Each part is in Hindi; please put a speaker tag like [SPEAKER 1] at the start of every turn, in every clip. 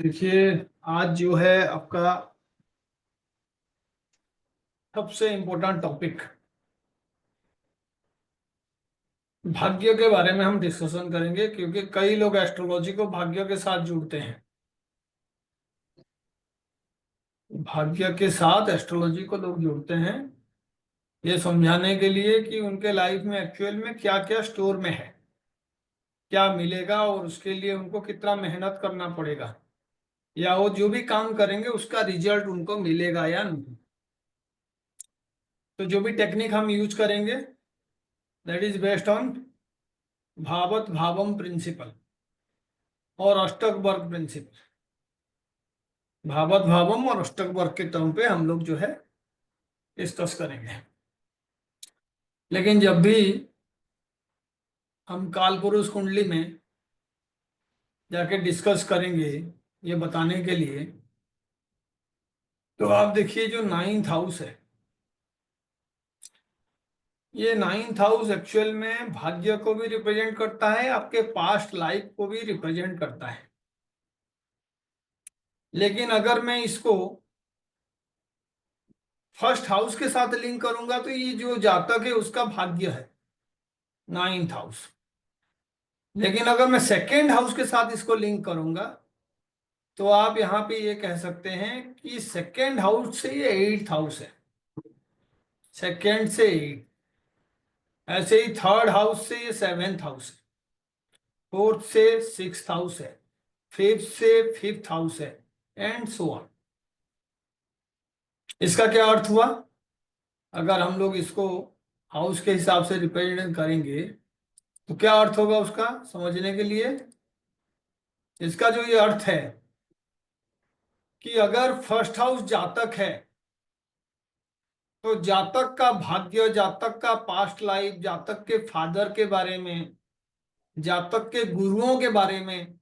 [SPEAKER 1] देखिए, आज जो है आपका सबसे इम्पोर्टेंट टॉपिक भाग्य के बारे में हम डिस्कशन करेंगे, क्योंकि कई लोग एस्ट्रोलॉजी को भाग्य के साथ जुड़ते हैं। भाग्य के साथ एस्ट्रोलॉजी को लोग जुड़ते हैं ये समझाने के लिए कि उनके लाइफ में एक्चुअल में क्या क्या स्टोर में है, क्या मिलेगा और उसके लिए उनको कितना मेहनत करना पड़ेगा, या वो जो भी काम करेंगे उसका रिजल्ट उनको मिलेगा या नहीं। तो जो भी टेक्निक हम यूज करेंगे दैट इज बेस्ड ऑन भावत भावम प्रिंसिपल और अष्टक वर्ग प्रिंसिपल। भावत भावम और अष्टक वर्ग के टर्म पे हम लोग जो है डिस्कस करेंगे। लेकिन जब भी हम काल पुरुष कुंडली में जाके डिस्कस करेंगे ये बताने के लिए, तो आप देखिए जो 9th हाउस है, ये 9th हाउस एक्चुअल में भाग्य को भी रिप्रेजेंट करता है, आपके पास्ट लाइफ को भी रिप्रेजेंट करता है। लेकिन अगर मैं इसको फर्स्ट हाउस के साथ लिंक करूंगा तो ये जो जातक है उसका भाग्य है 9th हाउस। लेकिन अगर मैं सेकेंड हाउस के साथ इसको लिंक करूंगा तो आप यहां पे ये कह सकते हैं कि सेकेंड हाउस से ये 8th हाउस है, सेकेंड से 8। ऐसे ही थर्ड हाउस से ये 7th हाउस है, फोर्थ से 6th हाउस है, फिफ्थ से 5th हाउस है, एंड सो ऑन। इसका क्या अर्थ हुआ? अगर हम लोग इसको हाउस के हिसाब से रिप्रेजेंट करेंगे तो क्या अर्थ होगा उसका समझने के लिए? इसका जो ये अर्थ है कि अगर फर्स्ट हाउस जातक है तो जातक का भाग्य, जातक का पास्ट लाइफ, जातक के फादर के बारे में, जातक के गुरुओं के बारे में,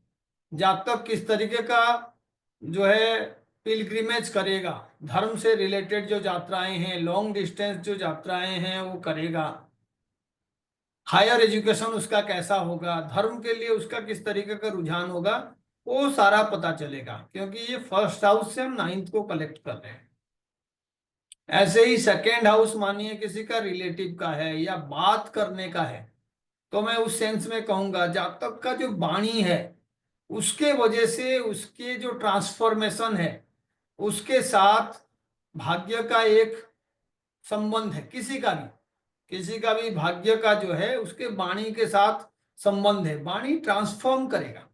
[SPEAKER 1] जातक किस तरीके का जो है पिलग्रिमेज करेगा, धर्म से रिलेटेड जो यात्राएं हैं, लॉन्ग डिस्टेंस जो यात्राएं हैं वो करेगा, हायर एजुकेशन उसका कैसा होगा, धर्म के लिए उसका किस तरीके का रुझान होगा, वो सारा पता चलेगा, क्योंकि ये फर्स्ट हाउस से हम 9th को कलेक्ट कर रहे हैं। ऐसे ही सेकेंड हाउस मानिए किसी का रिलेटिव का है या बात करने का है, तो मैं उस सेंस में कहूंगा जातक का जो वाणी है उसके वजह से उसके जो ट्रांसफॉर्मेशन है उसके साथ भाग्य का एक संबंध है। किसी का भी भाग्य का जो है उसके वाणी के साथ संबंध है, वाणी ट्रांसफॉर्म करेगा।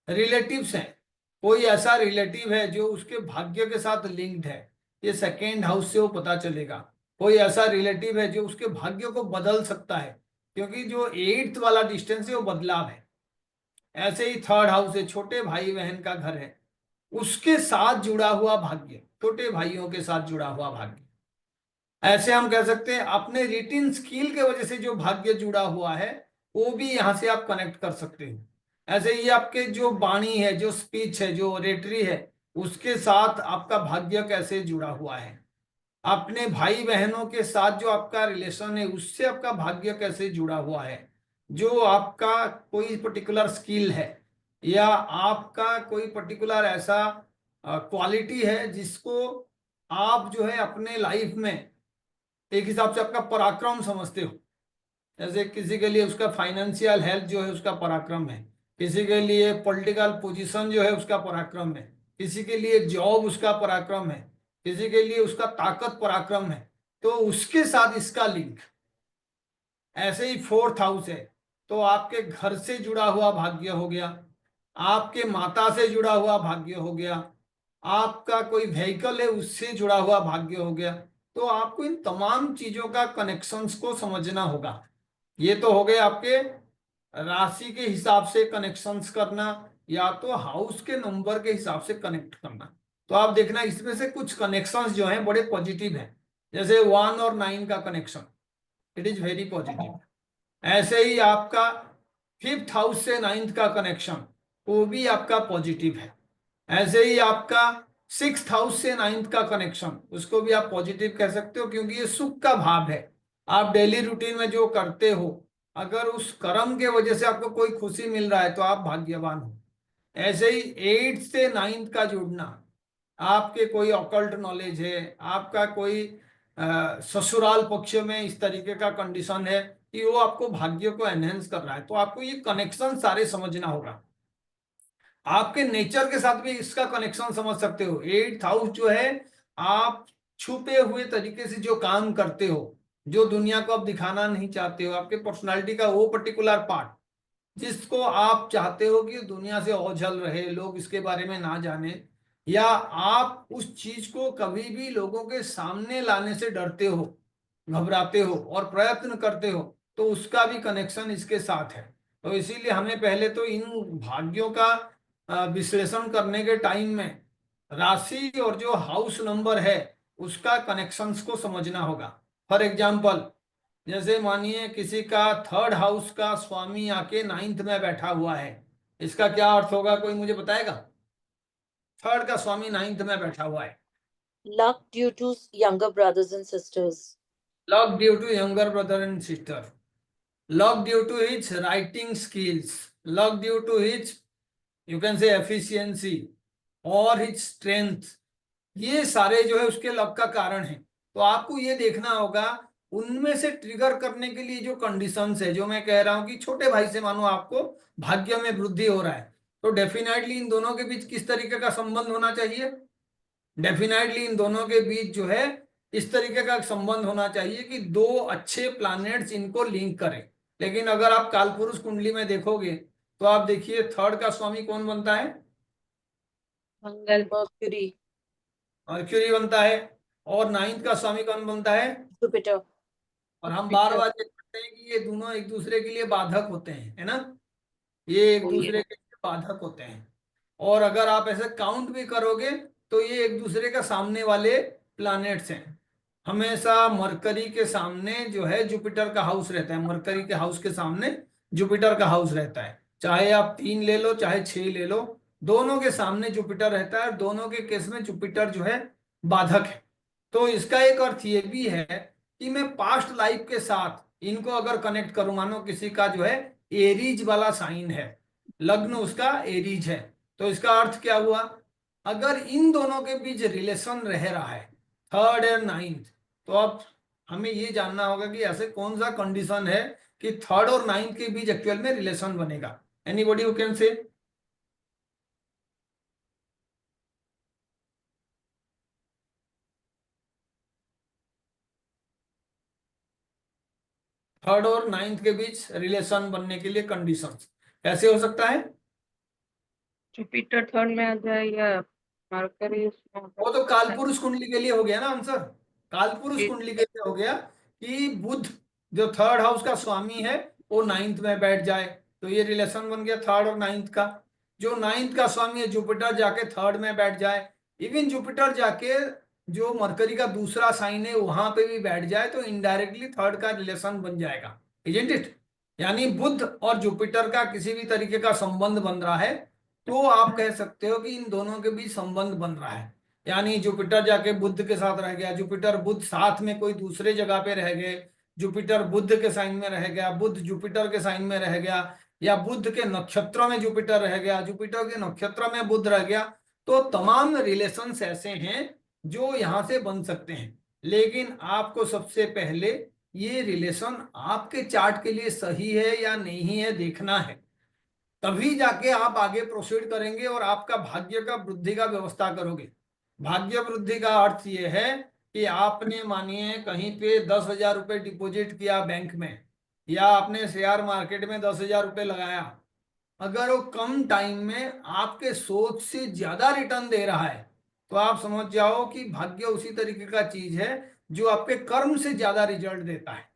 [SPEAKER 1] रिलेटिव्स हैं, कोई ऐसा रिलेटिव है जो उसके भाग्य के साथ लिंक्ड है, ये सेकेंड हाउस से वो पता चलेगा। कोई ऐसा रिलेटिव है जो उसके भाग्य को बदल सकता है, क्योंकि जो 8th वाला डिस्टेंस है वो बदलाव है। ऐसे ही थर्ड हाउस है, छोटे भाई बहन का घर है, उसके साथ जुड़ा हुआ भाग्य, छोटे भाइयों के साथ जुड़ा हुआ भाग्य। ऐसे हम कह सकते हैं अपने रिटिन स्किल के वजह से जो भाग्य जुड़ा हुआ है वो भी यहां से आप कनेक्ट कर सकते हो। ऐसे ही आपके जो वाणी है, जो स्पीच है, जो ओरेटरी है, उसके साथ आपका भाग्य कैसे जुड़ा हुआ है। अपने भाई बहनों के साथ जो आपका रिलेशन है उससे आपका भाग्य कैसे जुड़ा हुआ है। जो आपका कोई पर्टिकुलर स्किल है या आपका कोई पर्टिकुलर ऐसा क्वालिटी है जिसको आप जो है अपने लाइफ में एक हिसाब से आपका पराक्रम समझते हो। जैसे किसी के लिए उसका फाइनेंशियल हेल्थ जो है उसका पराक्रम है, किसी के लिए पॉलिटिकल पोजीशन जो है उसका पराक्रम है, किसी के लिए जॉब उसका पराक्रम है, किसी के लिए उसका ताकत पराक्रम है, तो उसके साथ इसका लिंक। ऐसे ही फोर्थ हाउस है तो आपके घर से जुड़ा हुआ भाग्य हो गया, आपके माता से जुड़ा हुआ भाग्य हो गया, आपका कोई व्हीकल है उससे जुड़ा हुआ भाग्य हो गया। तो आपको इन तमाम चीजों का कनेक्शंस को समझना होगा। ये तो हो गए आपके राशि के हिसाब से कनेक्शंस करना या तो हाउस के नंबर के हिसाब से कनेक्ट करना। तो आप देखना इसमें से कुछ कनेक्शंस जो हैं बड़े पॉजिटिव हैं, जैसे 1 और 9 का connection, it is very positive. ऐसे ही आपका 5th हाउस से 9th का कनेक्शन, वो भी आपका पॉजिटिव है। ऐसे ही आपका 6th हाउस से 9th का कनेक्शन, उसको भी आप पॉजिटिव कह सकते हो, क्योंकि ये सुख का भाव है। आप डेली रूटीन में जो करते हो, अगर उस कर्म के वजह से आपको कोई खुशी मिल रहा है तो आप भाग्यवान हो। ऐसे ही 8th से 9th का जुड़ना, आपके कोई ऑकल्ट नॉलेज है, आपका कोई ससुराल पक्ष में इस तरीके का कंडीशन है कि वो आपको भाग्य को एनहेंस कर रहा है, तो आपको ये कनेक्शन सारे समझना होगा। आपके नेचर के साथ भी इसका कनेक्शन समझ सकते हो। 8th हाउस जो है, आप छुपे हुए तरीके से जो काम करते हो, जो दुनिया को आप दिखाना नहीं चाहते हो, आपके पर्सनालिटी का वो पर्टिकुलर पार्ट जिसको आप चाहते हो कि दुनिया से ओझल रहे, लोग इसके बारे में ना जाने, या आप उस चीज को कभी भी लोगों के सामने लाने से डरते हो, घबराते हो और प्रयत्न करते हो, तो उसका भी कनेक्शन इसके साथ है। तो इसीलिए हमें पहले तो इन भाग्यों का विश्लेषण करने के टाइम में राशि और जो हाउस नंबर है उसका कनेक्शंस को समझना होगा। फॉर एग्जाम्पल, जैसे मानिए किसी का 3rd हाउस का स्वामी आके 9th में बैठा हुआ है, इसका क्या अर्थ होगा, कोई मुझे बताएगा? 3rd का स्वामी 9th में बैठा हुआ है।
[SPEAKER 2] Luck due to younger brothers and sisters.
[SPEAKER 1] Luck due to younger brother and sister, luck due to his writing skills, luck due to his, you can say efficiency और हिज स्ट्रेंथ, ये सारे जो है उसके लक का कारण है। तो आपको ये देखना होगा उनमें से ट्रिगर करने के लिए जो कंडीशंस है, जो मैं कह रहा हूं कि छोटे भाई से मानो आपको भाग्य में वृद्धि हो रहा है, तो डेफिनेटली इन दोनों के बीच किस तरीके का संबंध होना चाहिए? डेफिनेटली इन दोनों के बीच जो है इस तरीके का संबंध होना चाहिए कि दो अच्छे प्लैनेट्स इनको लिंक करें। लेकिन अगर आप कालपुरुष कुंडली में देखोगे तो आप देखिए 3rd का स्वामी कौन बनता है?
[SPEAKER 2] मंगल, मर्क्यूरी,
[SPEAKER 1] मर्क्यूरी बनता है। और 9th का स्वामी कौन बनता है?
[SPEAKER 2] जुपिटर।
[SPEAKER 1] और हम बार बार ये कहते हैं कि ये दोनों एक दूसरे के लिए बाधक होते हैं, है ना? ये एक दूसरे के लिए बाधक होते हैं। और अगर आप ऐसे काउंट भी करोगे तो ये एक दूसरे का सामने वाले प्लैनेट्स हैं। हमेशा मरकरी के सामने जो है जुपिटर का हाउस रहता है, मरकरी के हाउस के सामने जुपिटर का हाउस रहता है। चाहे आप 3 ले लो चाहे 6 ले लो, दोनों के सामने जुपिटर रहता है, और दोनों के केस में जुपिटर जो है बाधक है। तो इसका एक अर्थ ये भी है कि मैं पास्ट लाइफ के साथ इनको अगर कनेक्ट करूं, मानो किसी का जो है एरीज वाला साइन है, लग्न उसका एरीज है, तो इसका अर्थ क्या हुआ? अगर इन दोनों के बीच रिलेशन रह रहा है 3rd और 9th, तो अब हमें ये जानना होगा कि ऐसे कौन सा कंडीशन है कि 3rd और 9th के बीच एक्चुअल में रिलेशन बनेगा। Anybody who can say? 3rd और 9th के बीच रिलेशन बनने के लिए कंडीशन कैसे हो सकता है?
[SPEAKER 2] जुपिटर 3rd में आ जाए या मरकरी उसमें
[SPEAKER 1] वो तो कालपुरुष कुंडली के लिए हो गया ना आंसर। कालपुरुष कुंडली के लिए हो गया कि बुध जो 3rd हाउस का स्वामी है वो 9th में बैठ जाए, तो ये रिलेशन बन गया 3rd और 9th का। जो 9th का स्वामी है जुपिटर जाके 3rd में बैठ जाए, इवन जुपिटर जाके जो मरकरी का दूसरा साइन है वहां पे भी बैठ जाए, तो इनडायरेक्टली 3rd का रिलेशन बन जाएगा, इजंट इट? यानी बुध और जुपिटर का किसी भी तरीके का संबंध बन रहा है, तो आप कह सकते हो कि इन दोनों के बीच संबंध बन रहा है। यानी जुपिटर जाके बुध के साथ रह गया, जुपिटर बुध साथ में कोई दूसरे जगह पे रह गए, जुपिटर बुध के साइन में रह गया, बुध जुपिटर के साइन में रह गया, या बुध के नक्षत्र में जुपिटर रह गया, जुपिटर के नक्षत्र में बुध रह गया, तो तमाम रिलेशंस ऐसे हैं जो यहां से बन सकते हैं। लेकिन आपको सबसे पहले ये रिलेशन आपके चार्ट के लिए सही है या नहीं है देखना है, तभी जाके आप आगे प्रोसीड करेंगे और आपका भाग्य का वृद्धि का व्यवस्था करोगे। भाग्य वृद्धि का अर्थ ये है कि आपने मानिए कहीं पे 10,000 रुपये डिपॉजिट किया बैंक में, या आपने शेयर मार्केट में 10,000 रुपये लगाया, अगर वो कम टाइम में आपके सोच से ज्यादा रिटर्न दे रहा है, तो आप समझ जाओ कि भाग्य उसी तरीके का चीज है जो आपके कर्म से ज्यादा रिजल्ट देता है,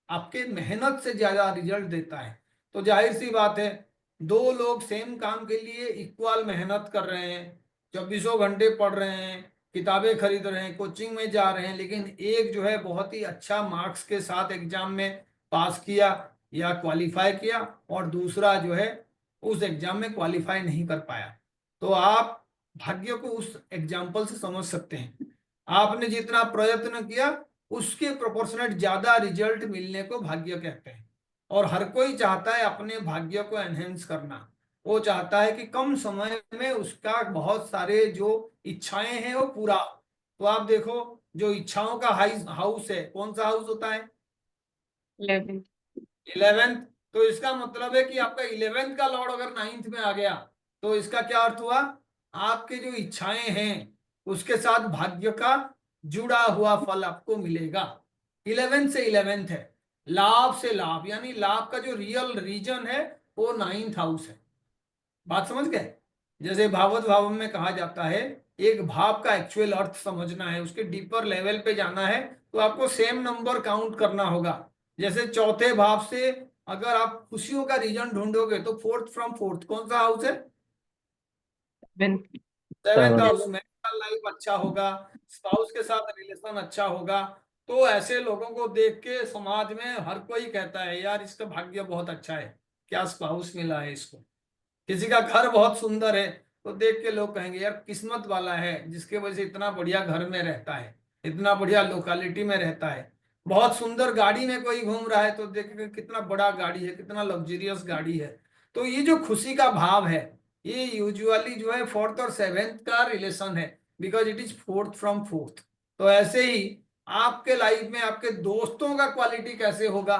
[SPEAKER 1] आपके मेहनत से ज्यादा रिजल्ट देता है। तो जाहिर सी बात है, दो लोग सेम काम के लिए इक्वल मेहनत कर रहे हैं, 24 घंटे पढ़ रहे हैं, किताबें खरीद रहे हैं, कोचिंग में जा रहे हैं, लेकिन एक जो है बहुत ही अच्छा मार्क्स के साथ एग्जाम में पास किया या क्वालिफाई किया, और दूसरा जो है उस एग्जाम में क्वालिफाई नहीं कर पाया। तो आप भाग्य को उस एग्जाम्पल से समझ सकते हैं। आपने जितना प्रयत्न किया उसके प्रोपोर्शनेट ज्यादा रिजल्ट मिलने को भाग्य कहते हैं, और हर कोई चाहता है अपने भाग्य को एनहेंस करना। वो चाहता है कि कम समय में उसका बहुत सारे जो इच्छाएं हैं वो पूरा। तो आप देखो, जो इच्छाओं का हाउस है, कौन सा हाउस होता है?
[SPEAKER 2] 11th।
[SPEAKER 1] 11th। तो इसका मतलब है कि आपका 11th का लॉर्ड अगर 9th में आ गया, तो इसका क्या अर्थ हुआ? आपके जो इच्छाएं हैं उसके साथ भाग्य का जुड़ा हुआ फल आपको मिलेगा। 11th से 11th है, लाभ से लाभ, यानी लाभ का जो रियल रीजन है वो 9th हाउस है। बात समझ गए? जैसे भागवत भाव में कहा जाता है, एक भाव का एक्चुअल अर्थ समझना है, उसके डीपर लेवल पे जाना है, तो आपको सेम नंबर काउंट करना होगा। जैसे चौथे भाव से अगर आप खुशियों का रीजन ढूंढोगे तो फोर्थ फ्रॉम फोर्थ कौन सा हाउस है?
[SPEAKER 2] 7th।
[SPEAKER 1] Seventh
[SPEAKER 3] seven.
[SPEAKER 1] House. Marital life अच्छा होगा, स्पाउस के साथ रिलेशन अच्छा होगा। तो ऐसे लोगों को देख के समाज में हर कोई कहता है यार इसका भाग्य बहुत अच्छा है, क्या स्पाउस मिला है इसको। किसी का घर बहुत सुंदर है तो देख के लोग कहेंगे यार किस्मत वाला है जिसके वजह से इतना बढ़िया घर में रहता है, इतना बढ़िया लोकेलिटी में रहता है। बहुत सुंदर गाड़ी में कोई घूम रहा है तो देखेंगे कितना बड़ा गाड़ी है, कितना लग्जरियस गाड़ी है। तो ये जो खुशी का भाव है, ये यूजुअली जो है फोर्थ और सेवेंथ का रिलेशन है, because it is fourth from fourth. तो ऐसे ही आपके लाइफ में आपके दोस्तों का क्वालिटी कैसे होगा,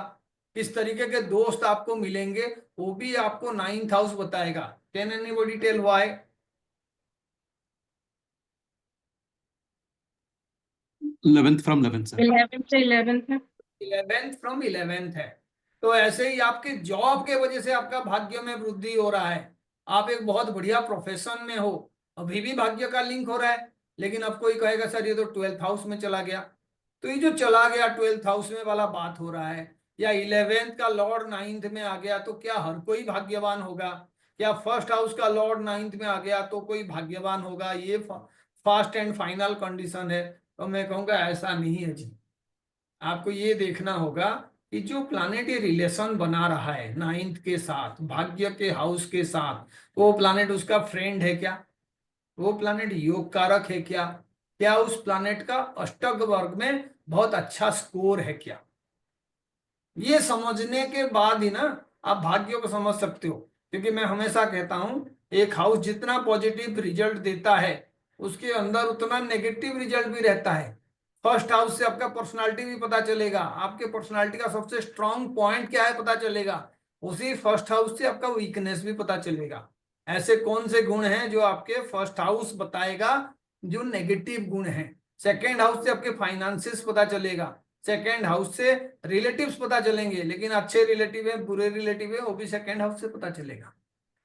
[SPEAKER 1] किस तरीके के दोस्त आपको मिलेंगे, वो भी आपको 9th हाउस बताएगा। Can anybody tell why?
[SPEAKER 3] 11th from 11th से।
[SPEAKER 2] 11th से 11th है।
[SPEAKER 1] 11th फ्रॉम 11th है। तो ऐसे ही आपके जॉब के वजह से आपका भाग्य में वृद्धि हो रहा है। आप एक बहुत बढ़िया प्रोफेशन में हो, अभी भी भाग्य का लिंक हो रहा है, लेकिन अब कोई कहेगा सर ये तो 12th हाउस में चला गया। तो ये जो चला गया 12th हाउस में वाला बात हो रहा है, या 11th का लॉर्ड 9th में आ गया तो क्या हर कोई भाग्यवान होगा? क्या फर्स्ट हाउस का लॉर्ड 9th में आ गया तो कोई भाग्यवान होगा? ये फर्स्ट एंड फाइनल कंडीशन है? तो मैं कहूंगा ऐसा नहीं है जी। आपको ये देखना होगा कि जो प्लानेट ये रिलेशन बना रहा है 9th के साथ, भाग्य के हाउस के साथ, वो प्लानेट उसका फ्रेंड है क्या? वो प्लानेट योग कारक है क्या? क्या उस प्लानेट का अष्टक वर्ग में बहुत अच्छा स्कोर है क्या? ये समझने के बाद ही ना आप भाग्य को समझ सकते हो। क्योंकि मैं हमेशा कहता हूं, एक हाउस जितना पॉजिटिव रिजल्ट देता है उसके अंदर उतना नेगेटिव रिजल्ट भी रहता है। फर्स्ट हाउस से आपका पर्सनालिटी भी पता चलेगा, आपके पर्सनालिटी का सबसे स्ट्रांग पॉइंट क्या है पता चलेगा। उसी फर्स्ट हाउस से आपका वीकनेस भी पता चलेगा। ऐसे कौन से गुण हैं जो आपके फर्स्ट हाउस बताएगा, जो नेगेटिव गुण हैं। सेकेंड हाउस से आपके फाइनेंसिस पता चलेगा, सेकेंड हाउस से रिलेटिव्स पता चलेंगे, लेकिन अच्छे रिलेटिव है बुरे रिलेटिव है वो भी सेकेंड हाउस से पता चलेगा।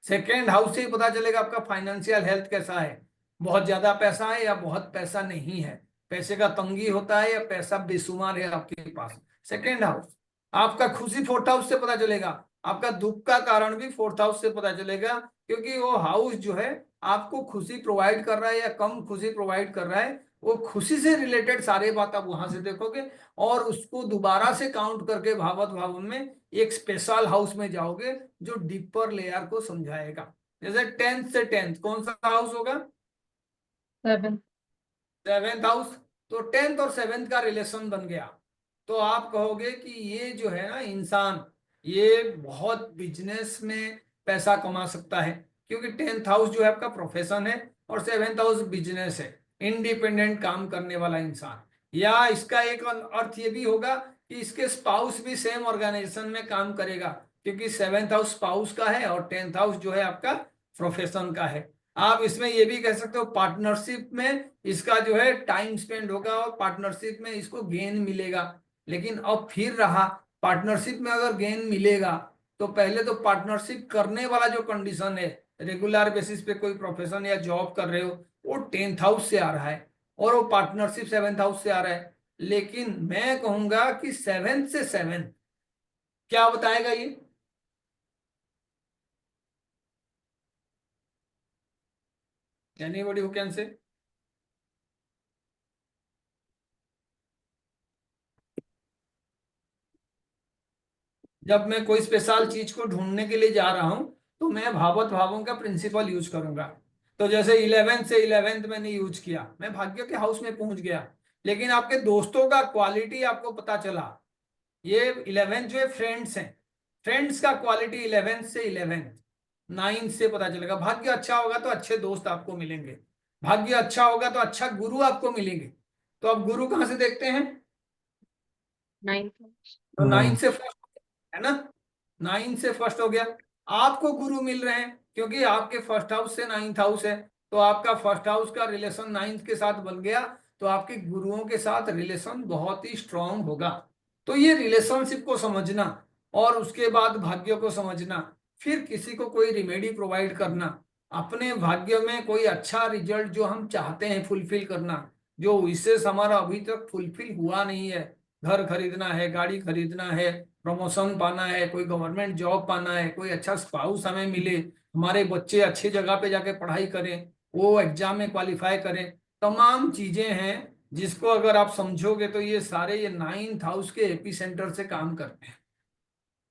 [SPEAKER 1] सेकेंड हाउस से ही पता चलेगा आपका फाइनेंशियल हेल्थ कैसा है, बहुत ज्यादा पैसा है या बहुत पैसा नहीं है, पैसे का तंगी होता है या पैसा बेशुमार है आपके पास। Second house. आपका खुशी फोर्थ हाउस से पता चलेगा, आपका दुख का कारण भी फोर्थ हाउस से पता चलेगा, क्योंकि वो हाउस जो है आपको खुशी प्रोवाइड कर रहा है या कम खुशी प्रोवाइड कर रहा है, वो खुशी से रिलेटेड सारे बात आप वहां से देखोगे और उसको दोबारा से काउंट करके भावत भावन में एक स्पेशल हाउस में जाओगे जो डीपर लेयर को समझाएगा। जैसे 10th से 10th कौन सा हाउस होगा?
[SPEAKER 2] 7th।
[SPEAKER 1] 7th house. तो 10th और 7th का रिलेशन बन गया, तो आप कहोगे कि ये जो है ना इंसान, ये बहुत बिजनेस में पैसा कमा सकता है, क्योंकि 10th हाउस जो है आपका प्रोफेशन है और 7th हाउस बिजनेस है, इंडिपेंडेंट काम करने वाला इंसान। या इसका एक अर्थ ये भी होगा कि इसके स्पाउस भी सेम ऑर्गेनाइजेशन में काम करेगा, क्योंकि 7th हाउस स्पाउस का है और 10th हाउस जो है आपका प्रोफेशन का है। आप इसमें ये भी कह सकते हो पार्टनरशिप में इसका जो है टाइम स्पेंड होगा और पार्टनरशिप में इसको गेन मिलेगा। लेकिन अब फिर रहा, पार्टनरशिप में अगर गेन मिलेगा तो पहले तो पार्टनरशिप करने वाला जो कंडीशन है, रेगुलर बेसिस पे कोई प्रोफेशन या जॉब कर रहे हो, वो 10th हाउस से आ रहा है और वो पार्टनरशिप 7th हाउस से आ रहा है। लेकिन मैं कहूंगा कि 7th से 7th क्या बताएगा ये? Anybody who can say? जब मैं कोई स्पेशल चीज को ढूंढने के लिए जा रहा हूं तो मैं भावत भावों का प्रिंसिपल यूज करूंगा। तो जैसे 11th से 11th मैंने यूज किया, मैं भाग्य के हाउस में पहुंच गया, लेकिन आपके दोस्तों का क्वालिटी आपको पता चला। ये 11th जो है फ्रेंड्स हैं, फ्रेंड्स का क्वालिटी 11th से 11th नाइन्थ से पता चलेगा। भाग्य अच्छा होगा तो अच्छे दोस्त आपको मिलेंगे, भाग्य अच्छा होगा तो अच्छा गुरु आपको मिलेंगे। तो अब गुरु कहाँ से देखते हैं?
[SPEAKER 2] 9th।
[SPEAKER 1] तो नाइन्थ से फर्स्ट है ना, नाइन्थ से फर्स्ट हो गया। आपको गुरु मिल रहे हैं क्योंकि आपके फर्स्ट हाउस से नाइन्थ हाउस है, तो आपका फर्स्ट हाउस का रिलेशन नाइन्थ के साथ बन गया, तो आपके गुरुओं के साथ रिलेशन बहुत ही स्ट्रांग होगा। तो ये रिलेशनशिप को समझना और उसके बाद भाग्य को समझना, फिर किसी को कोई रिमेडी प्रोवाइड करना, अपने भाग्य में कोई अच्छा रिजल्ट जो हम चाहते हैं फुलफिल करना, जो विशेष हमारा अभी तक फुलफिल हुआ नहीं है, घर खरीदना है, गाड़ी खरीदना है, प्रमोशन पाना है, कोई गवर्नमेंट जॉब पाना है, कोई अच्छा स्पाउस हमें मिले, हमारे बच्चे अच्छी जगह पे जाके पढ़ाई करें, वो एग्जाम में क्वालिफाई करें, तमाम चीजें हैं जिसको अगर आप समझोगे तो ये सारे ये नाइन्थ हाउस के एपी सेंटर से काम करते हैं।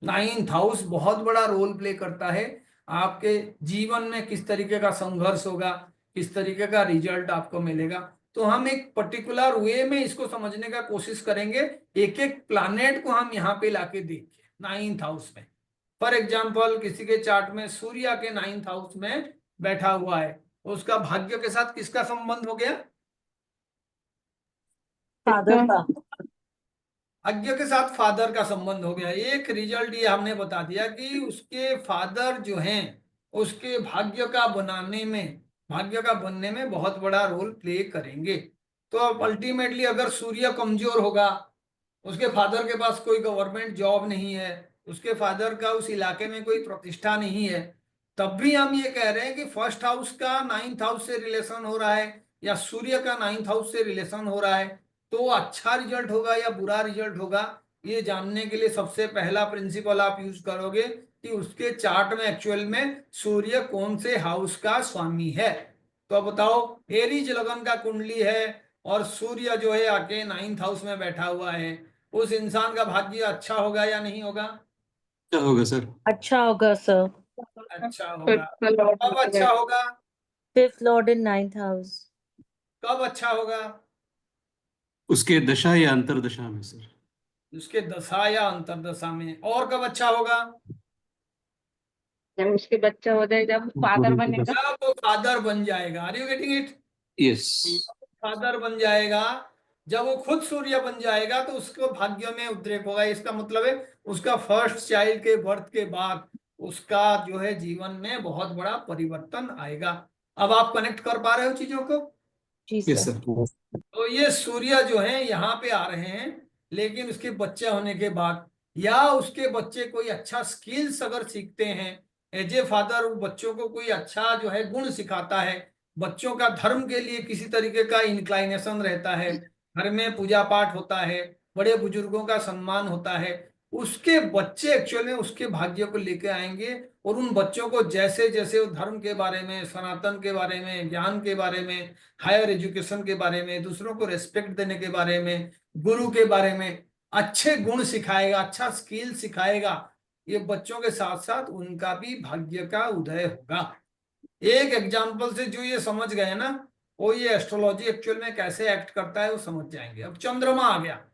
[SPEAKER 1] नाइन्थ हाउस बहुत बड़ा रोल प्ले करता है आपके जीवन में, किस तरीके का संघर्ष होगा, किस तरीके का रिजल्ट आपको मिलेगा। तो हम एक पर्टिकुलर वे में इसको समझने का कोशिश करेंगे, एक एक प्लैनेट को हम यहाँ पे लाके देखिए नाइन्थ हाउस में। फॉर एग्जाम्पल किसी के चार्ट में सूर्य के नाइन्थ हाउस में बैठा हुआ है, उसका भाग्य के साथ किसका संबंध हो गया?
[SPEAKER 4] फादर का।
[SPEAKER 1] भाग्य के साथ फादर का संबंध हो गया। एक रिजल्ट ये हमने बता दिया कि उसके फादर जो हैं उसके भाग्य का बनाने में, भाग्य का बनने में बहुत बड़ा रोल प्ले करेंगे। तो अब अल्टीमेटली अगर सूर्य कमजोर होगा, उसके फादर के पास कोई गवर्नमेंट जॉब नहीं है, उसके फादर का उस इलाके में कोई प्रतिष्ठा नहीं है, तब भी हम ये कह रहे हैं कि फर्स्ट हाउस का नाइन्थ हाउस से रिलेशन हो रहा है या सूर्य का नाइन्थ हाउस से रिलेशन हो रहा है, तो अच्छा रिजल्ट होगा या बुरा रिजल्ट होगा, ये जानने के लिए सबसे पहला प्रिंसिपल आप यूज करोगे कि उसके चार्ट में एक्चुअल में सूर्य कौन से हाउस का स्वामी है। तो अब बताओ, एरीज लगन का कुंडली है और सूर्य जो है आके नाइन्थ हाउस में बैठा हुआ है, उस इंसान का भाग्य अच्छा होगा या नहीं होगा?
[SPEAKER 3] क्या होगा सर?
[SPEAKER 4] अच्छा होगा सर।
[SPEAKER 1] अच्छा होगा।
[SPEAKER 2] फिफ्थ का लॉर्ड
[SPEAKER 1] कब अच्छा होगा?
[SPEAKER 4] Fifth Lord in ninth house.
[SPEAKER 1] कब अच्छा होगा?
[SPEAKER 3] उसके दशा या अंतरदशा में सर?
[SPEAKER 1] उसके दशा या अंतरदशा में। और कब अच्छा होगा?
[SPEAKER 2] जब उसके बच्चा हो जाए, जब फादर बनेगा।
[SPEAKER 1] जब वो फादर बन जाएगा। Are you getting it?
[SPEAKER 3] Yes.
[SPEAKER 1] Father बन जाएगा, जब वो खुद सूर्य बन जाएगा तो उसको भाग्य में उद्रेक होगा। इसका मतलब है उसका फर्स्ट चाइल्ड के बर्थ के बाद उसका जो है जीवन में बहुत बड़ा परिवर्तन आएगा। अब आप कनेक्ट कर पा रहे हो चीजों को?
[SPEAKER 4] जी
[SPEAKER 3] यस
[SPEAKER 4] सर।
[SPEAKER 3] सर।
[SPEAKER 1] तो ये सूर्य जो है यहाँ पे आ रहे हैं, लेकिन उसके बच्चे होने के बाद या उसके बच्चे कोई अच्छा स्किल्स अगर सीखते हैं, एज ए फादर वो बच्चों को कोई अच्छा जो है गुण सिखाता है, बच्चों का धर्म के लिए किसी तरीके का इंक्लाइनेशन रहता है, घर में पूजा पाठ होता है, बड़े बुजुर्गों का सम्मान होता है, उसके बच्चे एक्चुअल में उसके भाग्य को लेके आएंगे। और उन बच्चों को जैसे जैसे वो धर्म के बारे में, सनातन के बारे में, ज्ञान के बारे में, हायर एजुकेशन के बारे में, दूसरों को रेस्पेक्ट देने के बारे में, गुरु के बारे में अच्छे गुण सिखाएगा, अच्छा स्किल सिखाएगा, ये बच्चों के साथ साथ उनका भी भाग्य का उदय होगा। एक एग्जाम्पल से जो ये समझ गए ना, वो ये एस्ट्रोलॉजी एक्चुअल में कैसे एक्ट करता है वो समझ जाएंगे। अब चंद्रमा आ गया,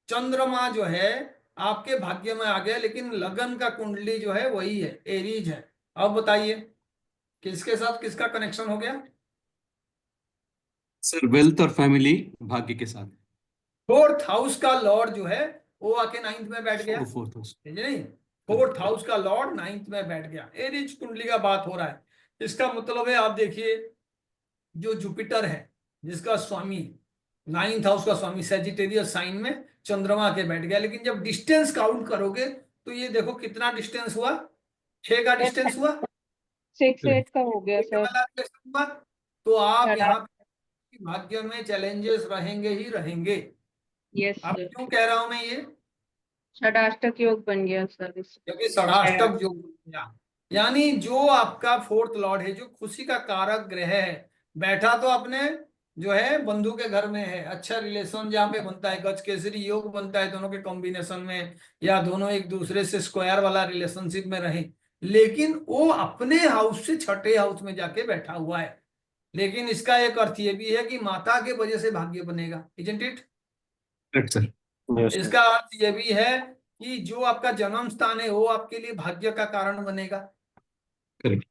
[SPEAKER 1] चंद्रमा जो है आपके भाग्य में आ गया, लेकिन लगन का कुंडली जो है वही है, एरीज है। अब बताइए किसके साथ किसका कनेक्शन हो गया?
[SPEAKER 3] सर वेल्थ और फैमिली भाग्य के साथ।
[SPEAKER 1] फोर्थ हाउस का लॉर्ड जो है वो आके नाइन्थ में बैठ गया,
[SPEAKER 3] फोर्थ हाउस।
[SPEAKER 1] समझे नहीं? फोर्थ हाउस का लॉर्ड नाइन्थ में बैठ गया, एरीज कुंडली का बात हो रहा है। इसका मतलब है आप देखिए, जो जुपिटर है जिसका स्वामी, नाइन्थ हाउस का स्वामी सेजिटेरियस साइन में चंद्रमा के बैठ गया, लेकिन जब डिस्टेंस काउंट करोगे तो ये देखो कितना डिस्टेंस हुआ, 6 का डिस्टेंस हुआ,
[SPEAKER 2] 6-8 का हो गया
[SPEAKER 1] 6
[SPEAKER 2] सर।
[SPEAKER 1] वाला डिस्टेंस हुआ। तो आप
[SPEAKER 2] षडाष्टक।
[SPEAKER 1] यहाँ पे भाग्य में चैलेंजेस रहेंगे ही रहेंगे।
[SPEAKER 2] यस
[SPEAKER 1] अब
[SPEAKER 2] सर।
[SPEAKER 1] क्यों कह रहा हूं मैं ये?
[SPEAKER 2] षडाष्टक योग बन गया सर
[SPEAKER 1] क्योंकि षडाष्टक जो यानी जो आपका फोर्थ लॉर्ड है, जो खुशी का कारक ग्रह है, बैठा तो अपने जो है बंधु के घर में है, अच्छा रिलेशन जहाँ पे बनता है, गज केसरी योग बनता है दोनों के कॉम्बिनेशन में, या दोनों एक दूसरे से स्क्वायर वाला रिलेशनशिप में रहे, लेकिन वो अपने हाउस से छठे हाउस में जाके बैठा हुआ है। लेकिन इसका एक अर्थ ये भी है कि माता के वजह से भाग्य बनेगा, इजंट इट?
[SPEAKER 3] Correct sir.
[SPEAKER 1] इसका अर्थ ये भी है कि जो आपका जन्म स्थान है वो आपके लिए भाग्य का कारण बनेगा।
[SPEAKER 3] करेक्ट।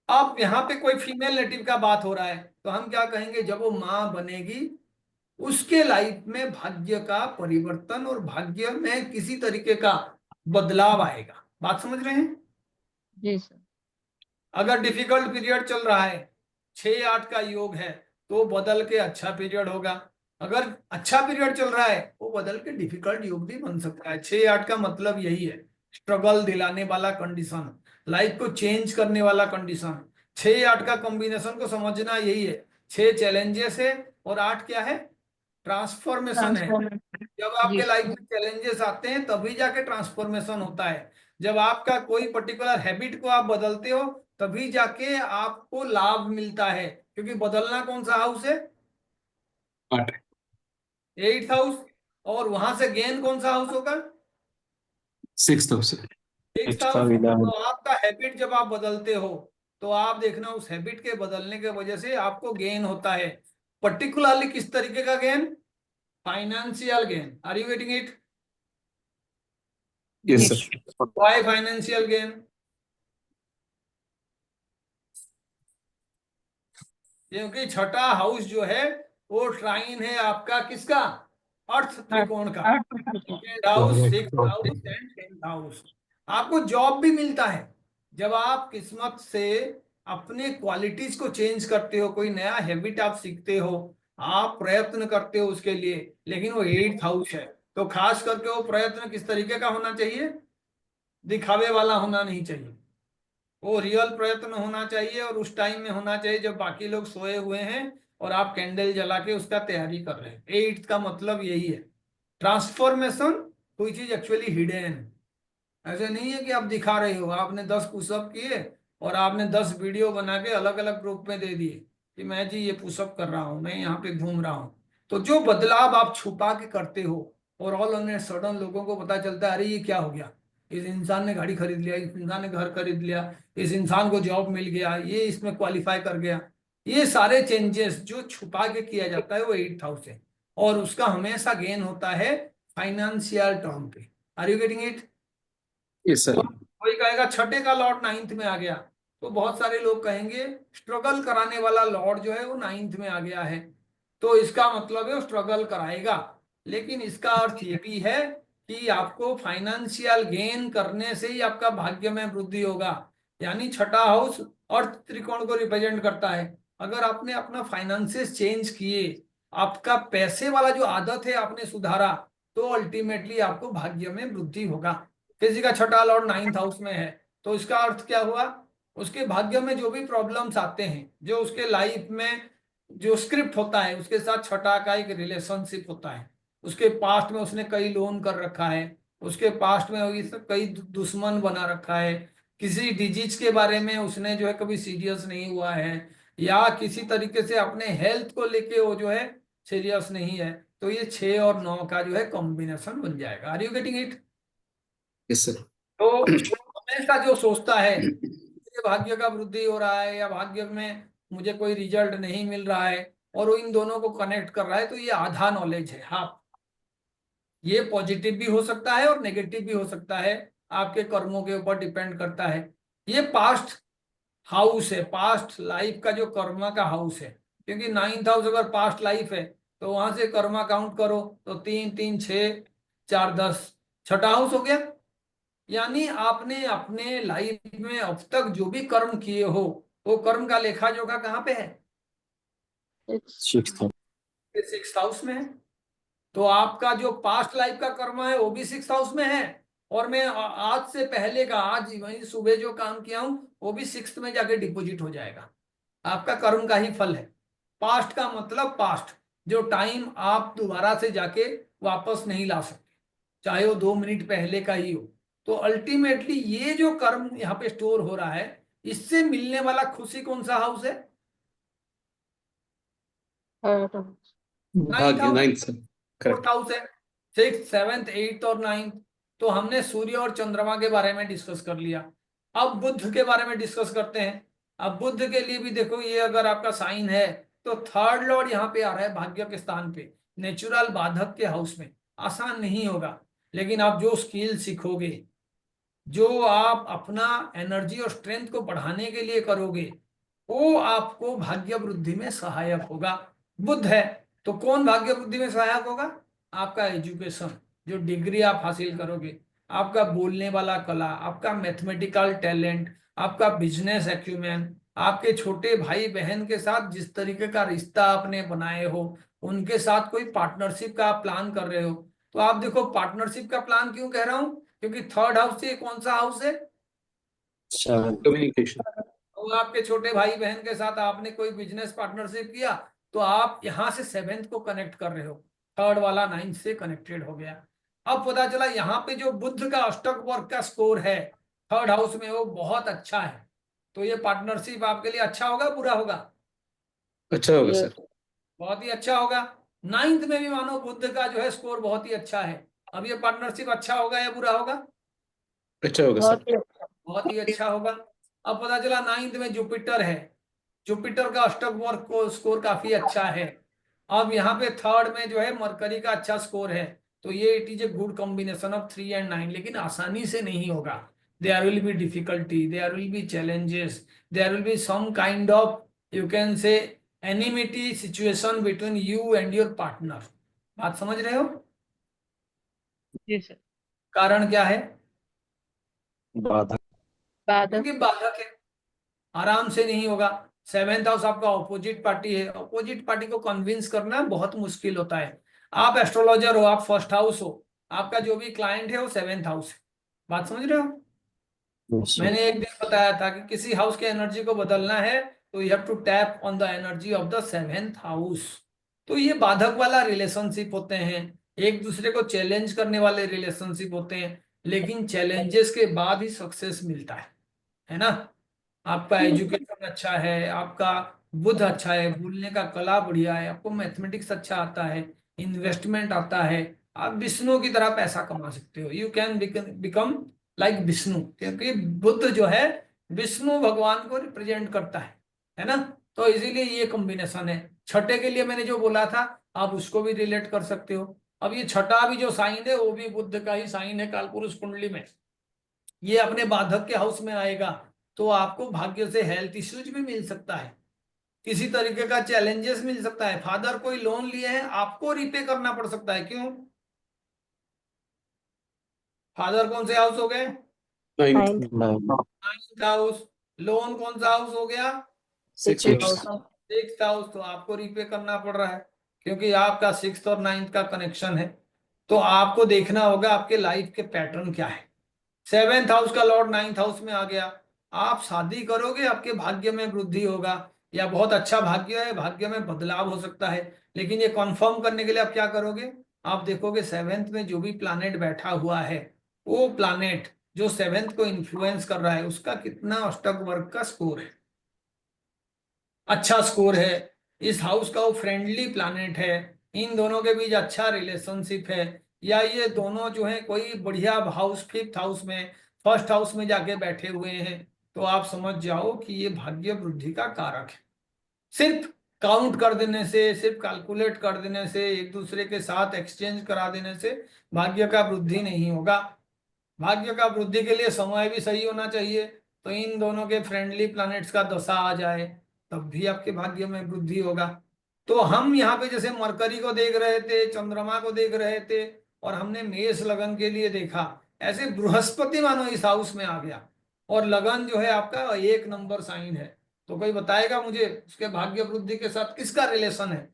[SPEAKER 1] अब यहाँ पे कोई फीमेल नेटिव का बात हो रहा है तो हम क्या कहेंगे, जब वो माँ बनेगी उसके लाइफ में भाग्य का परिवर्तन और भाग्य में किसी तरीके का बदलाव आएगा। बात समझ रहे हैं?
[SPEAKER 2] जी सर।
[SPEAKER 1] अगर डिफिकल्ट पीरियड चल रहा है, 6-8 का योग है, तो बदल के अच्छा पीरियड होगा। अगर अच्छा पीरियड चल रहा है वो बदल के डिफिकल्ट योग भी बन सकता है। 6-8 का मतलब यही है, स्ट्रगल दिलाने वाला कंडीशन, लाइफ को चेंज करने वाला कंडीशन। 6-8 का कॉम्बिनेशन को समझना यही है। 6 चैलेंजेस है और 8 क्या है, ट्रांसफॉर्मेशन है। जब
[SPEAKER 2] जी
[SPEAKER 1] आपके लाइफ
[SPEAKER 2] सर।
[SPEAKER 1] में चैलेंजेस आते हैं तभी जाके ट्रांसफॉर्मेशन होता है। जब आपका कोई पर्टिकुलर हैबिट को आप बदलते हो तभी जाके आपको लाभ मिलता है, क्योंकि बदलना कौन सा हाउस है,
[SPEAKER 3] 8।
[SPEAKER 1] 8th house. और वहां से गेन कौन सा हाउस होगा,
[SPEAKER 3] 6th हाउस।
[SPEAKER 1] 6th house. तो आपका हैबिट जब आप बदलते हो तो आप देखना उस हैबिट के बदलने के वजह से आपको गेन होता है। पर्टिकुलरली किस तरीके का gain, financial gain. Are you getting it?
[SPEAKER 3] Yes
[SPEAKER 2] जी।
[SPEAKER 3] सर।
[SPEAKER 1] Why financial gain? क्योंकि छठा हाउस जो है वो ट्राइन है आपका किसका, अर्थ त्रिकोण का। Second house, 6th house and 10th house. आपको जॉब भी मिलता है जब आप किस्मत से अपने क्वालिटीज को चेंज करते हो, कोई नया हैबिट आप सीखते हो, आप प्रयत्न करते हो उसके लिए। लेकिन वो 8th हाउस है, तो खास करके वो प्रयत्न किस तरीके का होना चाहिए, दिखावे वाला होना नहीं चाहिए। वो रियल प्रयत्न होना चाहिए और उस टाइम में होना चाहिए जब बाकी लोग सोए हुए हैं और आप कैंडल जला के उसका तैयारी कर रहे हैं। 8th का मतलब यही है, ट्रांसफॉर्मेशन, कोई चीज एक्चुअली हिडन। ऐसे नहीं है कि आप दिखा रहे हो, आपने 10 पुशअप किए और आपने 10 वीडियो बना के अलग अलग ग्रुप में दे दिए कि मैं जी ये पुशअप कर रहा हूँ, मैं यहाँ पे घूम रहा हूँ। तो जो बदलाव आप छुपा के करते हो और ऑल ऑन ए सडन लोगों को पता चलता है, अरे ये क्या हो गया, इस इंसान ने गाड़ी खरीद लिया, इस इंसान ने घर खरीद लिया, इस इंसान को जॉब मिल गया, ये इसमें क्वालिफाई कर गया। ये सारे चेंजेस जो छुपा के किया जाता है वो 8th हाउस है, और उसका हमेशा गेन होता है फाइनेंशियल टर्म पे। Are you getting it?
[SPEAKER 3] Yes sir.
[SPEAKER 1] कोई कहेगा छठे का लॉर्ड 9th में आ गया, तो बहुत सारे लोग कहेंगे स्ट्रगल कराने वाला लॉर्ड जो है वो 9th में आ गया है, तो इसका मतलब है वो स्ट्रगल कराएगा। लेकिन इसका अर्थ ये भी है कि आपको फाइनेंशियल गेन करने से ही आपका भाग्य में वृद्धि होगा। यानी छठा हाउस अर्थ त्रिकोण को रिप्रेजेंट करता है। अगर आपने अपना फाइनेंसिस चेंज किए, आपका पैसे वाला जो आदत है आपने सुधारा, तो अल्टीमेटली आपको भाग्य में वृद्धि होगा। किसी का छठा लॉर्ड 9th हाउस में है तो इसका अर्थ क्या हुआ, उसके भाग्य में जो भी प्रॉब्लम्स आते हैं, जो उसके लाइफ में जो स्क्रिप्ट होता है उसके साथ छठा का एक रिलेशनशिप होता है। उसके पास्ट में उसने कई लोन कर रखा है, उसके पास्ट में कई दुश्मन बना रखा है, किसी डिजीज के बारे में उसने जो है कभी सीरियस नहीं हुआ है, या किसी तरीके से अपने हेल्थ को लेके वो जो है सीरियस नहीं है। तो ये 6 और 9 का जो है कॉम्बिनेशन बन जाएगा। Are you getting it?
[SPEAKER 3] Yes sir.
[SPEAKER 1] तो हमेशा जो सोचता है मुझे भाग्य का वृद्धि हो रहा है या भाग्य में मुझे कोई रिजल्ट नहीं मिल रहा है, और वो इन दोनों को कनेक्ट कर रहा है, तो ये आधा नॉलेज है। हाँ, ये पॉजिटिव भी हो सकता है और नेगेटिव भी हो सकता है, आपके कर्मों के ऊपर डिपेंड करता है। ये पास्ट हाउस है, पास्ट लाइफ का जो कर्मा का हाउस है, क्योंकि 9th हाउस अगर पास्ट लाइफ है तो वहां से कर्मा काउंट करो तो 3 3 6 4 10, छठा हाउस हो गया। यानी आपने अपने लाइफ में अब तक जो भी कर्म किए हो वो कर्म का लेखा जोखा कहाँ पे है,
[SPEAKER 3] 6th हाउस।
[SPEAKER 1] 6th हाउस में है। तो आपका जो पास्ट लाइफ का कर्म है वो भी 6th हाउस में है, और मैं आज से पहले का, आज वही सुबह जो काम किया हूं वो भी 6th में जाके डिपॉजिट हो जाएगा। आपका कर्म का ही फल है। पास्ट का मतलब पास्ट, जो टाइम आप दोबारा से जाके वापस नहीं ला सकते, चाहे वो 2 मिनट पहले का ही हो। तो अल्टीमेटली ये जो कर्म यहाँ पे स्टोर हो रहा है, इससे मिलने वाला खुशी कौन सा हाउस है, नाइन्थ
[SPEAKER 3] भाग्य
[SPEAKER 1] house,
[SPEAKER 3] 9th sir.
[SPEAKER 1] Fourth
[SPEAKER 3] correct.
[SPEAKER 1] House है। 6th 7th 8th और 9th। तो हमने सूर्य और चंद्रमा के बारे में डिस्कस कर लिया। अब बुध के बारे में डिस्कस करते हैं। अब बुध के लिए भी देखो, ये अगर आपका साइन है तो थर्ड लॉर्ड यहाँ पे आ रहा है भाग्य के स्थान पे, नेचुरल बाधक के हाउस में। आसान नहीं होगा, लेकिन आप जो स्किल सीखोगे, जो आप अपना एनर्जी और स्ट्रेंथ को बढ़ाने के लिए करोगे वो आपको भाग्य वृद्धि में सहायक होगा। बुध है तो कौन भाग्य वृद्धि में सहायक होगा? आपका एजुकेशन, जो डिग्री आप हासिल करोगे, आपका बोलने वाला कला, आपका मैथमेटिकल टैलेंट, आपका बिजनेस एक्यूमेन, आपके छोटे भाई बहन के साथ जिस तरीके का रिश्ता आपने बनाए हो, उनके साथ कोई पार्टनरशिप का आप प्लान कर रहे हो। तो आप देखो, पार्टनरशिप का प्लान क्यों कह रहा हूं? क्योंकि थर्ड हाउस से कौन सा हाउस है?
[SPEAKER 3] कम्युनिकेशन।
[SPEAKER 1] तो आपके छोटे भाई बहन के साथ आपने कोई बिजनेस पार्टनरशिप किया तो आप यहां से सेवेंथ को कनेक्ट कर रहे हो, थर्ड वाला नाइन्थ से कनेक्टेड हो गया। अब पता चला यहाँ पे जो बुध का अष्टक वर्ग का स्कोर है थर्ड हाउस में वो बहुत अच्छा है। तो ये पार्टनरशिप आपके लिए अच्छा होगा बुरा होगा?
[SPEAKER 3] अच्छा होगा
[SPEAKER 4] Yes.
[SPEAKER 3] सर।
[SPEAKER 1] बहुत ही अच्छा होगा। नाइन्थ में भी मानो बुध का जो है स्कोर बहुत ही अच्छा है। अब ये पार्टनरशिप अच्छा होगा या बुरा होगा?
[SPEAKER 3] अच्छा होगा
[SPEAKER 4] बहुत
[SPEAKER 3] सर।
[SPEAKER 4] ही अच्छा।
[SPEAKER 1] बहुत ही अच्छा होगा। अब पता चला नाइन्थ में जुपिटर है, जुपिटर का अष्टक वर्ग को स्कोर काफी अच्छा है। अब यहाँ पे थर्ड में जो है मरकरी का अच्छा स्कोर है। तो ये it is a good combination of 3 and 9, लेकिन आसानी से नहीं होगा। There will be difficulty, there will be challenges, there will be some kind of you can say enmity situation between you and your partner. बात समझ रहे हो?
[SPEAKER 2] जी सर।
[SPEAKER 1] कारण क्या है?
[SPEAKER 3] बाधा।
[SPEAKER 2] बाधक।
[SPEAKER 1] क्योंकि बाधक है, आराम से नहीं होगा। सेवेंथ हाउस आपका ऑपोजिट पार्टी है, ऑपोजिट पार्टी को कन्विंस करना बहुत मुश्किल होता है। आप एस्ट्रोलॉजर हो, आप फर्स्ट हाउस हो, आपका जो भी क्लाइंट है वो सेवेंथ हाउस है। बात समझ रहे हो? मैंने एक दिन बताया था कि किसी हाउस के एनर्जी को बदलना है तो you have to tap on the energy of the seventh house. तो ये बाधक वाला रिलेशनशिप होते हैं, एक दूसरे को चैलेंज करने वाले रिलेशनशिप होते हैं, लेकिन चैलेंजेस के बाद ही सक्सेस मिलता है ना? आपका एजुकेशन अच्छा है, आपका बुद्ध अच्छा है, बोलने का कला बढ़िया है, आपको मैथमेटिक्स अच्छा आता है, इन्वेस्टमेंट आता है, आप विष्णु की तरह पैसा कमा सकते हो। You can become like Vishnu, क्योंकि बुद्ध जो है विष्णु भगवान को रिप्रेजेंट करता है ना? तो इसीलिए ये कॉम्बिनेशन है। छठे के लिए मैंने जो बोला था आप उसको भी रिलेट कर सकते हो। अब ये छठा भी जो साइन है वो भी बुद्ध का ही साइन है कालपुरुष कुंडली में, ये अपने बाधक के हाउस में आएगा। तो आपको भाग्य से हेल्थ इश्यूज भी मिल सकता है, किसी तरीके का चैलेंजेस मिल सकता है, फादर कोई लोन लिए हैं आपको रिपे करना पड़ सकता है। क्यों? फादर कौन से हाउस हो गए?
[SPEAKER 3] नाइन्थ।
[SPEAKER 1] Ninth house. लोन कौन सा हाउस हो गया?
[SPEAKER 3] Six
[SPEAKER 4] Sixth
[SPEAKER 3] house.
[SPEAKER 4] house.
[SPEAKER 1] Sixth house. तो आपको रिपे करना पड़ रहा है क्योंकि आपका सिक्स्थ और नाइन्थ का कनेक्शन है। तो आपको देखना होगा आपके लाइफ के पैटर्न क्या है। सेवेंथ हाउस का लॉर्ड नाइन्थ हाउस में आ गया, आप शादी करोगे आपके भाग्य में वृद्धि होगा, या बहुत अच्छा भाग्य है, भाग्य में बदलाव हो सकता है। लेकिन ये कंफर्म करने के लिए आप क्या करोगे? आप देखोगे सेवेंथ में जो भी प्लानेट बैठा हुआ है वो प्लानेट जो सेवेंथ को इन्फ्लुएंस कर रहा है उसका कितना अष्टक वर्ग का स्कोर है। अच्छा स्कोर है, इस हाउस का वो फ्रेंडली प्लानेट है, इन दोनों के बीच अच्छा रिलेशनशिप है, या ये दोनों जो है कोई बढ़िया हाउस फिफ्थ हाउस में फर्स्ट हाउस में जाके बैठे हुए हैं, तो आप समझ जाओ कि ये भाग्य वृद्धि का कारक है। सिर्फ काउंट कर देने से, सिर्फ कैलकुलेट कर देने से, एक दूसरे के साथ एक्सचेंज करा देने से भाग्य का वृद्धि नहीं होगा। भाग्य का वृद्धि के लिए समय भी सही होना चाहिए। तो इन दोनों के फ्रेंडली प्लैनेट्स का दशा आ जाए तब भी आपके भाग्य में वृद्धि होगा। तो हम यहाँ पे जैसे मरकरी को देख रहे थे, चंद्रमा को देख रहे थे, और हमने मेष लगन के लिए देखा, ऐसे बृहस्पति मानो इस हाउस में आ गया और लगन जो है आपका एक नंबर साइन है। तो कोई बताएगा मुझे उसके भाग्य वृद्धि के साथ किसका रिलेशन है?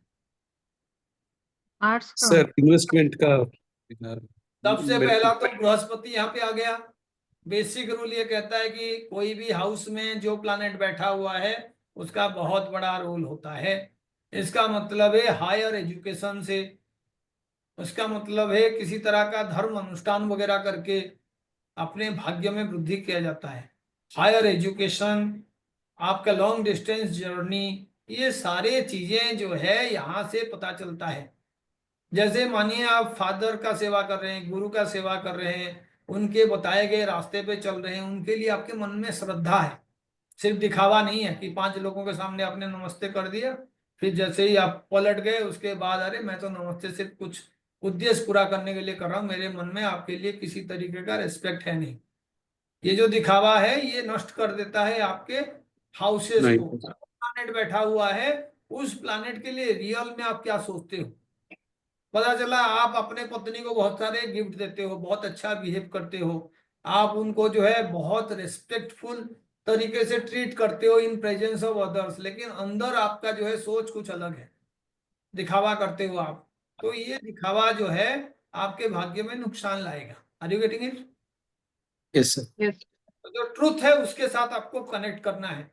[SPEAKER 2] आर्ट्स का।
[SPEAKER 3] सर इन्वेस्टमेंट का विचार।
[SPEAKER 1] सबसे
[SPEAKER 3] मेरे
[SPEAKER 1] पहला
[SPEAKER 3] को
[SPEAKER 1] तो बृहस्पति यहाँ पे आ गया। बेसिक रूल ये कहता है कि कोई भी हाउस में जो प्लैनेट बैठा हुआ है उसका बहुत बड़ा रोल होता है। इसका मतलब है हायर एजुकेशन से, उसका मतलब है किसी तरह का धर्म अनुष्ठान वगैरह करके अपने भाग्य में वृद्धि किया जाता है। हायर एजुकेशन, आपका लॉन्ग डिस्टेंस जर्नी, ये सारे चीजें जो है यहाँ से पता चलता है। जैसे मानिए आप फादर का सेवा कर रहे हैं, गुरु का सेवा कर रहे हैं, उनके बताए गए रास्ते पे चल रहे हैं, उनके लिए आपके मन में श्रद्धा है, सिर्फ दिखावा नहीं है कि 5 लोगों के सामने आपने नमस्ते कर दिया, फिर जैसे ही आप पलट गए उसके बाद अरे मैं तो नमस्ते सिर्फ कुछ उद्देश्य पूरा करने के लिए कर रहा हूँ, मेरे मन में आपके लिए किसी तरीके का रिस्पेक्ट है नहीं। ये जो दिखावा है ये नष्ट कर देता है आपके हाउसेस को।
[SPEAKER 3] Ninth.
[SPEAKER 1] प्लानेट बैठा हुआ है, उस प्लानेट के लिए रियल में आप क्या सोचते हो? पता चला आप अपने पत्नी को बहुत सारे गिफ्ट देते हो, बहुत अच्छा बिहेव करते हो, आप उनको जो है बहुत रिस्पेक्टफुल तरीके से ट्रीट करते हो इन प्रेजेंस ऑफ अदर्स, लेकिन अंदर आपका जो है सोच कुछ अलग है, दिखावा करते हो आप। तो ये दिखावा जो है आपके भाग्य में नुकसान लाएगा। Are you getting it?
[SPEAKER 3] Yes, sir.
[SPEAKER 2] Yes.
[SPEAKER 1] तो जो ट्रुथ है उसके साथ आपको कनेक्ट करना है।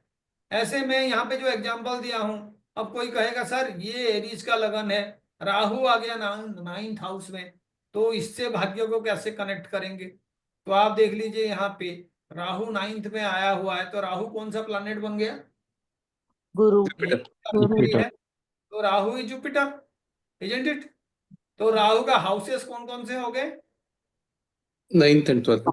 [SPEAKER 1] ऐसे में यहाँ पे जो एग्जांपल दिया हूं, अब कोई कहेगा सर ये एरीज का लगन है, राहु आ गया नाइन्थ हाउस में, तो इससे भाग्य को कैसे कनेक्ट करेंगे? तो आप देख लीजिए यहाँ पे राहु नाइन्थ में आया हुआ है, तो राहु कौन सा प्लैनेट बन गया?
[SPEAKER 4] Guru.
[SPEAKER 1] यही
[SPEAKER 2] गुरु।
[SPEAKER 1] है, तो राहु ही जुपिटर, इजंट इट? तो राहु का हाउसेस कौन कौन से हो गए?
[SPEAKER 3] 9th and 12th.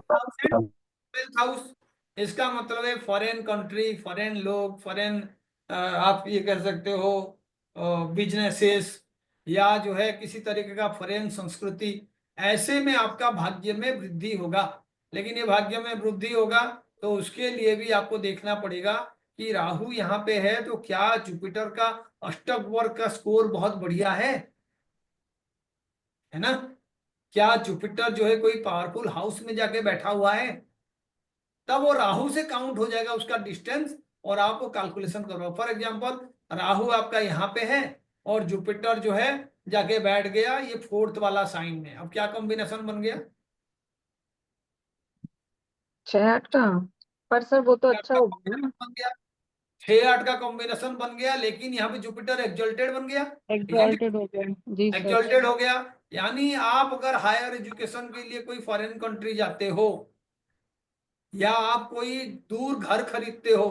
[SPEAKER 1] 12th house. इसका मतलब है फॉरेन कंट्री, फॉरेन लोग, फॉरेन आप ये कह सकते हो बिजनेसेस, या जो है किसी तरीके का फॉरेन संस्कृति, ऐसे में आपका भाग्य में वृद्धि होगा। लेकिन ये भाग्य में वृद्धि होगा तो उसके लिए भी आपको देखना पड़ेगा कि राहु यहाँ पे है तो क्या जुपिटर का अष्टक वर्ग का स्कोर बहुत बढ़िया है ना? क्या जुपिटर जो है कोई पावरफुल हाउस में जाके बैठा हुआ है? तब वो राहु से काउंट हो जाएगा उसका डिस्टेंस, और आप वो कैलकुलेशन करो। फॉर एग्जांपल राहु आपका यहाँ पे है और जुपिटर जो है जाके बैठ गया ये फोर्थ वाला साइन में, अब क्या कॉम्बिनेशन बन गया?
[SPEAKER 2] 6-8 का। पर सर वो तो अच्छा
[SPEAKER 1] का
[SPEAKER 2] हो गया ना।
[SPEAKER 1] कॉम्बिनेशन बन गया, 6-8 का कॉम्बिनेशन बन गया, लेकिन यहाँ पे जुपिटर एक्सल्टेड बन गया,
[SPEAKER 2] एग्जॉल्टेड हो गया। जी सर।
[SPEAKER 1] एक्सल्टेड हो गया। यानी आप अगर हायर एजुकेशन के लिए कोई फॉरेन कंट्री जाते हो, या आप कोई दूर घर खरीदते हो,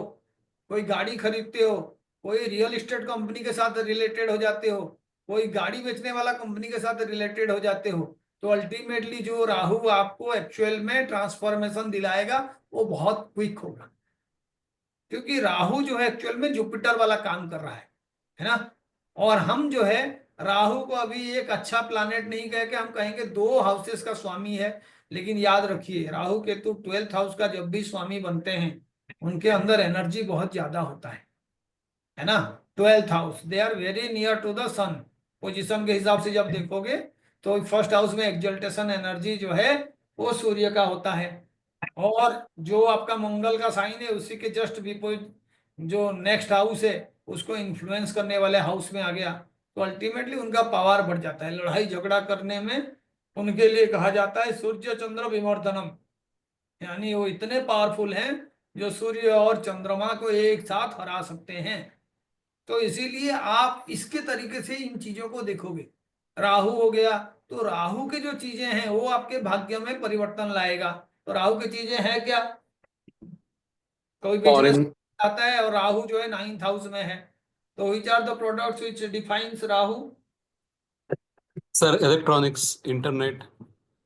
[SPEAKER 1] कोई गाड़ी खरीदते हो, कोई रियल एस्टेट कंपनी के साथ रिलेटेड हो जाते हो, कोई गाड़ी बेचने वाला कंपनी के साथ रिलेटेड हो जाते हो, तो अल्टीमेटली जो राहु आपको एक्चुअल में ट्रांसफॉर्मेशन दिलाएगा वो बहुत क्विक होगा, क्योंकि राहु जो है एक्चुअल में जुपिटर वाला काम कर रहा है ना? और हम जो है राहु को अभी एक अच्छा प्लानेट नहीं कह के हम कहेंगे 2 हाउसेस का स्वामी है। लेकिन याद रखिए राहु केतु 12th हाउस का जब भी स्वामी बनते हैं उनके अंदर एनर्जी बहुत ज्यादा होता है ना? 12th house they are very near to the sun, position के हिसाब से जब देखोगे तो फर्स्ट हाउस में एक्सल्टेशन एनर्जी जो है वो सूर्य का होता है, और जो आपका मंगल का साइन है उसी के जस्ट विपरीत जो नेक्स्ट हाउस है उसको इन्फ्लुएंस करने वाले हाउस में आ गया, तो अल्टीमेटली उनका पावर बढ़ जाता है लड़ाई झगड़ा करने में। उनके लिए कहा जाता है सूर्य चंद्र विमर्दनम, यानी वो इतने पावरफुल हैं जो सूर्य और चंद्रमा को एक साथ हरा सकते हैं। तो इसीलिए आप इसके तरीके से इन चीजों को देखोगे। राहु हो गया, तो राहु की जो चीजें हैं वो आपके भाग्य में परिवर्तन लाएगा। तो राहु की चीजें हैं क्या? कोई बिजनेस
[SPEAKER 3] Foreign.
[SPEAKER 1] आता है और राहु जो है 9th हाउस में है, तो which are the products which defines Rahu?
[SPEAKER 3] Sir, electronics, internet,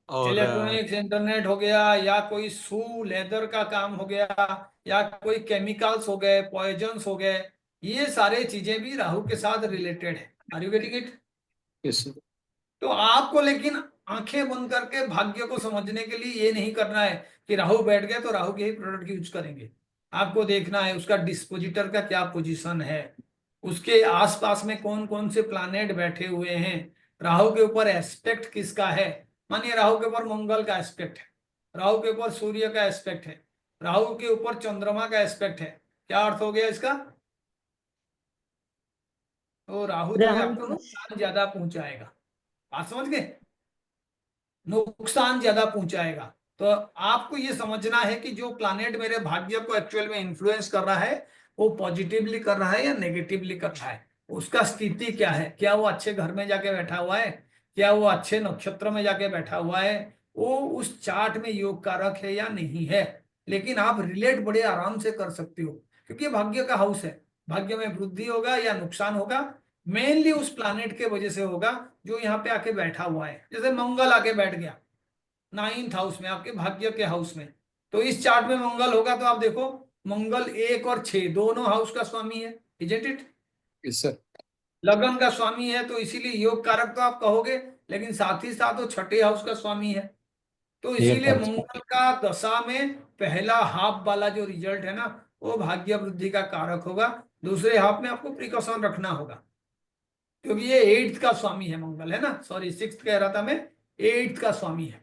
[SPEAKER 3] और
[SPEAKER 1] इलेक्ट्रॉनिक्स, इंटरनेट हो गया, या कोई शू लेदर का काम हो गया, या कोई केमिकल्स हो गए, पॉइजन्स हो गए, ये सारे चीजें भी राहु के साथ रिलेटेड है। Are you getting it?
[SPEAKER 3] yes, sir.
[SPEAKER 1] तो आपको लेकिन आंखें बंद करके भाग्य को समझने के लिए ये नहीं करना है कि राहु बैठ गया तो राहु के ही प्रोडक्ट यूज करेंगे। आपको देखना है उसका डिस्पोजिटर का क्या पोजीशन है, उसके आसपास में कौन कौन से प्लानेट बैठे हुए हैं, राहु के ऊपर एस्पेक्ट किसका है। मानिए राहु के ऊपर मंगल का एस्पेक्ट है, राहु के ऊपर सूर्य का एस्पेक्ट है, राहु के ऊपर चंद्रमा का एस्पेक्ट है, क्या अर्थ हो गया इसका? तो राहु जो है
[SPEAKER 4] राहु
[SPEAKER 1] आपको
[SPEAKER 4] दोष।
[SPEAKER 1] नुकसान ज्यादा पहुंचाएगा। बात समझ गए? नुकसान ज्यादा पहुंचाएगा। तो आपको ये समझना है कि जो प्लानेट मेरे भाग्य को एक्चुअल में इन्फ्लुएंस कर रहा है वो पॉजिटिवली कर रहा है या नेगेटिवली कर रहा है, उसका स्थिति क्या है, क्या वो अच्छे घर में जाके बैठा हुआ है, क्या वो अच्छे नक्षत्र में जाके बैठा हुआ है, वो उस चार्ट में योग कारक है या नहीं है। लेकिन आप रिलेट बड़े आराम से कर सकते हो, क्योंकि भाग्य का हाउस है, भाग्य में वृद्धि होगा या नुकसान होगा मेनली उस प्लानेट के वजह से होगा जो यहाँ पे आके बैठा हुआ है। जैसे मंगल आके बैठ गया 9th हाउस में, आपके भाग्य के हाउस में, तो इस चार्ट में मंगल होगा तो आप देखो मंगल 1 और 6 दोनों हाउस का स्वामी है, इजंट इट?
[SPEAKER 3] Yes, sir.
[SPEAKER 1] लगन का स्वामी है, तो इसीलिए योग कारक तो आप कहोगे, लेकिन साथ ही साथ वो 6ठे हाउस का स्वामी है। तो इसीलिए मंगल का दशा में पहला हाफ वाला जो रिजल्ट है ना, वो भाग्य वृद्धि का कारक होगा। दूसरे हाफ में आपको प्रिकॉशन रखना होगा, क्योंकि ये 8th का स्वामी है मंगल, है ना, सॉरी 6th कह रहा था मैं, 8th का स्वामी है।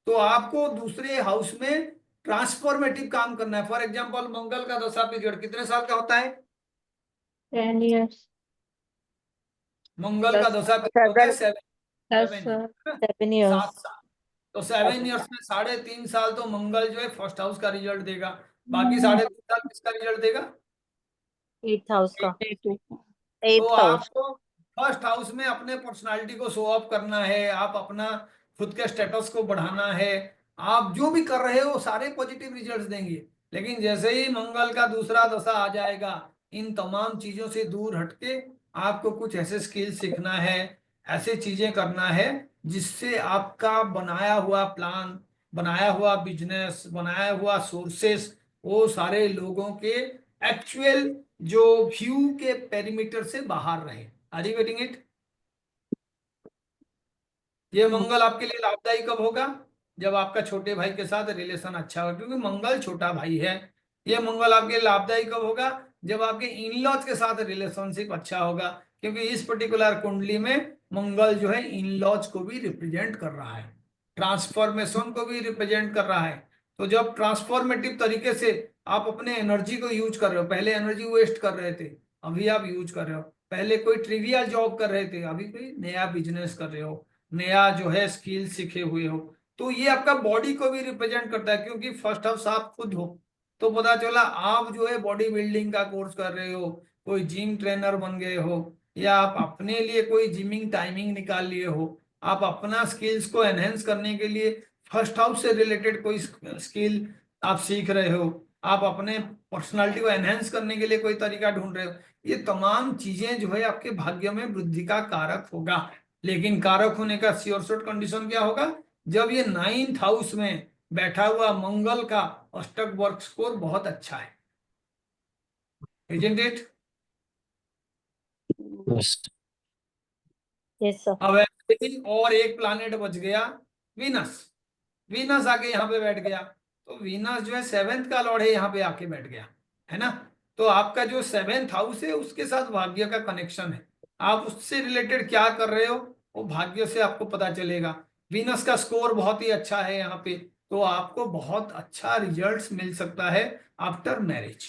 [SPEAKER 1] तो आपको दूसरे हाउस में ट्रांसफॉर्मेटिव काम करना है। फॉर एग्जाम्पल मंगल का दशा पीरियड कितने साल का होता है?
[SPEAKER 2] 10 years,
[SPEAKER 1] मंगल का
[SPEAKER 2] 10
[SPEAKER 1] दशा पीरियड होता है
[SPEAKER 4] 7
[SPEAKER 1] 7 ईयर,
[SPEAKER 4] 7 years.
[SPEAKER 1] 7 साल। तो 7 ईयर्स में 3.5 साल तो मंगल जो है फर्स्ट हाउस का रिजल्ट देगा, बाकी 3.5 साल किसका रिजल्ट देगा?
[SPEAKER 4] 8th हाउस का,
[SPEAKER 1] तो
[SPEAKER 4] 8th हाउस.
[SPEAKER 1] आपको फर्स्ट हाउस में अपने पर्सनालिटी को शो ऑफ करना है, आप अपना खुद के स्टेटस को बढ़ाना है। आप जो भी कर रहे हो सारे पॉजिटिव रिजल्ट्स देंगे। लेकिन जैसे ही मंगल का दूसरा दशा आ जाएगा, इन तमाम चीजों से दूर हटके आपको कुछ ऐसे स्किल सीखना है, ऐसे चीजें करना है जिससे आपका बनाया हुआ प्लान, बनाया हुआ बिजनेस, बनाया हुआ सोर्सेस, वो सारे लोगों के एक्चुअल जो व्यू के पेरीमीटर से बाहर रहे। Are you getting it? ये मंगल आपके लिए लाभदायी कब होगा? जब आपका छोटे भाई के साथ रिलेशन अच्छा हो, क्योंकि मंगल छोटा भाई है। ये मंगल आपके लिए लाभदायी कब होगा? जब आपके इन लॉज के साथ रिलेशनशिप अच्छा होगा, क्योंकि इस पर्टिकुलर कुंडली में मंगल जो है इन लॉज को भी रिप्रेजेंट कर रहा है, ट्रांसफॉर्मेशन को भी रिप्रेजेंट कर रहा है। तो जब ट्रांसफॉर्मेटिव तरीके से आप अपने एनर्जी को यूज कर रहे हो, पहले एनर्जी वेस्ट कर रहे थे, अभी आप यूज कर रहे हो। पहले कोई ट्रिवियल जॉब कर रहे थे, अभी कोई नया बिजनेस कर रहे हो, नया जो है स्किल सीखे हुए हो। तो ये आपका बॉडी को भी रिप्रेजेंट करता है, क्योंकि फर्स्ट हाउस आप खुद हो। तो पता चला आप जो है बॉडी बिल्डिंग का कोर्स कर रहे हो, कोई जिम ट्रेनर बन गए हो, या आप अपने लिए कोई जिमिंग टाइमिंग निकाल लिए हो, आप अपना स्किल्स को एनहेंस करने के लिए फर्स्ट हाउस से रिलेटेड कोई स्किल आप सीख रहे हो, आप अपने पर्सनालिटी को एनहेंस करने के लिए कोई तरीका ढूंढ रहे हो। ये तमाम चीजें जो है आपके भाग्य में वृद्धि का कारक होगा। लेकिन कारक होने का श्योर शॉर्ट कंडीशन क्या होगा? जब ये 9th हाउस में बैठा हुआ मंगल का अष्टक वर्क स्कोर बहुत अच्छा है। Isn't it?
[SPEAKER 4] Yes, sir.
[SPEAKER 1] अब ऐसे ही और एक प्लानेट बच गया, वीनस। वीनस आके यहाँ पे बैठ गया, तो वीनस जो है 7th का लॉर्ड है, यहाँ पे आके बैठ गया, है ना। तो आपका जो 7th हाउस है उसके साथ भाग्य का कनेक्शन है। आप उससे रिलेटेड क्या कर रहे हो वो भाग्य से आपको पता चलेगा। वीनस का स्कोर बहुत ही अच्छा है यहाँ पे, तो आपको बहुत अच्छा रिजल्ट्स मिल सकता है आफ्टर मैरिज।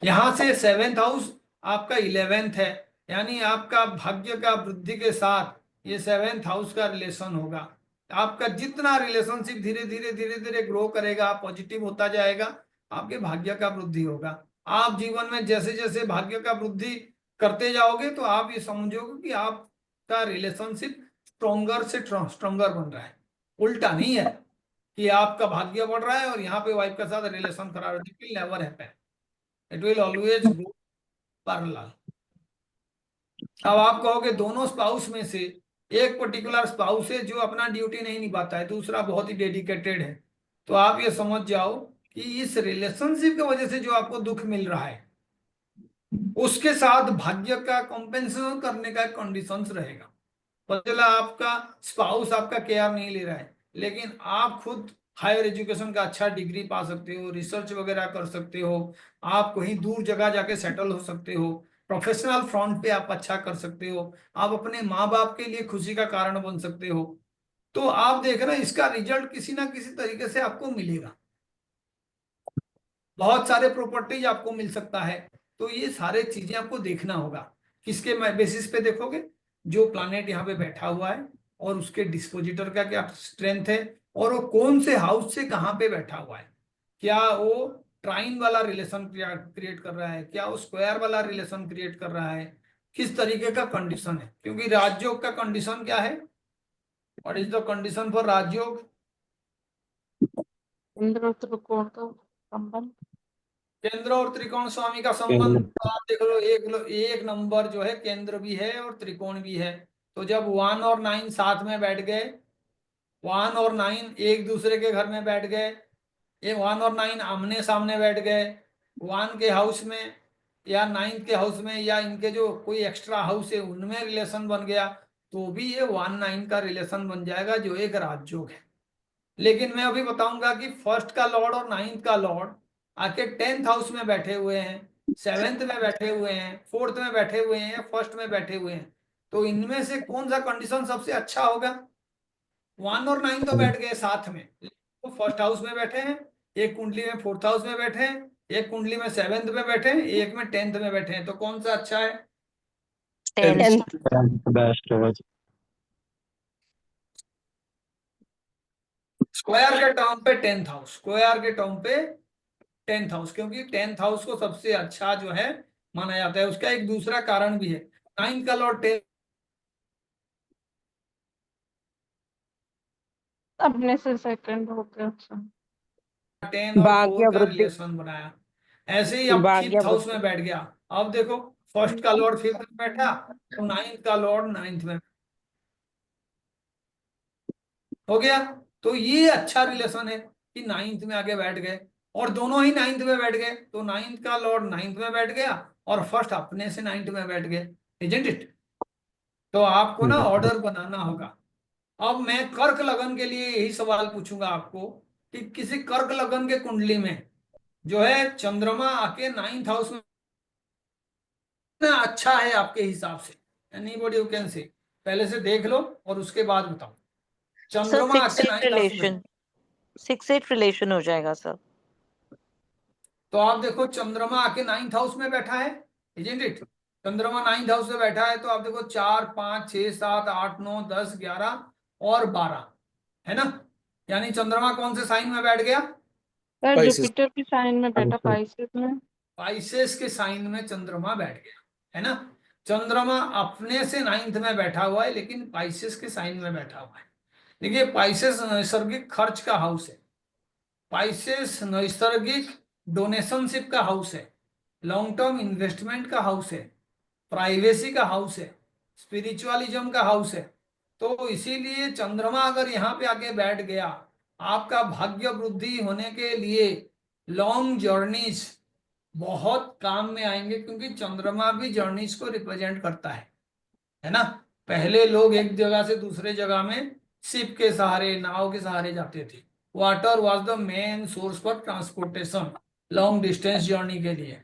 [SPEAKER 1] यहां से 7th हाउस आपका 11th है, यानी आपका भाग्य का वृद्धि के साथ ये 7th हाउस का रिलेशन होगा। आपका जितना रिलेशनशिप धीरे धीरे धीरे धीरे ग्रो करेगा, पॉजिटिव होता जाएगा, आपके भाग्य का वृद्धि होगा। आप जीवन में जैसे जैसे भाग्य का वृद्धि करते जाओगे तो आप ये समझोगे कि आपका रिलेशनशिप स्ट्रोंगर से स्ट्रोंगर बन रहा है। उल्टा नहीं है कि आपका भाग्य बढ़ रहा है और यहाँ पे वाइफ के साथ रिलेशन खराब है। It will never happen, it will always go parallel. अब आप कहोगे दोनों स्पाउस में से एक पर्टिकुलर स्पाउस है जो अपना ड्यूटी नहीं निभाता है, दूसरा बहुत ही डेडिकेटेड है, तो आप ये समझ जाओ कि इस रिलेशनशिप की वजह से जो आपको दुख मिल रहा है उसके साथ भाग्य का कॉम्पेंसेशन करने का कंडीशंस रहेगा। पता चला आपका स्पाउस आपका केयर नहीं ले रहा है, लेकिन आप खुद हायर एजुकेशन का अच्छा डिग्री पा सकते हो, रिसर्च वगैरह कर सकते हो, आप कहीं दूर जगह जाके सेटल हो सकते हो, प्रोफेशनल फ्रंट पे आप अच्छा कर सकते हो, आप अपने माँ बाप के लिए खुशी का कारण बन सकते हो। तो आप देख रहे हैं इसका रिजल्ट किसी ना किसी तरीके से आपको मिलेगा। बहुत सारे प्रॉपर्टीज आपको मिल सकता है। तो ये सारे चीजें आपको देखना होगा। किसके बेसिस पे देखोगे? जो प्लानेट यहाँ पे बैठा हुआ है और उसके डिस्पोजिटर का क्या स्ट्रेंथ है, और वो कौन से हाउस से कहाँ पे बैठा हुआ है। क्या वो ट्राइन वाला रिलेशन क्रिएट कर रहा है, क्या वो स्क्वायर वाला रिलेशन क्रिएट कर रहा है, किस तरीके का कंडीशन है। क्योंकि राजयोग का कंडीशन क्या है? What is the condition for Rajyog?
[SPEAKER 2] इंद्र त्रिकोण का संबंध।
[SPEAKER 1] केंद्र और त्रिकोण स्वामी का
[SPEAKER 3] केंद्र।
[SPEAKER 1] संबंध तो आप देख लो, एक नंबर जो है केंद्र भी है और त्रिकोण भी है। तो जब 1 और 9 साथ में बैठ गए, 1 और 9 एक दूसरे के घर में बैठ गए, ये 1 और 9 आमने सामने बैठ गए 1 के हाउस में या 9 के हाउस में, या इनके जो कोई एक्स्ट्रा हाउस है उनमें रिलेशन बन गया, तो भी ये 1-9 का रिलेशन बन जाएगा जो एक राजयोग है। लेकिन मैं अभी बताऊंगा कि फर्स्ट का लॉर्ड और नाइन्थ का लॉर्ड आके 10th हाउस में बैठे हुए हैं, 7th में बैठे हुए हैं, 4th में बैठे हुए हैं या फर्स्ट में बैठे हुए हैं, तो इनमें से कौन सा कंडीशन सबसे अच्छा होगा? 1 और 9 तो बैठ गए साथ में, तो फर्स्ट हाउस में बैठे हैं, एक कुंडली में 4th हाउस में बैठे हैं, एक कुंडली में 7th में बैठे हैं, एक में 10th में बैठे हैं, तो कौन सा अच्छा है?
[SPEAKER 4] 10th।
[SPEAKER 5] बेस्ट है।
[SPEAKER 1] स्क्वायर के टर्म पे 10th हाउस, स्क्वायर के टर्म पे 10th हाउस, क्योंकि 10th हाउस को सबसे अच्छा जो है माना जाता है। उसका एक दूसरा कारण भी है, 9 का लॉर्ड 10
[SPEAKER 2] अपने से सेकंड हो गया। अच्छा,
[SPEAKER 1] 10 और 4
[SPEAKER 6] भाग्य
[SPEAKER 1] का
[SPEAKER 6] वृद्धि।
[SPEAKER 1] रिलेशन बनाया, ऐसे ही अब
[SPEAKER 6] भाग्य
[SPEAKER 1] 5th हाउस में
[SPEAKER 6] वृद्धि।
[SPEAKER 1] बैठ गया। अब देखो, फर्स्ट का लॉर्ड 5th में बैठा, तो 9th का लॉर्ड 9th में हो गया। तो ये अच्छा रिलेशन है कि 9th में आगे बैठ गए, और दोनों ही 9th में बैठ गए, तो 9th का लॉर्ड 9th में बैठ गया और फर्स्ट अपने से 9th में बैठ गए, इजंट इट? तो आपको ना ऑर्डर बनाना होगा। अब मैं कर्क लगन के लिए यही सवाल पूछूंगा आपको कि किसी कर्क लगन के कुंडली में जो है चंद्रमा आके 9th हाउस में ना अच्छा है आपके हिसाब से? एनीबॉडी यू कैन से, पहले से देख लो और उसके बाद बताओ।
[SPEAKER 4] सर
[SPEAKER 1] चंद्रमा आके
[SPEAKER 4] 6-8
[SPEAKER 1] 9th हाउस में,
[SPEAKER 4] रिलेशन, 6-8 रिलेशन हो जाएगा सर।
[SPEAKER 1] तो आप देखो चंद्रमा आके 9th हाउस में बैठा है, इजंट इट? चंद्रमा 9th हाउस में बैठा है, तो आप देखो 4 5 6 7 8 9 10 11 और 12 है ना? यानी चंद्रमा कौन से साइन में बैठ गया?
[SPEAKER 2] Sir
[SPEAKER 3] Pisces।
[SPEAKER 2] जुपिटर की साइन में बैठा, पाइसेस में।
[SPEAKER 1] पाइसेस के साइन में चंद्रमा बैठ गया, है ना? चंद्रमा अपने से 9th में बैठा हुआ है, लेकिन पाइसेस के साइन में बैठा हुआ है। देखिए, पाइसेस नैसर्गिक खर्च का हाउस है, पाइसेस नैसर्गिक डोनेशनशिप का हाउस है, लॉन्ग टर्म इन्वेस्टमेंट का हाउस है, प्राइवेसी का हाउस है, स्पिरिचुअलिज्म का हाउस है। तो इसीलिए चंद्रमा अगर यहाँ पे आके बैठ गया, आपका भाग्य वृद्धि होने के लिए लॉन्ग जर्नीज बहुत काम में आएंगे, क्योंकि चंद्रमा भी जर्नीज को रिप्रेजेंट करता है ना? पहले लोग एक जगह से दूसरे जगह में शिप के सहारे, नाव के सहारे जाते थे। Water was the main source for transportation long distance journey के लिए।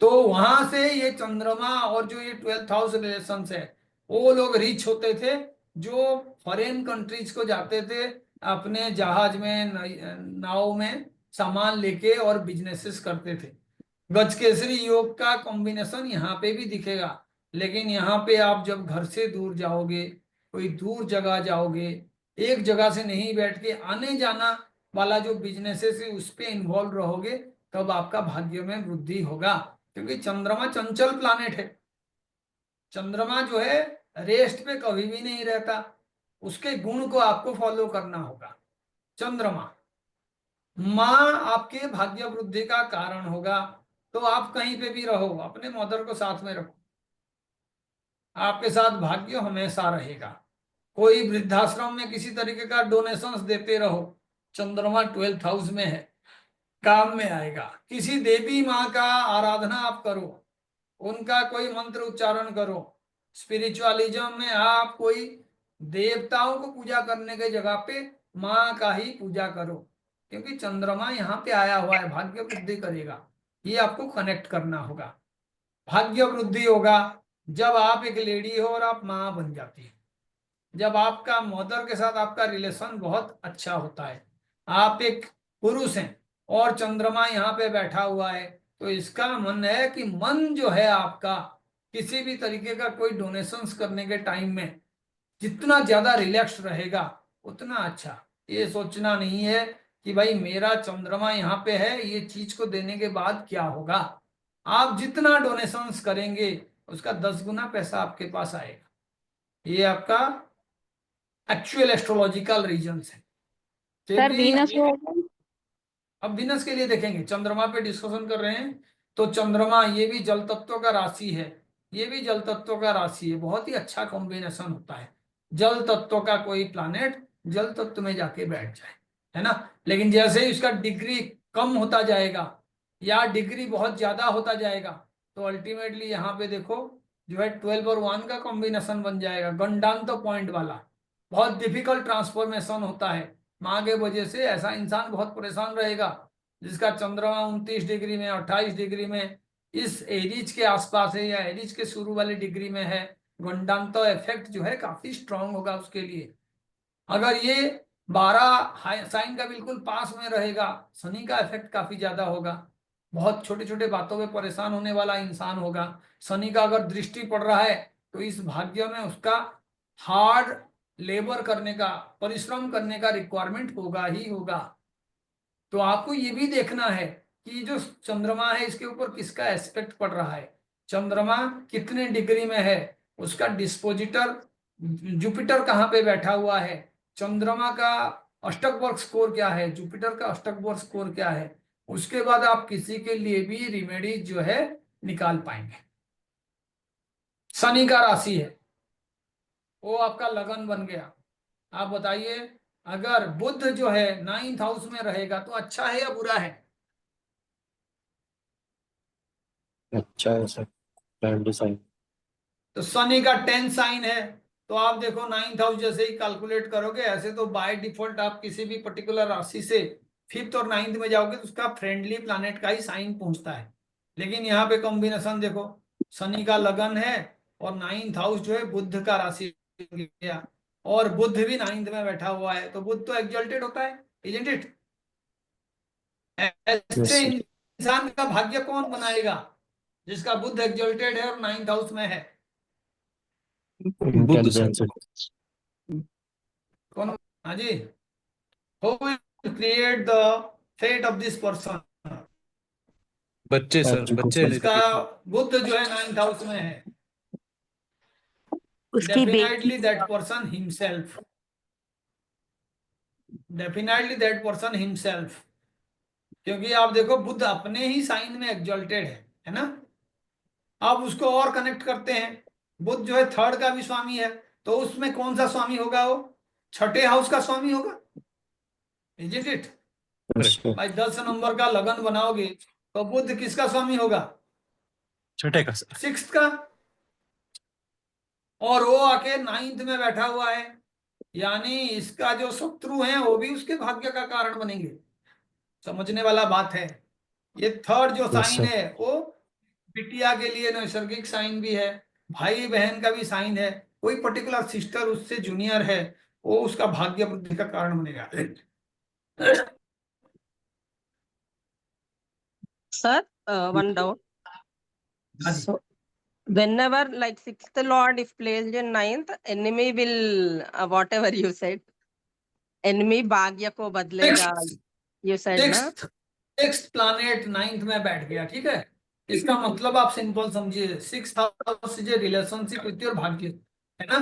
[SPEAKER 1] तो वहां से ये चंद्रमा और जो ये 12th हाउस रिलेशन है, वो लोग रिच होते थे जो फॉरेन कंट्रीज को जाते थे अपने जहाज में, नाव में सामान लेके और बिजनेसेस करते थे। गजकेसरी योग का कॉम्बिनेशन यहाँ पे भी दिखेगा, लेकिन यहाँ पे आप जब घर से दूर जाओगे, कोई दूर जगह जाओगे, एक जगह से नहीं बैठ के आने जाना वाला जो बिजनेसेस है उस पे इन्वॉल्व रहोगे, तब आपका भाग्य में वृद्धि होगा। क्योंकि चंद्रमा चंचल प्लानेट है, चंद्रमा जो है रेस्ट पे कभी भी नहीं रहता, उसके गुण को आपको फॉलो करना होगा। चंद्रमा माँ आपके भाग्य वृद्धि का कारण होगा, तो आप कहीं पे भी रहो अपने मदर को साथ में रखो, आपके साथ भाग्य हमेशा रहेगा। कोई वृद्धाश्रम में किसी तरीके का डोनेशंस देते रहो, चंद्रमा 12th हाउस में है, काम में आएगा। किसी देवी माँ का आराधना आप करो, उनका कोई मंत्र उच्चारण करो, स्पिरिचुअलिज्म में आप कोई देवताओं को पूजा करने के जगह पे माँ का ही पूजा करो, क्योंकि चंद्रमा यहाँ पे आया हुआ है, भाग्य वृद्धि करेगा। ये आपको कनेक्ट करना होगा। भाग्य वृद्धि होगा जब आप एक लेडी हो और आप माँ बन जाती है, जब आपका मदर के साथ आपका रिलेशन बहुत अच्छा होता है, आप एक पुरुष हैं और चंद्रमा यहाँ पे बैठा हुआ है, तो इसका मन है कि मन जो है आपका किसी भी तरीके का कोई डोनेशंस करने के टाइम में जितना ज्यादा रिलैक्स रहेगा उतना अच्छा। ये सोचना नहीं है कि भाई मेरा चंद्रमा यहाँ पे है, ये चीज को देने के बाद क्या होगा। आप जितना डोनेशंस करेंगे उसका 10 गुना पैसा आपके पास आएगा। ये आपका एक्चुअल एस्ट्रोलॉजिकल रीजंस है।
[SPEAKER 2] सर
[SPEAKER 1] क्योंकि
[SPEAKER 2] वीनस होगा।
[SPEAKER 1] अब वीनस के लिए देखेंगे, चंद्रमा पे डिस्कशन कर रहे हैं, तो चंद्रमा ये भी जल तत्व का राशि है, ये भी जल तत्व का राशि है, बहुत ही अच्छा कॉम्बिनेशन होता है। जल तत्व का कोई प्लानेट जल तत्व में जाके बैठ जाए, है ना? लेकिन जैसे ही उसका डिग्री कम होता जाएगा या डिग्री बहुत ज्यादा होता जाएगा, तो अल्टीमेटली यहाँ पे देखो जो है 12 और 1 का कॉम्बिनेशन बन जाएगा, गंडांत पॉइंट वाला। बहुत डिफिकल्ट ट्रांसफॉर्मेशन होता है, माँ के वजह से ऐसा इंसान बहुत परेशान रहेगा जिसका चंद्रमा 29 डिग्री में, 28 डिग्री में, इस एरीज के आसपास है या एरीज के शुरू वाली डिग्री में है। गंडांतो इफेक्ट जो है काफी स्ट्रांग होगा उसके लिए। अगर ये 12 साइन का बिल्कुल पास में रहेगा, शनि का इफेक्ट काफी ज्यादा होगा। बहुत छोटे छोटे बातों में परेशान होने वाला इंसान होगा। शनि का अगर दृष्टि पड़ रहा है तो इस भाग्य में उसका हार्ड लेबर करने का, परिश्रम करने का रिक्वायरमेंट होगा ही होगा। तो आपको ये भी देखना है कि जो चंद्रमा है इसके ऊपर किसका एस्पेक्ट पड़ रहा है, चंद्रमा कितने डिग्री में है, उसका डिस्पोजिटर जुपिटर कहाँ पे बैठा हुआ है, चंद्रमा का अष्टक वर्ग स्कोर क्या है, जुपिटर का अष्टक वर्ग स्कोर क्या है। उसके बाद आप किसी के लिए भी रिमेडीज जो है निकाल पाएंगे। शनि का राशि है, वो आपका लगन बन गया। आप बताइए, अगर बुध जो है 9th हाउस में रहेगा तो अच्छा है या बुरा है?
[SPEAKER 5] अच्छा है सर, फ्रेंड साइन।
[SPEAKER 1] तो शनि का 10th साइन है, तो आप देखो 9th हाउस जैसे ही कैलकुलेट करोगे, ऐसे तो बाय डिफॉल्ट आप किसी भी पर्टिकुलर राशि से 5th और 9th में जाओगे तो उसका फ्रेंडली प्लैनेट का ही साइन पहुंचता है। लेकिन यहाँ पे कॉम्बिनेशन देखो, शनि का लगन है और 9th हाउस जो है बुध का राशि गया, और बुध भी 9th में बैठा हुआ है, तो बुध तो एक्सल्टेड होता है, इजंट इट? ऐसे
[SPEAKER 5] Yes,
[SPEAKER 1] इंसान का भाग्य कौन बनाएगा जिसका बुध एक्सल्टेड है और 9th हाउस में है?
[SPEAKER 3] बुध सर।
[SPEAKER 5] इंटेलिजेंस।
[SPEAKER 1] कौन? हाँ जी, who will create the fate of this person?
[SPEAKER 3] बच्चे सर, बच्चे
[SPEAKER 1] इसका
[SPEAKER 3] लेते
[SPEAKER 1] बुध जो है 9th हाउस में है,
[SPEAKER 4] उसकी बेटी
[SPEAKER 1] definitely that person himself, definitely that person himself. क्योंकि आप देखो बुध अपने ही साइन में एक्सल्टेड है ना। अब उसको और कनेक्ट करते हैं, बुध जो है 3rd का भी स्वामी है, तो उसमें कौन सा स्वामी होगा? वो 6ठे हाउस का स्वामी होगा, इजंट इट? भाई 10 नंबर का लगन बनाओगे तो बुध किसका स्वामी होगा?
[SPEAKER 3] 6ठे का सर।
[SPEAKER 1] 6th का। और वो आके 9th में बैठा हुआ है, यानी इसका जो शत्रु है वो भी उसके भाग्य का कारण बनेंगे। समझने वाला बात है। ये 3rd जो
[SPEAKER 5] यस
[SPEAKER 1] साइन
[SPEAKER 5] सर।
[SPEAKER 1] है वो बिटिया के लिए नैसर्गिक साइन भी है, भाई बहन का भी साइन है, कोई पर्टिकुलर सिस्टर उससे जूनियर है, वो उसका भाग्य वृद्धि का कारण बनेगा।
[SPEAKER 6] Sir, one doubt.
[SPEAKER 1] हाँ जी।
[SPEAKER 6] So, whenever like 6th lord if placed in 9th, enemy will whatever you said, enemy भाग्य को बदलेगा. You said ना?
[SPEAKER 1] सिक्स्थ प्लैनेट 9th में बैठ गया, ठीक है। इसका मतलब आप सिंपल समझिए, 6th हाउस से रिलेशनशिप विद योर भाग्य है ना।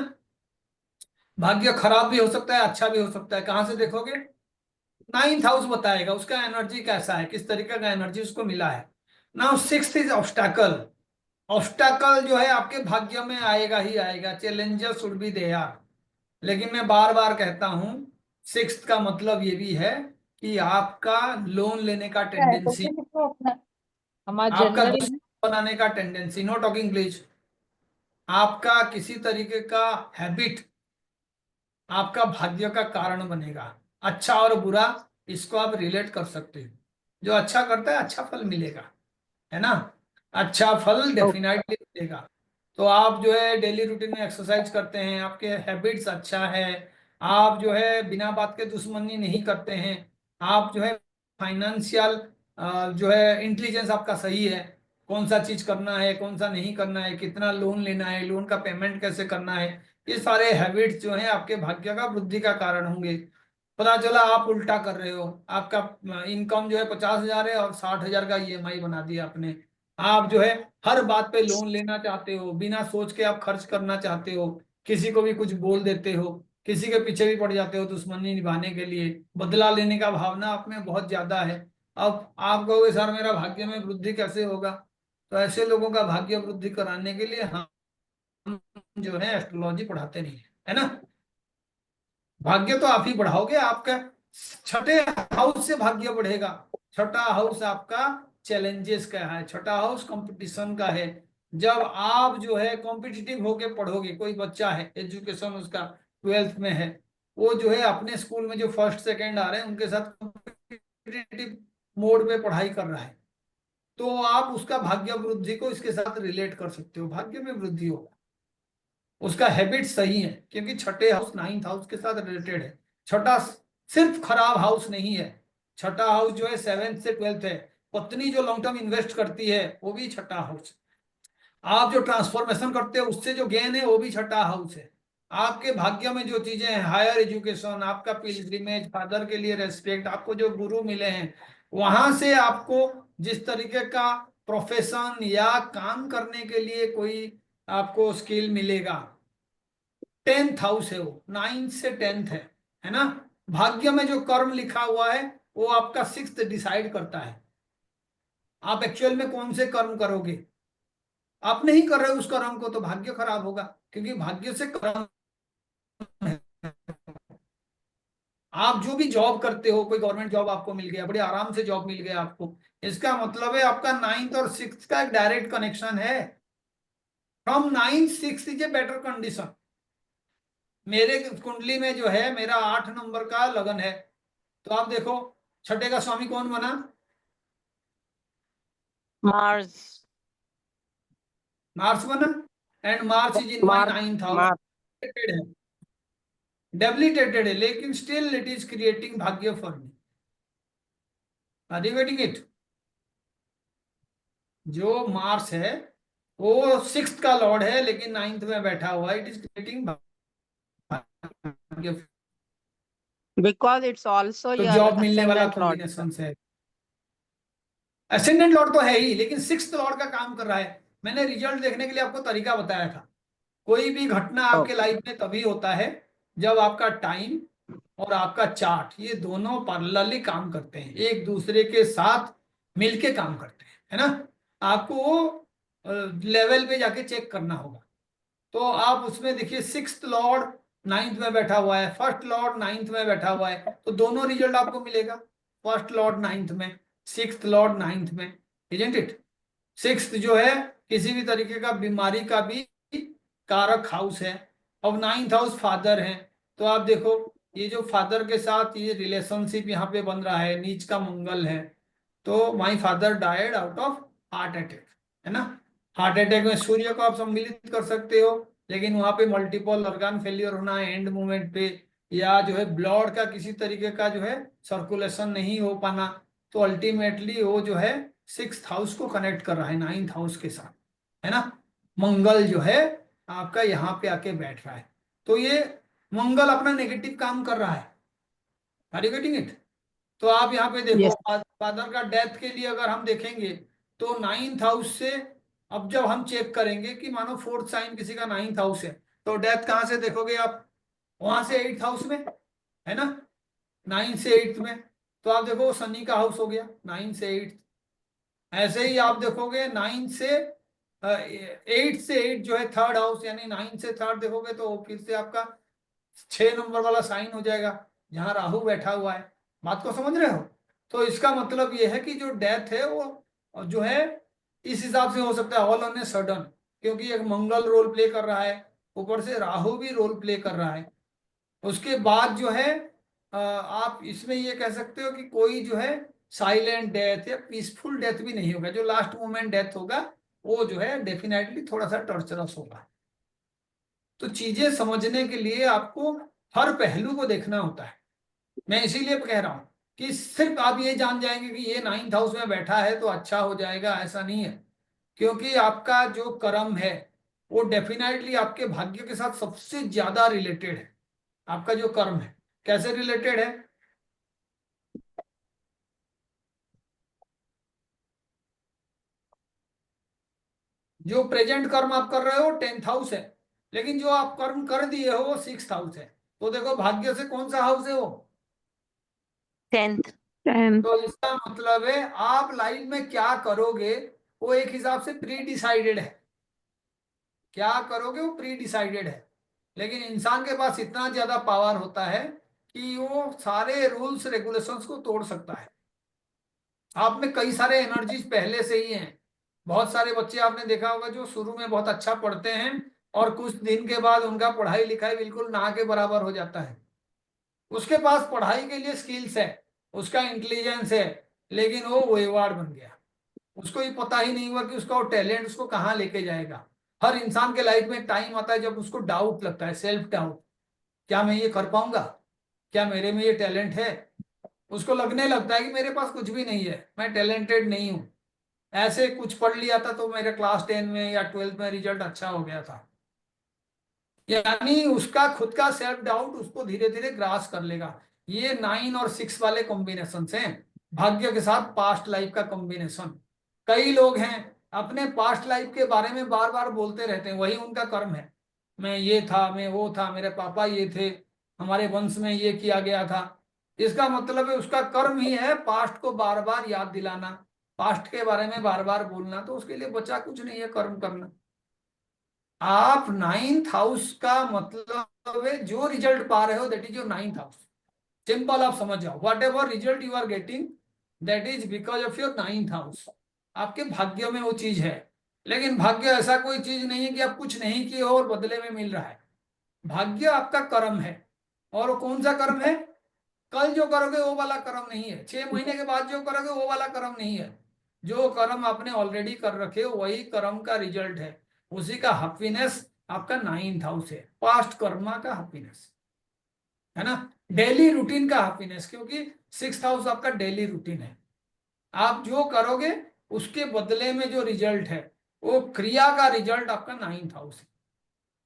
[SPEAKER 1] भाग्य खराब भी हो सकता है, अच्छा भी हो सकता है। कहां से देखोगे? 9th हाउस बताएगा उसका एनर्जी कैसा है, किस तरीके का एनर्जी उसको मिला है। Now 6th is obstacle. Obstacle जो है आपके भाग्य में आएगा ही आएगा, चैलेंजेस शुड बी देयर। लेकिन मैं बार बार कहता हूं, 6th का मतलब ये भी है कि आपका लोन लेने का टेंडेंसी, आपका दुश्मन बनाने का टेंडेंसी, नो टॉकिंग प्लीज, आपका किसी तरीके का हैबिट आपका भाग्य का कारण बनेगा। अच्छा और बुरा इसको आप रिलेट कर सकते हो। जो अच्छा करता है अच्छा फल मिलेगा, है ना। अच्छा फल डेफिनेटली मिलेगा। तो आप जो है डेली रूटीन में एक्सरसाइज करते हैं, आपके हैबिट्स अच्छा है, आप जो है बिना बात के दुश्मनी नहीं करते हैं, आप जो है फाइनेंशियल जो है इंटेलिजेंस आपका सही है, कौन सा चीज करना है कौन सा नहीं करना है, कितना लोन लेना है, लोन का पेमेंट कैसे करना है, ये सारे हैबिट्स जो हैं आपके भाग्य का वृद्धि का कारण होंगे। पता चला आप उल्टा कर रहे हो, आपका इनकम जो है 50,000 है और 60,000 का ईएमआई बना दिया आपने। आप जो है हर बात पे लोन लेना चाहते हो, बिना सोच के आप खर्च करना चाहते हो, किसी को भी कुछ बोल देते हो, किसी के पीछे भी पड़ जाते हो दुश्मनी निभाने के लिए, बदला लेने का भावना आप में बहुत ज्यादा है। अब आप कहोगे सर मेरा भाग्य में वृद्धि कैसे होगा? तो ऐसे लोगों का भाग्य वृद्धि कराने के लिए हम जो है एस्ट्रोलॉजी पढ़ाते नहीं है ना। भाग्य तो आप ही बढ़ाओगे, आपका 6ठे हाउस से भाग्य बढ़ेगा। 6ठा हाउस आपका चैलेंजेस का है, 6ठा हाउस कंपटीशन का है। जब आप जो है कॉम्पिटिटिव होके पढ़ोगे, कोई बच्चा है एजुकेशन उसका 12th में है, वो जो है अपने स्कूल में जो फर्स्ट सेकंड आ रहे हैं उनके साथ कॉम्पिटिटिव मोड पे पढ़ाई कर रहा है, तो आप उसका भाग्य वृद्धि को इसके साथ रिलेट कर सकते हो, भाग्य में वृद्धि होगा, उसका हैबिट सही है, क्योंकि छठे हाउस 9th हाउस के साथ रिलेटेड है। छठा सिर्फ खराब हाउस नहीं है, छठा हाउस जो है 7th से 12th है। पत्नी जो लॉन्ग टर्म इन्वेस्ट करती है वो भी छठा हाउस, आप जो ट्रांसफॉर्मेशन करते हो उससे जो गेन है वो भी छठा हाउस है। आपके भाग्य में जो चीजें हैं, हायर एजुकेशन, आपका पिलग्रिमेज, फादर के लिए रेस्पेक्ट, आपको जो गुरु मिले हैं, वहां से आपको जिस तरीके का प्रोफेशन या काम करने के लिए कोई आपको स्किल मिलेगा, 10th हाउस है वो, 9th से 10th है ना। भाग्य में जो कर्म लिखा हुआ है वो आपका 6th डिसाइड करता है, आप एक्चुअल में कौन से कर्म करोगे। आप नहीं कर रहे उस कर्म को तो भाग्य खराब होगा, क्योंकि भाग्य से कर्म है। आप जो भी जॉब करते हो, कोई गवर्नमेंट जॉब आपको मिल गया, बड़े आराम से जॉब मिल गया आपको, इसका मतलब है आपका 9th और 6th का एक डायरेक्ट कनेक्शन है। From 9th 6th is a better condition. मेरे कुंडली में जो है मेरा 8 नंबर का लगन है, तो आप देखो छठे का स्वामी कौन बना,
[SPEAKER 4] Mars.
[SPEAKER 1] मार्स बना, and Mars is in my 9th house, है, डेबिलिटेटेड है, लेकिन स्टिल इट इज क्रिएटिंग भाग्य for me. Are you getting it? जो मार्स है वो 6th का लॉर्ड है, लेकिन 9th में बैठा हुआ है, इट इज क्रिएटिंग भाग्य,
[SPEAKER 6] Because it's also
[SPEAKER 1] तो
[SPEAKER 6] your
[SPEAKER 1] जॉब मिलने वाला
[SPEAKER 6] ascendant lord.
[SPEAKER 1] कॉम्बिनेशन है। असेंडेंट लॉर्ड तो है ही, लेकिन 6th लॉर्ड का काम कर रहा है। मैंने रिजल्ट देखने के लिए आपको तरीका बताया था। कोई भी घटना आपके लाइफ में तभी होता है जब आपका टाइम और आपका चार्ट, ये दोनों पैरेलली काम करते हैं, एक दूसरे के साथ मिलके काम करते हैं, है ना। आपको वो लेवल पे जाके चेक करना होगा। तो आप उसमें देखिए 6th लॉर्ड 9th में बैठा हुआ है, फर्स्ट लॉर्ड 9th में बैठा हुआ है, तो दोनों रिजल्ट आपको मिलेगा, फर्स्ट लॉर्ड 9th में, 6th लॉर्ड 9th में, इजंट इट। 6th जो है किसी भी तरीके का बीमारी का भी कारक हाउस है। अब 9th हाउस फादर है, तो आप देखो ये जो फादर के साथ ये रिलेशनशिप यहाँ पे बन रहा है, नीच का मंगल है, तो my father died out of heart attack, है ना। हार्ट अटैक में सूर्य को आप सम्मिलित कर सकते हो, लेकिन वहां पे मल्टीपल ऑर्गन फेलियर होना है एंड मोमेंट पे, या जो है ब्लड का किसी तरीके का जो है सर्कुलेशन नहीं हो पाना, तो अल्टीमेटली वो जो है 6th हाउस को कनेक्ट कर रहा है 9th हाउस के साथ, है ना। मंगल जो है आपका यहाँ पे आके बैठ रहा है, तो ये मंगल अपना नेगेटिव काम कर रहा है। Are you getting it? तो आप यहाँ पे देखो
[SPEAKER 6] Yes.
[SPEAKER 1] फादर का डेथ के लिए अगर हम देखेंगे तो 9th हाउस से, अब जब हम चेक करेंगे कि मानो 4th साइन किसी का 9th हाउस है, तो डेथ कहाँ से देखोगे आप, वहां से 8th हाउस में, है ना, 9th से 8th में, तो आप देखो शनि का हाउस हो गया 9th से 8th। ऐसे ही आप देखोगे 9th से 8th से 8 जो है 3rd हाउस, यानी 9th से 3rd देखोगे तो फिर से आपका 6 नंबर वाला साइन हो जाएगा जहां राहु बैठा हुआ है। बात को समझ रहे हो? तो इसका मतलब ये है कि जो डेथ है वो जो है इस हिसाब से हो सकता है ऑल ऑन ए सडन, क्योंकि एक मंगल रोल प्ले कर रहा है, ऊपर से राहु भी रोल प्ले कर रहा है। उसके बाद जो है आप इसमें ये कह सकते हो कि कोई जो है साइलेंट डेथ या पीसफुल डेथ भी नहीं होगा, जो लास्ट मोमेंट डेथ होगा वो जो है डेफिनेटली थोड़ा सा टॉर्चरस होगा। तो चीजें समझने के लिए आपको हर पहलू को देखना होता है। मैं इसीलिए कह रहा हूं कि सिर्फ आप ये जान जाएंगे कि ये 9th हाउस में बैठा है तो अच्छा हो जाएगा, ऐसा नहीं है, क्योंकि आपका जो कर्म है वो डेफिनेटली आपके भाग्य के साथ सबसे ज्यादा रिलेटेड है। आपका जो कर्म है कैसे रिलेटेड है, जो प्रेजेंट कर्म आप कर रहे हो 10th हाउस है, लेकिन जो आप कर्म कर दिए हो वो 6th हाउस है। तो देखो भाग्य से कौन सा हाउस है वो,
[SPEAKER 4] 10th.
[SPEAKER 1] तो इसका मतलब है आप लाइफ में क्या करोगे वो एक हिसाब से प्री डिसाइडेड है, क्या करोगे वो प्री डिसाइडेड है। लेकिन इंसान के पास इतना ज्यादा पावर होता है कि वो सारे रूल्स रेगुलेशंस को तोड़ सकता है। आप में कई सारे एनर्जीज पहले से ही हैं। बहुत सारे बच्चे आपने देखा होगा जो शुरू में बहुत अच्छा पढ़ते हैं और कुछ दिन के बाद उनका पढ़ाई लिखाई बिल्कुल ना के बराबर हो जाता है। उसके पास पढ़ाई के लिए स्किल्स है, उसका इंटेलिजेंस है, लेकिन वो वेवार्ड बन गया। उसको ये पता ही नहीं हुआ कि उसका वो टैलेंट उसको कहाँ लेके जाएगा। हर इंसान के लाइफ में एक टाइम आता है जब उसको डाउट लगता है, सेल्फ डाउट, क्या मैं ये कर पाऊंगा, क्या मेरे में ये टैलेंट है। उसको लगने लगता है कि मेरे पास कुछ भी नहीं है, मैं टैलेंटेड नहीं हूं। ऐसे कुछ पढ़ लिया था तो मेरे क्लास 10 में या 12th में रिजल्ट अच्छा हो गया था। यानी उसका खुद का सेल्फ डाउट उसको धीरे धीरे ग्रास कर लेगा। ये 9 और 6 वाले कॉम्बिनेशन हैं, भाग्य के साथ पास्ट लाइफ का कॉम्बिनेशन। कई लोग हैं अपने पास्ट लाइफ के बारे में बार बार बोलते रहते हैं, वही उनका कर्म है। मैं ये था, मैं वो था, मेरे पापा ये थे, हमारे वंश में ये किया गया था। इसका मतलब है उसका कर्म ही है पास्ट को बार बार याद दिलाना, पास्ट के बारे में बार बार बोलना। तो उसके लिए बचा कुछ नहीं है कर्म करना। आप 9th हाउस का मतलब है जो रिजल्ट पा रहे हो that is your 9th house. Simple, आप समझ जाओ, whatever result you are getting that is because of your 9th house. आपके भाग्य में वो चीज है। लेकिन भाग्य ऐसा कोई चीज नहीं है कि आप कुछ नहीं किए हो और बदले में मिल रहा है। भाग्य आपका कर्म है। और वो कौन सा कर्म है? कल जो करोगे वो वाला कर्म नहीं है, 6 महीने के बाद जो करोगे वो वाला कर्म नहीं है। जो कर्म आपने ऑलरेडी कर रखे हो वही कर्म का रिजल्ट है। उसी का हैप्पीनेस आपका 9th हाउस है, पास्ट कर्मा का हैप्पीनेस है ना, डेली रूटीन का हैप्पीनेस। क्योंकि 6th हाउस आपका डेली रूटीन है। आप जो करोगे उसके बदले में जो रिजल्ट है वो क्रिया का रिजल्ट आपका 9th हाउस है।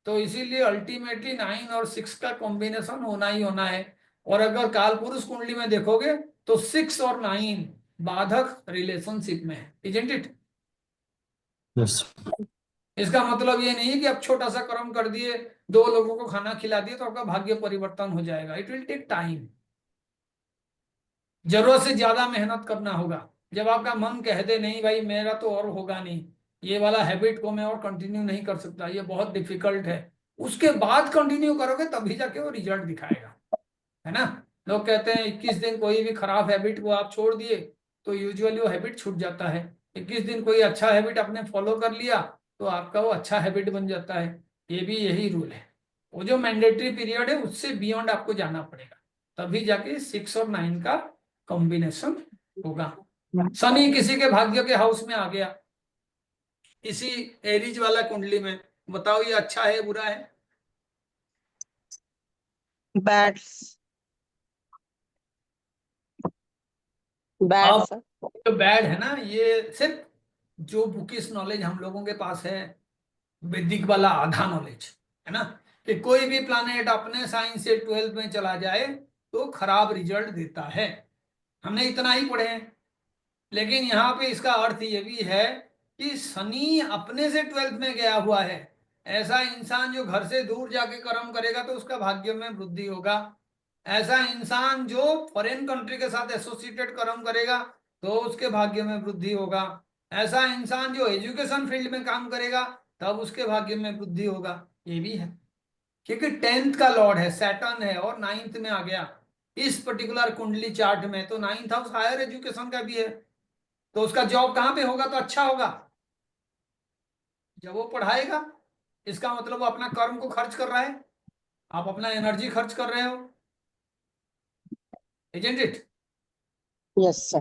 [SPEAKER 1] तो इसीलिए अल्टीमेटली 9 और 6 का कॉम्बिनेशन होना ही होना है। और अगर काल पुरुष कुंडली में देखोगे तो 6 और 9 बाधक रिलेशनशिप में है, इजंट इट?
[SPEAKER 5] यस।
[SPEAKER 1] इसका मतलब ये नहीं कि आप छोटा सा कर्म कर दिए, 2 लोगों को खाना खिला दिए तो आपका भाग्य परिवर्तन हो जाएगा। इट विल टेक टाइम, जरूरत से ज्यादा मेहनत करना होगा। जब आपका मन कह दे नहीं भाई मेरा तो और होगा नहीं, ये वाला हैबिट को मैं और कंटिन्यू नहीं कर सकता, ये बहुत डिफिकल्ट है, उसके बाद कंटिन्यू करोगे तभी जाके वो रिजल्ट दिखाएगा, है ना। लोग कहते हैं 21 दिन कोई भी खराब हैबिट को आप छोड़ दिए तो यूजुअली वो हैबिट छूट जाता है। 21 दिन कोई अच्छा हैबिट आपने फॉलो कर लिया तो आपका वो अच्छा हैबिट बन जाता है। ये भी यही रूल है। वो जो मैंडेटरी पीरियड है उससे बियॉन्ड आपको जाना पड़ेगा, तभी जाके 6 और 9 का कॉम्बिनेशन होगा। शनि किसी के भाग्य के हाउस में आ गया इसी एरीज वाला कुंडली में, बताओ ये अच्छा है बुरा है?
[SPEAKER 6] Bad. Bad,
[SPEAKER 1] अब
[SPEAKER 6] sir.
[SPEAKER 1] जो बैड है ना, ये सिर्फ जो बुकिश नॉलेज हम लोगों के पास है, वैदिक वाला आधा नॉलेज है ना, कि कोई भी प्लानेट अपने साइंस से 12th में चला जाए तो खराब रिजल्ट देता है। हमने इतना ही पढ़े हैं। लेकिन यहाँ पे इसका अर्थ ये भी है कि शनि अपने से 12th में गया हुआ है। ऐसा इंसान जो घर से दूर जाके कर्म करेगा तो उसका भाग्य में वृद्धि होगा। ऐसा इंसान जो फॉरेन कंट्री के साथ एसोसिएटेड कर्म करेगा तो उसके भाग्य में वृद्धि होगा। ऐसा इंसान जो एजुकेशन फील्ड में काम करेगा तब उसके भाग्य में वृद्धि होगा। ये भी है क्योंकि 10th का लॉर्ड है, सैटर्न है, और 9th में आ गया इस पर्टिकुलर कुंडली चार्ट में। तो 9th हाउस हायर एजुकेशन का भी है, तो उसका जॉब कहाँ पे होगा तो अच्छा होगा जब वो पढ़ाएगा। इसका मतलब वो अपना कर्म को खर्च कर रहा है, आप अपना एनर्जी खर्च कर रहे हो, isn't it?
[SPEAKER 6] Yes, sir.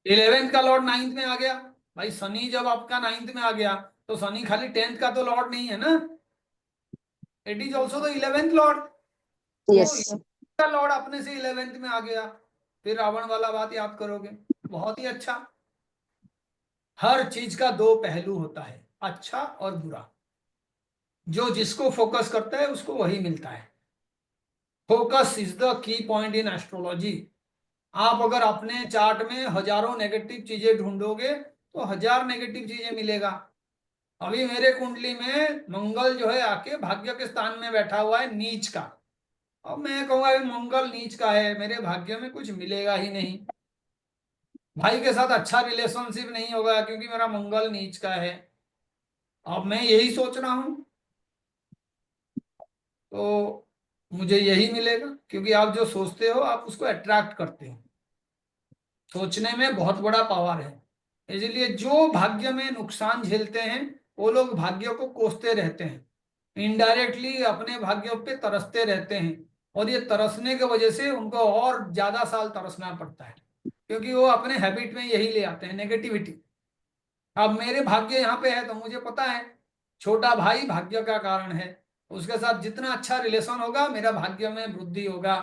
[SPEAKER 1] 11th का लॉर्ड 9th में आ गया। भाई शनि जब आपका 9th में आ गया तो शनि खाली 10th का तो लॉर्ड नहीं है ना, it is also the 11th Lord.
[SPEAKER 6] Yes, sir.
[SPEAKER 1] का लॉर्ड अपने से 11th में आ गया, फिर रावण वाला बात याद करोगे, बहुत ही अच्छा। हर चीज का 2 पहलू होता है, अच्छा और बुरा। जो जिसको फोकस करता है उसको वही मिलता है। Focus is the key point in astrology. आप अगर अपने चार्ट में हजारों नेगेटिव चीजें ढूंढोगे तो 1000 नेगेटिव चीजें मिलेगा। अभी मेरे कुंडली में मंगल जो है आके भाग्य के स्थान में बैठा हुआ है नीच का। अब मैं कहूंगा मंगल नीच का है, मेरे भाग्य में कुछ मिलेगा ही नहीं, भाई के साथ अच्छा रिलेशनशिप नहीं होगा क्योंकि मेरा मंगल नीच का है। अब मैं यही सोच रहा हूं तो मुझे यही मिलेगा, क्योंकि आप जो सोचते हो आप उसको अट्रैक्ट करते हो। सोचने में बहुत बड़ा पावर है। इसलिए जो भाग्य में नुकसान झेलते हैं वो लोग भाग्य को कोसते रहते हैं, इनडायरेक्टली अपने भाग्यों पे तरसते रहते हैं और ये तरसने की वजह से उनको और ज्यादा साल तरसना पड़ता है, क्योंकि वो अपने हैबिट में यही ले आते हैं, नेगेटिविटी। अब मेरे भाग्य यहाँ पे है तो मुझे पता है छोटा भाई भाग्य का कारण है, उसके साथ जितना अच्छा रिलेशन होगा मेरा भाग्य में वृद्धि होगा।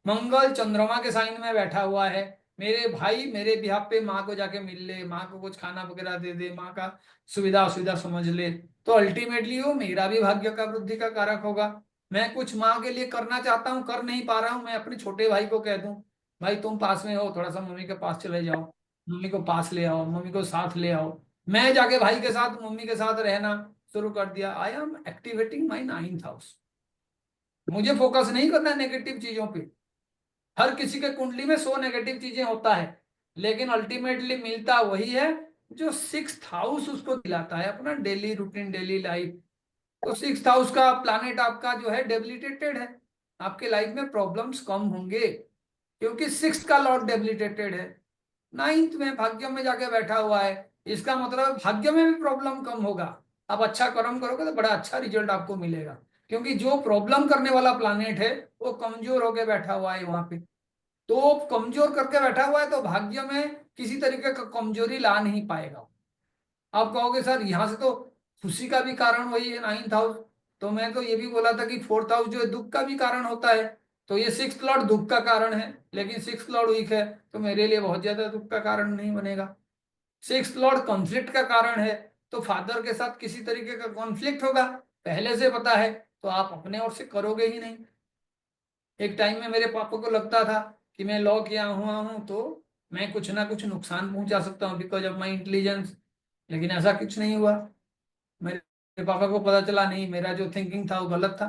[SPEAKER 1] मंगल चंद्रमा के साइन में बैठा हुआ है, मेरे भाई मेरे बिहाफ पे माँ को जाके मिल ले, माँ को कुछ खाना वगैरह दे दे, माँ का सुविधा असुविधा समझ ले, तो अल्टीमेटली वो मेरा भी भाग्य का वृद्धि का कारक होगा। मैं कुछ माँ के लिए करना चाहता हूँ, कर नहीं पा रहा हूँ, मैं अपने छोटे भाई को कह दूं भाई तुम पास में हो, थोड़ा सा मम्मी के पास चले जाओ, मम्मी को पास ले आओ, मम्मी को साथ ले आओ, मैं जाके भाई के साथ मम्मी के साथ रहना शुरू कर दिया। I am activating my 9th house. मुझे फोकस नहीं करना नेगेटिव चीजों पे। हर किसी के कुंडली में 100 नेगेटिव चीजें होता है, लेकिन अल्टीमेटली मिलता वही है जो 6th हाउस उसको दिलाता है, अपना डेली रूटीन, डेली लाइफ। तो 6th हाउस का प्लैनेट आपका जो है डेबिलिटेटेड है, आपके लाइफ में प्रॉब्लम्स कम होंगे, क्योंकि 6th का लॉर्ड डेबिलिटेटेड है। 9th में भाग्य में जाके बैठा हुआ है, इसका मतलब भाग्य में भी प्रॉब्लम कम होगा। आप अच्छा कर्म करोगे तो बड़ा अच्छा रिजल्ट आपको मिलेगा, क्योंकि जो प्रॉब्लम करने वाला प्लैनेट है वो कमजोर होके बैठा हुआ है वहां पे। तो कमजोर करके बैठा हुआ है तो भाग्य में किसी तरीके का कमजोरी ला नहीं पाएगा। आप कहोगे सर यहाँ से तो खुशी का भी कारण वही है 9th हाउस, तो मैं तो ये भी बोला था कि 4th हाउस जो है दुख का भी कारण होता है, तो ये 6th लॉर्ड दुख का कारण है, लेकिन 6th लॉर्ड वीक है तो मेरे लिए बहुत ज्यादा दुख का कारण नहीं बनेगा। 6th लॉर्ड कॉन्फ्लिक्ट का कारण है, तो फादर के साथ किसी तरीके का कॉन्फ्लिक्ट होगा, पहले से पता है, तो आप अपने ओर से करोगे ही नहीं। एक टाइम में मेरे पापा को लगता था कि मैं लॉ किया हुआ हूं तो मैं कुछ ना कुछ नुकसान पहुंचा सकता हूँ बिकॉज ऑफ माई इंटेलिजेंस, लेकिन ऐसा कुछ नहीं हुआ। मेरे पापा को पता चला नहीं, मेरा जो थिंकिंग था वो गलत था।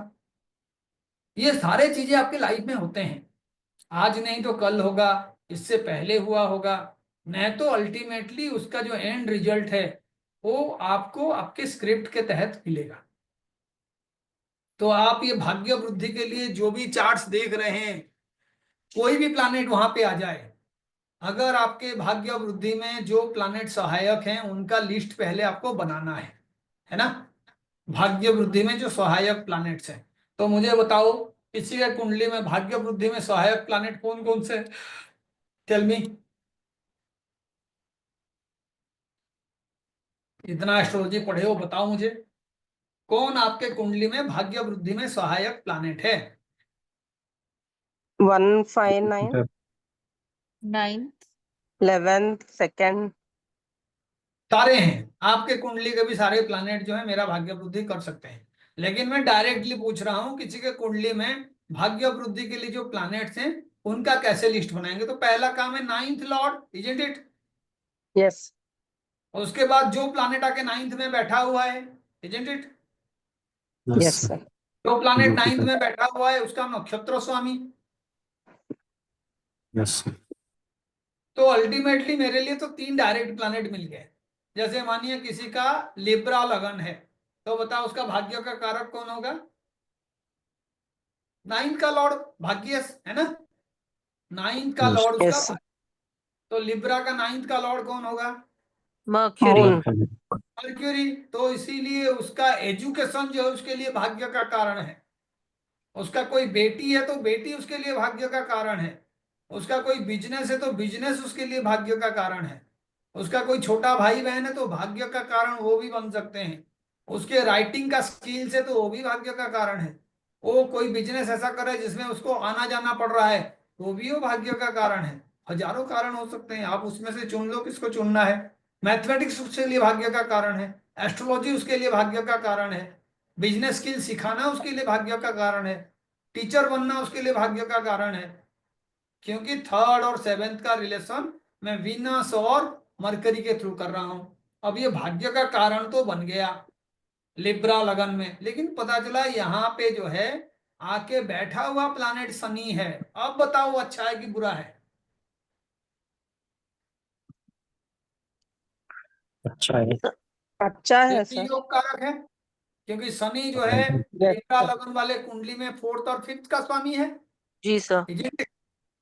[SPEAKER 1] ये सारे चीजें आपके लाइफ में होते हैं, आज नहीं तो कल होगा, इससे पहले हुआ होगा, नहीं तो अल्टीमेटली उसका जो एंड रिजल्ट है वो आपको आपके स्क्रिप्ट के तहत मिलेगा। तो आप ये भाग्य वृद्धि के लिए जो भी चार्ट्स देख रहे हैं, कोई भी प्लैनेट वहां पे आ जाए, अगर आपके भाग्य वृद्धि में जो प्लैनेट सहायक हैं उनका लिस्ट पहले आपको बनाना है ना, भाग्य वृद्धि में जो सहायक प्लैनेट्स हैं। तो मुझे बताओ किसी के कुंडली में भाग्य वृद्धि में सहायक प्लैनेट कौन कौन से, टेल मी। इतना एस्ट्रोलॉजी पढ़े हो, बताओ मुझे कौन आपके कुंडली में भाग्य वृद्धि में सहायक प्लैनेट है।
[SPEAKER 6] 159,
[SPEAKER 4] 9th,
[SPEAKER 6] 11th, 2nd.
[SPEAKER 1] सारे हैं आपके कुंडली के भी सारे प्लैनेट जो है मेरा भाग्य वृद्धि कर सकते हैं, लेकिन मैं डायरेक्टली पूछ रहा हूं किसी के कुंडली में भाग्य वृद्धि के लिए जो प्लैनेट्स हैं उनका कैसे लिस्ट बनाएंगे। तो पहला काम है 9th Lord, isn't it.
[SPEAKER 6] Yes.
[SPEAKER 1] उसके बाद जो प्लैनेट आके 9th में बैठा हुआ है, इजंट इट।
[SPEAKER 6] Yes, sir.
[SPEAKER 1] जो प्लैनेट 9th
[SPEAKER 3] Jupiter.
[SPEAKER 1] में बैठा हुआ है उसका नक्षत्र स्वामी।
[SPEAKER 3] Yes.
[SPEAKER 1] तो अल्टीमेटली मेरे लिए तो 3 डायरेक्ट प्लैनेट मिल गए। जैसे मानिए किसी का लिब्रा लगन है, तो बताओ उसका भाग्य का कारक कौन होगा। 9th का लॉर्ड भाग्य है ना, 9th का
[SPEAKER 3] Yes.
[SPEAKER 1] लॉर्ड उसका
[SPEAKER 6] Yes.
[SPEAKER 1] तो लिब्रा का 9th का लॉर्ड कौन होगा,
[SPEAKER 4] Mercury,
[SPEAKER 6] Moon.
[SPEAKER 1] मर्क्यूरी। तो इसीलिए उसका एजुकेशन जो है उसके लिए भाग्य का कारण है। उसका कोई बेटी है तो बेटी उसके लिए भाग्य का कारण है। उसका कोई बिजनेस है तो बिजनेस उसके लिए भाग्य का कारण है। उसका कोई छोटा भाई बहन है तो भाग्य का कारण वो भी बन सकते हैं। उसके राइटिंग का स्किल्स है तो वो भी भाग्य का कारण है। वो कोई बिजनेस ऐसा करे जिसमें उसको आना जाना पड़ रहा है, वो भी वो भाग्य का कारण है। हजारों कारण हो सकते हैं, आप उसमें से चुन लो किसको चुनना है। मैथमेटिक्स उसके लिए भाग्य का कारण है, एस्ट्रोलॉजी उसके लिए भाग्य का कारण है, बिजनेस स्किल सिखाना उसके लिए भाग्य का कारण है, टीचर बनना उसके लिए भाग्य का कारण है। क्योंकि 3rd और 7th का रिलेशन मैं वीनस और मरकरी के थ्रू कर रहा हूं। अब ये भाग्य का कारण तो बन गया लिब्रा लगन में, लेकिन पता चला यहाँ पे जो है आके बैठा हुआ प्लैनेट शनि है। अब बताओ अच्छा है कि बुरा है।
[SPEAKER 5] अच्छा है।
[SPEAKER 6] अच्छा
[SPEAKER 1] ये
[SPEAKER 6] है
[SPEAKER 1] भी
[SPEAKER 6] सर.
[SPEAKER 1] योग कारक है, क्योंकि शनि जो है
[SPEAKER 6] Yes,
[SPEAKER 1] लिब्रा
[SPEAKER 6] sir.
[SPEAKER 1] लगन वाले कुंडली में 4th और 5th का स्वामी है।
[SPEAKER 4] जी सर,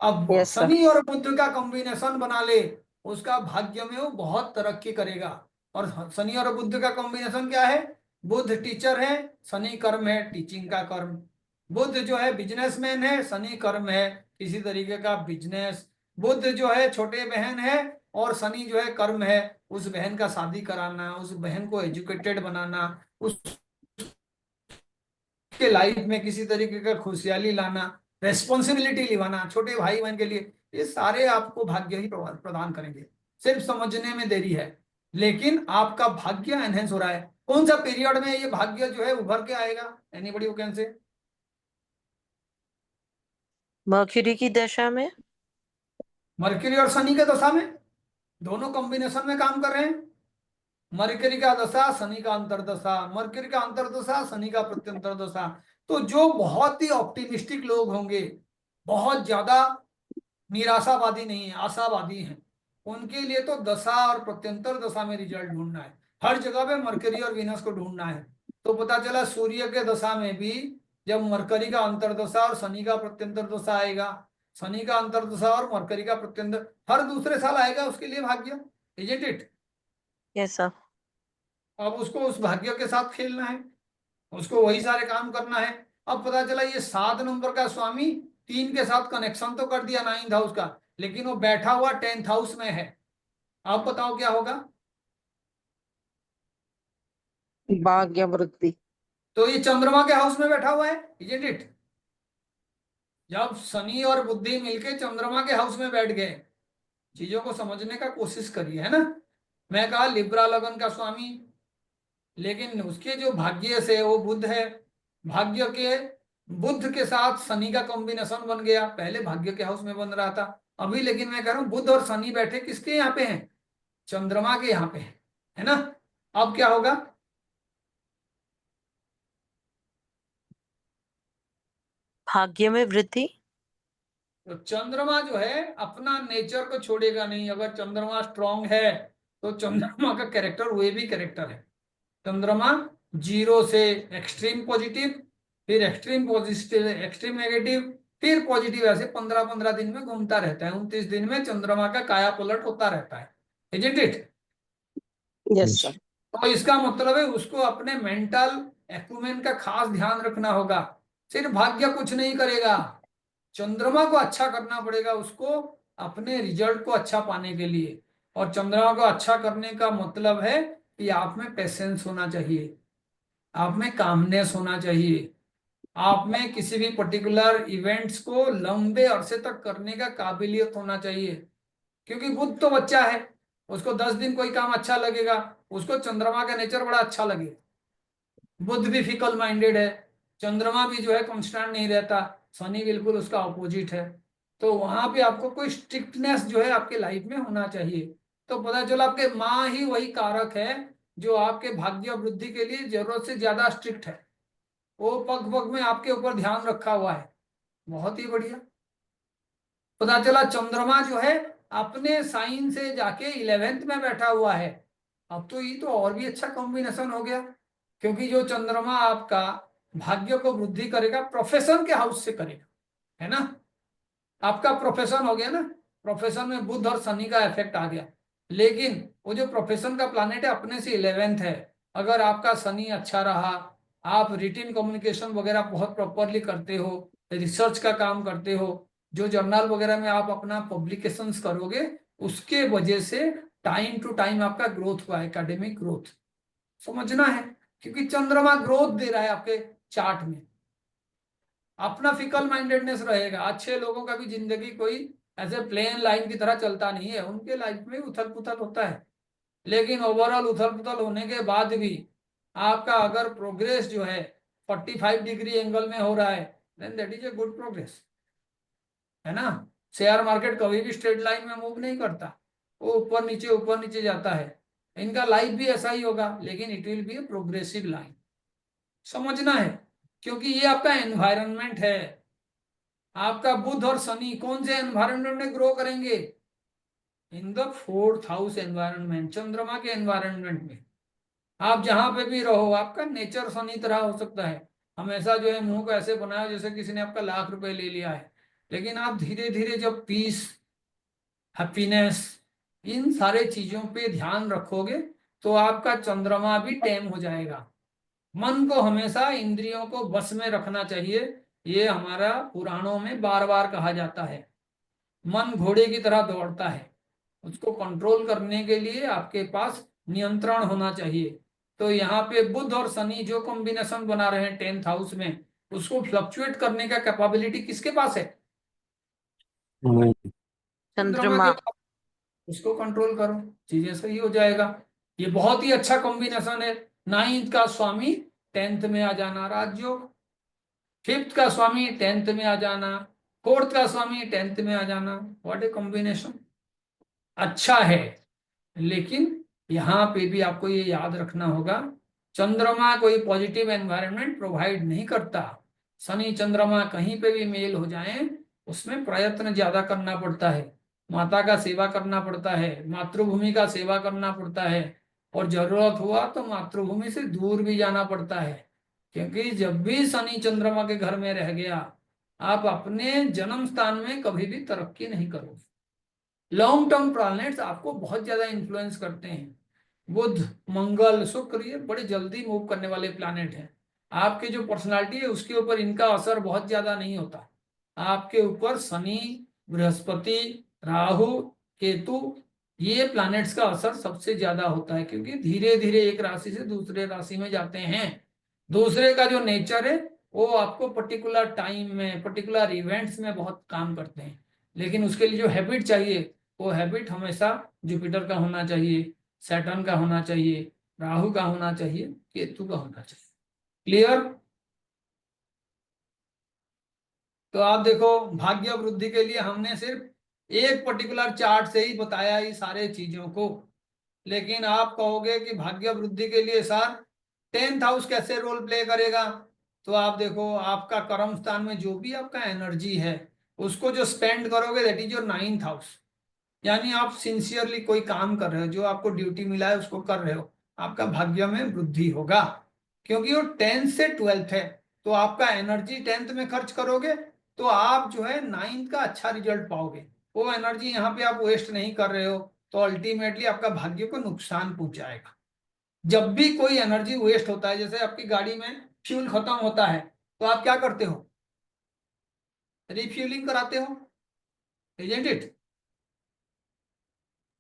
[SPEAKER 1] अब
[SPEAKER 6] Yes, sir.
[SPEAKER 1] शनि और बुध का कॉम्बिनेशन बना ले, उसका भाग्य में वो बहुत तरक्की करेगा। और शनि और बुध का कॉम्बिनेशन क्या है, बुध टीचर है, शनि कर्म है टीचिंग का कर्म। बुध जो है बिजनेसमैन है, शनि कर्म है, किसी तरीके का बिजनेस। बुध जो है छोटे बहन है और शनि जो है कर्म है, उस बहन का शादी कराना, उस बहन को एजुकेटेड बनाना, उसके लाइफ में किसी तरीके का खुशहाली लाना, रेस्पॉन्सिबिलिटी निभाना छोटे भाई बहन के लिए, ये सारे आपको भाग्य ही प्रदान करेंगे। सिर्फ समझने में देरी है, लेकिन आपका भाग्य एनहेंस हो रहा है। कौन सा पीरियड में ये भाग्य जो है उभर के आएगा? Anybody who can say?
[SPEAKER 4] Mercury की दशा में।
[SPEAKER 1] मरकरी और शनि के दशा में, दोनों कॉम्बिनेशन में काम कर रहे हैं। मरकरी का दशा, शनि का अंतरदशा, मरकरी का अंतरदशा, शनि का प्रत्यंतर दशा। तो जो बहुत ही ऑप्टिमिस्टिक लोग होंगे, बहुत ज्यादा निराशावादी नहीं है, आशावादी हैं, उनके लिए तो दशा और प्रत्यंतर दशा में रिजल्ट ढूंढना है। हर जगह पे मरकरी और वीनस को ढूंढना है। तो पता चला सूर्य के दशा में भी जब मरकरी का अंतरदशा और शनि का प्रत्यंतर दशा आएगा, शनि का अंतरदशा और मरकरी का प्रत्यंतर हर दूसरे साल आएगा, उसके लिए भाग्य, इजंट इट?
[SPEAKER 4] Yes sir.
[SPEAKER 1] अब उसको उस भाग्य के साथ खेलना है, उसको वही सारे काम करना है। अब पता चला ये 7 नंबर का स्वामी 3 के साथ कनेक्शन तो कर दिया 9th हाउस का, लेकिन वो बैठा हुआ 10th हाउस में है। अब बताओ क्या होगा?
[SPEAKER 6] भाग्य वृद्धि।
[SPEAKER 1] तो ये चंद्रमा के हाउस में बैठा हुआ है, इजंट इट? जब शनि और बुद्धि मिलके चंद्रमा के हाउस में बैठ गए, चीजों को समझने का कोशिश करिए, है ना। मैं कहा लिब्रा लगन का स्वामी, लेकिन उसके जो भाग्य से वो बुध है, भाग्य के बुध के साथ शनि का कॉम्बिनेशन बन गया। पहले भाग्य के हाउस में बन रहा था, अभी लेकिन मैं कह रहा हूं बुध और शनि बैठे किसके यहाँ पे हैं? चंद्रमा के यहाँ पे है ना। अब क्या होगा?
[SPEAKER 4] भाग्य में वृद्धि।
[SPEAKER 1] तो चंद्रमा जो है अपना नेचर को छोड़ेगा नहीं। अगर चंद्रमा स्ट्रांग है तो चंद्रमा का कैरेक्टर वे भी कैरेक्टर है। चंद्रमा 0 से एक्सट्रीम पॉजिटिव, फिर एक्सट्रीम पॉजिटिव, एक्सट्रीम नेगेटिव, फिर पॉजिटिव, ऐसे 15-15 दिन में घूमता रहता है। 29 दिन में चंद्रमा का काया पलट होता रहता है, इजंट इट?
[SPEAKER 6] Yes sir.
[SPEAKER 1] तो इसका मतलब है उसको अपने मेंटल एक्यूमेन का खास ध्यान रखना होगा। सिर्फ भाग्य कुछ नहीं करेगा, चंद्रमा को अच्छा करना पड़ेगा उसको अपने रिजल्ट को अच्छा पाने के लिए। और चंद्रमा को अच्छा करने का मतलब है कि आप में पेशेंस होना चाहिए, आप में कामनेस होना चाहिए, आप में किसी भी पर्टिकुलर इवेंट्स को लंबे अरसे तक करने का काबिलियत होना चाहिए। क्योंकि बुध तो बच्चा है, उसको 10 दिन कोई काम अच्छा लगेगा, उसको चंद्रमा का नेचर बड़ा अच्छा लगेगा। बुध भी फिकल माइंडेड है, चंद्रमा भी जो है कांस्टेंट नहीं रहता, शनि बिल्कुल उसका ऑपोजिट है। तो वहां पे आपको कोई स्ट्रिक्टनेस जो है आपके लाइफ में होना चाहिए। तो पता चला आपके माँ ही वही कारक है जो आपके भाग्य वृद्धि के लिए जरूरत से ज्यादा स्ट्रिक्ट है। वो पग पग में आपके ऊपर ध्यान रखा हुआ है। बहुत ही बढ़िया। पता चला चंद्रमा जो है अपने साइन से जाके 11th में बैठा हुआ है। अब तो ये तो और भी अच्छा कॉम्बिनेशन हो गया, क्योंकि जो चंद्रमा आपका भाग्य को वृद्धि करेगा प्रोफेशन के हाउस से करेगा, है ना। आपका प्रोफेशन हो गया ना, प्रोफेशन में बुध और शनि का इफेक्ट आ गया। लेकिन वो जो प्रोफेशन का प्लैनेट है अपने से 11th है। अगर आपका शनि अच्छा रहा, आप रिटिन कम्युनिकेशन वगैरह बहुत प्रॉपरली करते हो, रिसर्च का काम करते हो, जो जर्नल वगैरह में आप अपना पब्लिकेशंस करोगे, उसके वजह से टाइम टू टाइम आपका ग्रोथ हुआ, एकेडमिक ग्रोथ। समझना है, क्योंकि चंद्रमा ग्रोथ दे रहा है आपके चार्ट में। अपना फिकल माइंडेडनेस रहेगा। अच्छे लोगों का भी जिंदगी कोई ऐसे प्लेन लाइन की तरह चलता नहीं है, उनके लाइफ में उथल पुथल होता है। लेकिन ओवरऑल उथल पुथल होने के बाद भी आपका अगर प्रोग्रेस जो है 45 डिग्री एंगल में हो रहा है, then that is a good progress, है ना। शेयर मार्केट कभी भी स्ट्रेट लाइन में मूव नहीं करता, वो ऊपर नीचे जाता है। इनका लाइफ भी ऐसा ही होगा, लेकिन it will be a progressive line. समझना है, क्योंकि ये आपका एनवायरनमेंट है। आपका बुध और शनि कौन से एनवायरनमेंट में ग्रो करेंगे? In the 4th house environment, चंद्रमा के एनवायरनमेंट में। आप जहां पे भी रहो, आपका नेचर शनि तरह हो सकता है। हमेशा जो है मुंह को ऐसे बनाया जैसे किसी ने आपका लाख रुपए ले लिया है। लेकिन आप धीरे धीरे जब पीस, हैप्पीनेस, इन सारे चीजों पे ध्यान रखोगे तो आपका चंद्रमा भी टेम हो जाएगा। मन को हमेशा इंद्रियों को बस में रखना चाहिए, ये हमारा पुराणों में बार बार कहा जाता है। मन घोड़े की तरह दौड़ता है, उसको कंट्रोल करने के लिए आपके पास नियंत्रण होना चाहिए। तो यहाँ पे बुध और शनि जो कॉम्बिनेशन बना रहे हैं 10th हाउस में, उसको फ्लक्चुएट करने का कैपेबिलिटी किसके पास है? चंद्रमा
[SPEAKER 4] चंद्रमा।
[SPEAKER 1] के पास। उसको कंट्रोल करो, चीजें सही हो जाएगा। ये बहुत ही अच्छा कॉम्बिनेशन है। 9th का स्वामी 10th में आ जाना राजयोग, 5th का स्वामी 10th में आ जाना, 4th का स्वामी 10th में आ जाना। व्हाट ए कॉम्बिनेशन, अच्छा है। लेकिन यहाँ पे भी आपको ये याद रखना होगा, चंद्रमा कोई पॉजिटिव एनवायरनमेंट प्रोवाइड नहीं करता। शनि चंद्रमा कहीं पे भी मेल हो जाए, उसमें प्रयत्न ज्यादा करना पड़ता है, माता का सेवा करना पड़ता है, मातृभूमि का सेवा करना पड़ता है, और जरूरत हुआ तो मातृभूमि से दूर भी जाना पड़ता है। क्योंकि जब भी शनि चंद्रमा के घर में रह गया, आप अपने जन्म स्थान में कभी भी तरक्की नहीं करोगे। लॉन्ग टर्म प्लैनेट्स आपको बहुत ज्यादा इन्फ्लुएंस करते हैं। बुध, मंगल, शुक्र, ये बड़े जल्दी मूव करने वाले प्लैनेट हैं। आपके जो पर्सनालिटी है उसके ऊपर इनका असर बहुत ज्यादा नहीं होता। आपके ऊपर शनि, बृहस्पति, राहु, केतु, ये प्लैनेट्स का असर सबसे ज्यादा होता है, क्योंकि धीरे धीरे एक राशि से दूसरे राशि में जाते हैं। दूसरे का जो नेचर है वो आपको पर्टिकुलर टाइम में, पर्टिकुलर इवेंट्स में बहुत काम करते हैं, लेकिन उसके लिए जो हैबिट चाहिए, वो हैबिट हमेशा जुपिटर का होना चाहिए, सैटर्न का होना चाहिए, राहु का होना चाहिए, केतु का होना चाहिए। क्लियर? तो आप देखो, भाग्य वृद्धि के लिए हमने सिर्फ एक पर्टिकुलर चार्ट से ही बताया ये सारे चीजों को। लेकिन आप कहोगे कि भाग्य वृद्धि के लिए सर 10th हाउस कैसे रोल प्ले करेगा? तो आप देखो, आपका कर्म स्थान में जो भी आपका एनर्जी है, उसको जो स्पेंड करोगे, that is your 9th house. यानी आप सिंसियरली कोई काम कर रहे हो, जो आपको ड्यूटी मिला है उसको कर रहे हो, आपका भाग्य में वृद्धि होगा। क्योंकि वो 10th से 12th है, तो आपका एनर्जी 10th में खर्च करोगे तो आप जो है 9th का अच्छा रिजल्ट पाओगे। वो एनर्जी यहाँ पे आप वेस्ट नहीं कर रहे हो, तो अल्टीमेटली आपका भाग्य को नुकसान पहुंचाएगा। जब भी कोई एनर्जी वेस्ट होता है, जैसे आपकी गाड़ी में फ्यूल खत्म होता है, तो आप क्या करते हो? रिफ्यूलिंग कराते हो, इजंट इट?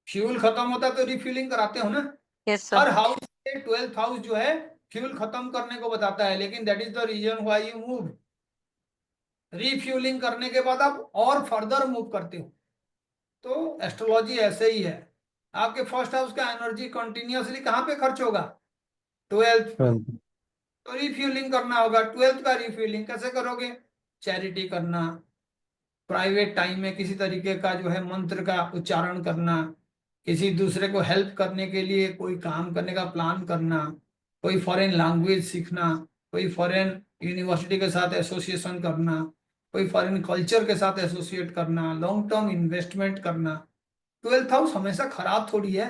[SPEAKER 1] फ्यूल खत्म होता है तो रिफ्यूलिंग कराते हो ना।
[SPEAKER 4] यस
[SPEAKER 1] हर
[SPEAKER 4] सर।
[SPEAKER 1] हाउस से 12th हाउस जो है फ्यूल खत्म करने को बताता है, लेकिन that is the reason why you move. Refuelling करने के बाद आप और फर्दर मूव करते हो। तो एस्ट्रोलॉजी ऐसे ही है। आपके फर्स्ट हाउस का एनर्जी कंटिन्यूअसली कहाँ पे खर्च होगा? 12th। तो रिफ्यूलिंग करना होगा। 12th का रिफ्यूलिंग कैसे करोगे? चैरिटी करना, प्राइवेट टाइम में किसी तरीके का जो है मंत्र का उच्चारण करना, किसी दूसरे को हेल्प करने के लिए कोई काम करने का प्लान करना, कोई फॉरेन लैंग्वेज सीखना, कोई फॉरेन यूनिवर्सिटी के साथ एसोसिएशन करना, कोई फॉरेन कल्चर के साथ एसोसिएट करना, लॉन्ग टर्म इन्वेस्टमेंट करना। 12th हाउस हमेशा खराब थोड़ी है।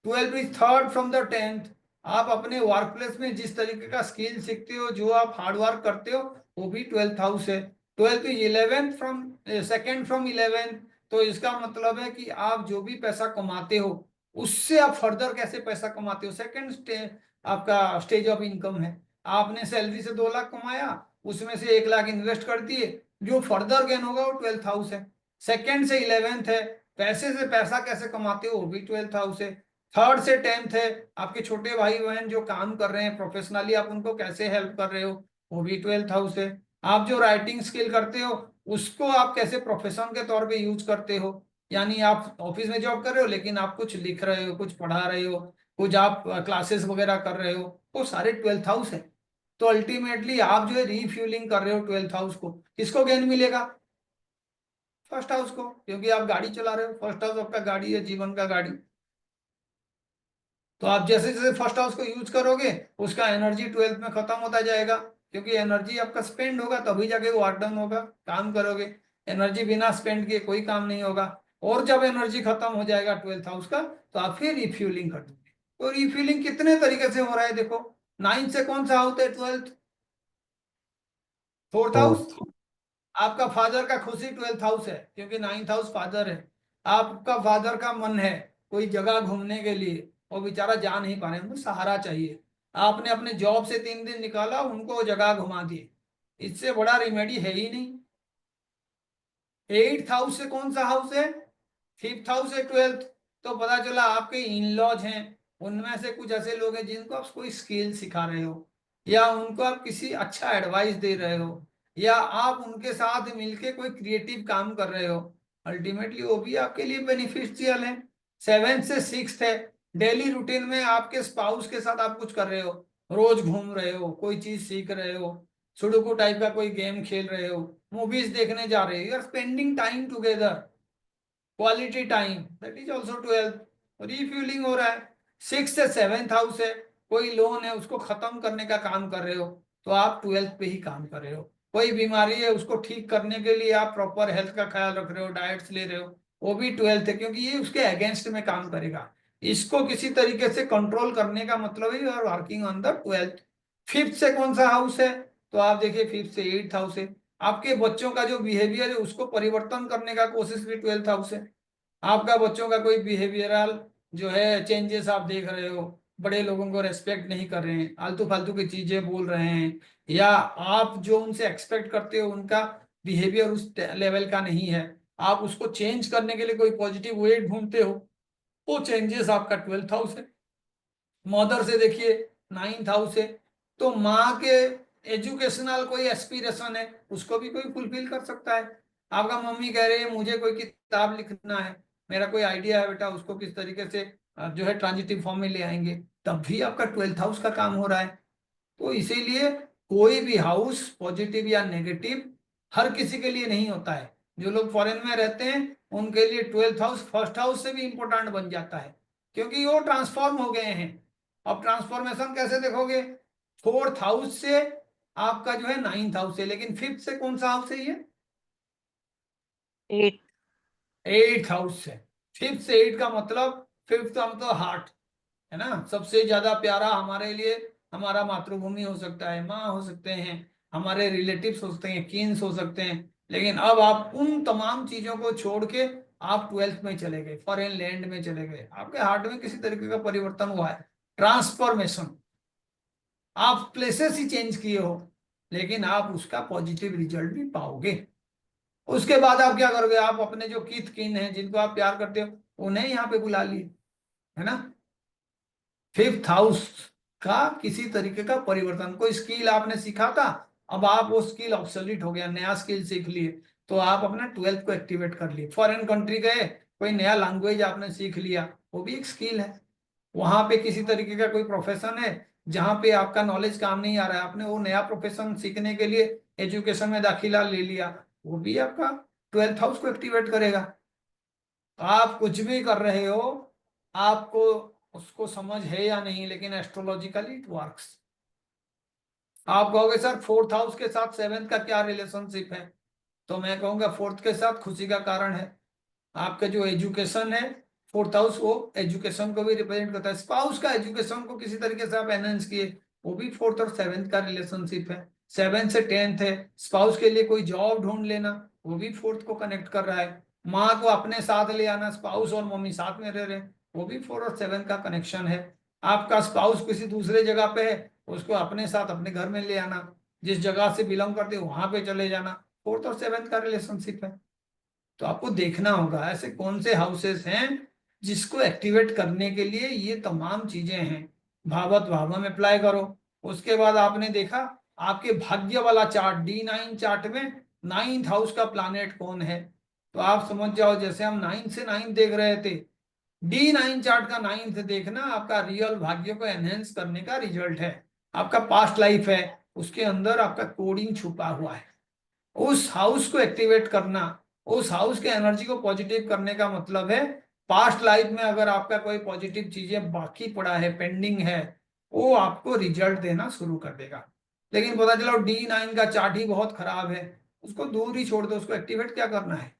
[SPEAKER 1] 12 is third from the 10th। आप अपने वर्क प्लेस में जिस तरीके का स्किल सीखते हो, जो आप हार्ड वर्क करते हो, वो भी 12th हाउस है। 12th is 11th from, second from 11th। तो इसका मतलब है कि आप जो भी पैसा कमाते हो, उससे आप फर्दर कैसे पैसा कमाते हो, सेकेंड आपका स्टेज ऑफ इनकम है। आपने सैलरी से 2 लाख कमाया, उसमें से 1 लाख इन्वेस्ट कर दिए, जो फर्दर गेन होगा वो 12th हाउस है। सेकेंड से 11th है, पैसे से पैसा कैसे कमाते हो, वो भी 12th हाउस है। थर्ड से 10th है, आपके छोटे भाई बहन जो काम कर रहे हैं प्रोफेशनली, आप उनको कैसे हेल्प कर रहे हो, वो भी 12th हाउस है। आप जो राइटिंग स्किल करते हो, उसको आप कैसे प्रोफेशन के तौर पे यूज करते हो, यानी आप ऑफिस में जॉब कर रहे हो लेकिन आप कुछ लिख रहे हो, कुछ पढ़ा रहे हो, कुछ आप क्लासेस वगैरह कर रहे हो, वो सारे 12th हाउस है। तो अल्टीमेटली आप जो है रीफ्यूलिंग कर रहे हो 12th हाउस को, किसको गेन मिलेगा? फर्स्ट हाउस को, क्योंकि आप गाड़ी चला रहे हो। फर्स्ट हाउस आपका गाड़ी है, जीवन का गाड़ी। तो आप जैसे जैसे फर्स्ट हाउस को यूज करोगे, उसका एनर्जी 12th में खत्म होता जाएगा, क्योंकि एनर्जी आपका स्पेंड होगा तभी जाके वो वर्क डाउन होगा, काम करोगे। एनर्जी बिना स्पेंड किए कोई काम नहीं होगा। और जब एनर्जी खत्म हो जाएगा 12th हाउस का, तो आप फिर रिफ्यूलिंग कर दोगे। तो रिफ्यूलिंग कितने तरीके से हो रहा है देखो। 9th से कौन सा हाउस है? 12th। 4th हाउस, आपका फादर का खुशी 12th हाउस है, क्योंकि 9th हाउस फादर है। आपका फादर का मन है कोई जगह घूमने के लिए, वो बेचारा जा नहीं पा रहे, उनको सहारा चाहिए। आपने अपने जॉब से 3 दिन निकाला, उनको जगह घुमा दिए, इससे बड़ा रेमेडी है ही नहीं। 8th हाउस से कौन सा हाउस है? 5th हाउस है 12th। तो पता चला आपके इन लॉज हैं, उनमें से कुछ ऐसे लोग हैं जिनको आप कोई स्किल सिखा रहे हो, या उनको आप किसी अच्छा एडवाइस दे रहे हो, या आप उनके साथ मिलके कोई क्रिएटिव काम कर रहे हो, अल्टीमेटली वो भी आपके लिए बेनिफिशियल है। 7th से 6th है, डेली रूटीन में आपके स्पाउस के साथ आप कुछ कर रहे हो, रोज घूम रहे हो, कोई चीज सीख रहे हो, सुडोकू टाइप का कोई गेम खेल रहे हो, मूवीज देखने जा रहे हो, you are spending time together, quality time, that is also 12th। Refuelling हो रहा है। 6th से 7th हाउस है, कोई लोन है उसको खत्म करने का काम कर रहे हो, तो आप 12th पे ही काम कर रहे हो। कोई बीमारी है उसको ठीक करने के लिए आप प्रॉपर हेल्थ का ख्याल रख रहे हो, डाइट्स ले रहे हो, वो भी 12th है, क्योंकि ये उसके अगेंस्ट में काम करेगा। इसको किसी तरीके से कंट्रोल करने का मतलब है you are working on the 12th। 5th से कौन सा हाउस है? तो आप देखिए 5th से 8th हाउस है। आपके बच्चों का जो बिहेवियर है उसको परिवर्तन करने का कोशिश भी 12th हाउस है। आपका बच्चों का कोई बिहेवियरल जो है चेंजेस आप देख रहे हो, बड़े लोगों को रेस्पेक्ट नहीं कर रहे हैं, आलतू फालतू की चीजें बोल रहे हैं, या आप जो उनसे एक्सपेक्ट करते हो उनका बिहेवियर उस लेवल का नहीं है, आप उसको चेंज करने के लिए कोई पॉजिटिव वे ढूंढते हो, वो चेंजेस आपका 12th हाउस है। मदर से देखिए 9th हाउस है, तो माँ के एजुकेशनल कोई एस्पिरेशन है उसको भी कोई फुलफिल कर सकता है। आपका मम्मी कह रही है मुझे कोई किताब लिखना है, मेरा कोई आइडिया है बेटा, उसको किस तरीके से जो है ट्रांजिटिव फॉर्म में ले आएंगे, तब भी आपका 12th हाउस का काम हो रहा है। तो इसीलिए कोई भी हाउस पॉजिटिव या नेगेटिव हर किसी के लिए नहीं होता है। जो लोग फॉरेन में रहते हैं उनके लिए 12th हाउस 1st हाउस से भी इंपॉर्टेंट बन जाता है, क्योंकि वो ट्रांसफॉर्म हो गए हैं। अब ट्रांसफॉर्मेशन कैसे देखोगे? 4th हाउस से आपका जो है 9th हाउस है, लेकिन 5th से कौन सा हाउस है ये?
[SPEAKER 4] 8।
[SPEAKER 1] 8th हाउस से। 5th से 8 का मतलब 5th का मतलब हार्ट है ना। सबसे ज्यादा प्यारा हमारे लिए हमारा मातृभूमि हो सकता है, माँ हो सकते हैं, हमारे रिलेटिव्स हो सकते हैं, किन्स हो सकते हैं। लेकिन अब आप उन तमाम चीजों को छोड़ के आप 12th में चले गए, फॉरेन लैंड में चले गए, आपके हार्ट में किसी तरीके का परिवर्तन हुआ है, ट्रांसफॉर्मेशन। आप प्लेसेस ही चेंज किए हो, लेकिन आप उसका पॉजिटिव रिजल्ट भी पाओगे। उसके बाद आप क्या करोगे? आप अपने जो कित किन हैं जिनको आप प्यार करते हो उन्हें यहाँ पे बुला लिए, है ना। 5th हाउस का किसी तरीके का परिवर्तन, कोई स्किल आपने सीखा था, अब आप वो स्किल ऑब्सोलीट हो गया, नया स्किल सीख लिए, तो आप अपना 12th को एक्टिवेट कर लिए। फॉरेन कंट्री गए, कोई नया लैंग्वेज आपने सीख लिया, वो भी एक स्किल है। वहां पे किसी तरीके का कोई प्रोफेशन है जहां पे आपका नॉलेज काम नहीं आ रहा है, आपने वो नया प्रोफेशन सीखने के लिए एजुकेशन में दाखिला ले लिया, वो भी आपका 12th हाउस को एक्टिवेट करेगा। आप कुछ भी कर रहे हो, आपको उसको समझ है या नहीं, लेकिन एस्ट्रोलॉजिकली इट वर्क्स। आप कहोगे सर 4th हाउस के साथ 7th का क्या रिलेशनशिप है? तो मैं कहूंगा 4th के साथ खुशी का कारण है। आपका जो एजुकेशन है, 4th हाउस वो एजुकेशन को भी रिप्रेजेंट करता है। स्पाउस का एजुकेशन को किसी तरीके से आप एनहेंस किए, वो भी 4th और 7th का रिलेशनशिप है। 7th से 10th है, स्पाउस के लिए कोई जॉब ढूंढ लेना, वो भी 4th को कनेक्ट कर रहा है। माँ को अपने साथ ले आना, स्पाउस और मम्मी साथ में रह रहे हैं, वो भी 4 और 7 का कनेक्शन है। आपका स्पाउस किसी दूसरे जगह पे है, उसको अपने साथ अपने घर में ले आना, जिस जगह से बिलोंग करते हो वहां पे चले जाना, 4th और 7th का रिलेशनशिप है। तो आपको देखना होगा ऐसे कौन से हाउसेस हैं जिसको एक्टिवेट करने के लिए ये तमाम चीजें हैं। भावत भाव में अप्लाई करो। उसके बाद आपने देखा आपके भाग्य वाला चार्ट D9 चार्ट में 9th हाउस का प्लैनेट कौन है, तो आप समझ जाओ। जैसे हम 9 से 9 देख रहे थे, D9 चार्ट का 9th देखना आपका रियल भाग्य को एनहेंस करने का रिजल्ट है। आपका पास्ट लाइफ है, उसके अंदर आपका कोडिंग छुपा हुआ है। उस हाउस को एक्टिवेट करना, उस हाउस के एनर्जी को पॉजिटिव करने का मतलब है पास्ट लाइफ में अगर आपका कोई पॉजिटिव चीजें बाकी पड़ा है, पेंडिंग है, वो आपको रिजल्ट देना शुरू कर देगा। लेकिन पता चला D9 का चार्ट ही बहुत खराब है, उसको दूर ही छोड़ दो, उसको एक्टिवेट क्या करना है?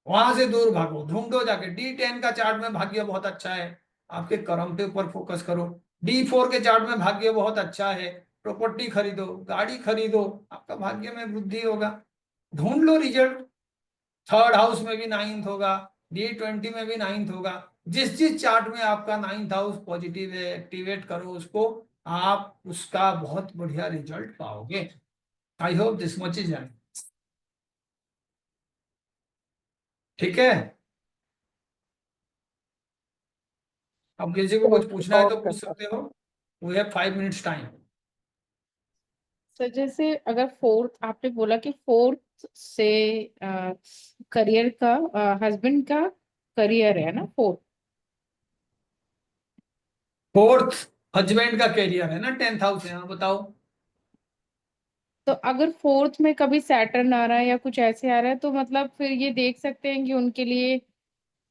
[SPEAKER 1] वहां से दूर भागो, ढूंढो जाके। D10 का चार्ट में भाग्य बहुत अच्छा है, आपके कर्म पे ऊपर फोकस करो। D4 के चार्ट में भाग्य बहुत अच्छा है, प्रॉपर्टी खरीदो, गाड़ी खरीदो, आपका भाग्य में वृद्धि होगा। ढूंढ लो रिजल्ट। 3rd हाउस में भी 9th होगा, D20 में भी 9th होगा। जिस जिस चार्ट में आपका 9th हाउस पॉजिटिव है, एक्टिवेट करो उसको, आप उसका बहुत बढ़िया रिजल्ट पाओगे। I hope this much is जाए। ठीक है, अब किसी को कुछ पूछना है तो
[SPEAKER 6] Okay,
[SPEAKER 1] पूछ
[SPEAKER 6] sir.
[SPEAKER 1] सकते हो। We have 5 minutes time.
[SPEAKER 7] Sir जैसे अगर फोर्थ आपने बोला कि फोर्थ से करियर का हस्बैंड का करियर है ना फोर्थ,
[SPEAKER 1] फोर्थ हस्बैंड का कैरियर है ना, 10th हाउस है। हाँ बताओ।
[SPEAKER 7] तो अगर फोर्थ में कभी सैटर्न आ रहा है या कुछ ऐसे आ रहा है तो मतलब फिर ये देख सकते हैं कि उनके लिए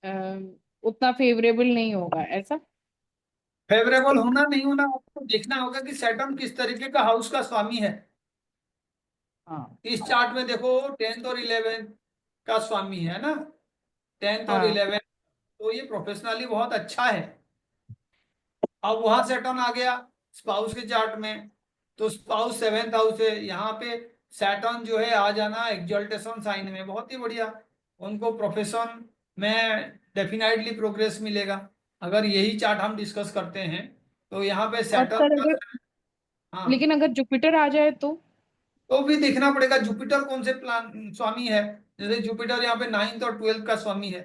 [SPEAKER 7] अ, उतना फेवरेबल नहीं होगा ऐसा।
[SPEAKER 1] फेवरेबल होना नहीं होना आपको देखना होगा कि सैटर्न किस तरीके का हाउस का स्वामी है।
[SPEAKER 7] हाँ
[SPEAKER 1] इस चार्ट में देखो 10th और 11th का स्वामी है ना, 10th और
[SPEAKER 7] हाँ
[SPEAKER 1] 11th, तो ये प्रोफेशनली बहुत अच्छा है। अब वहां सैटर्न आ गया स्पाउस के चार्ट में, तो स्पाउस 7th हाउस है, यहाँ पे सैटर्न जो है आ जाना एक्सल्टेशन साइन में, बहुत ही बढ़िया। उनको प्रोफेशन में डेफिनेटली प्रोग्रेस मिलेगा। अगर यही चार्ट हम डिस्कस करते हैं तो यहाँ पे
[SPEAKER 7] और
[SPEAKER 1] सैटर्न
[SPEAKER 7] सर अगर,
[SPEAKER 1] का, हाँ,
[SPEAKER 7] लेकिन अगर जुपिटर आ जाए
[SPEAKER 1] तो भी देखना पड़ेगा जुपिटर कौन से प्लान स्वामी है। जैसे जुपिटर यहाँ पे 9th और 12th का स्वामी है।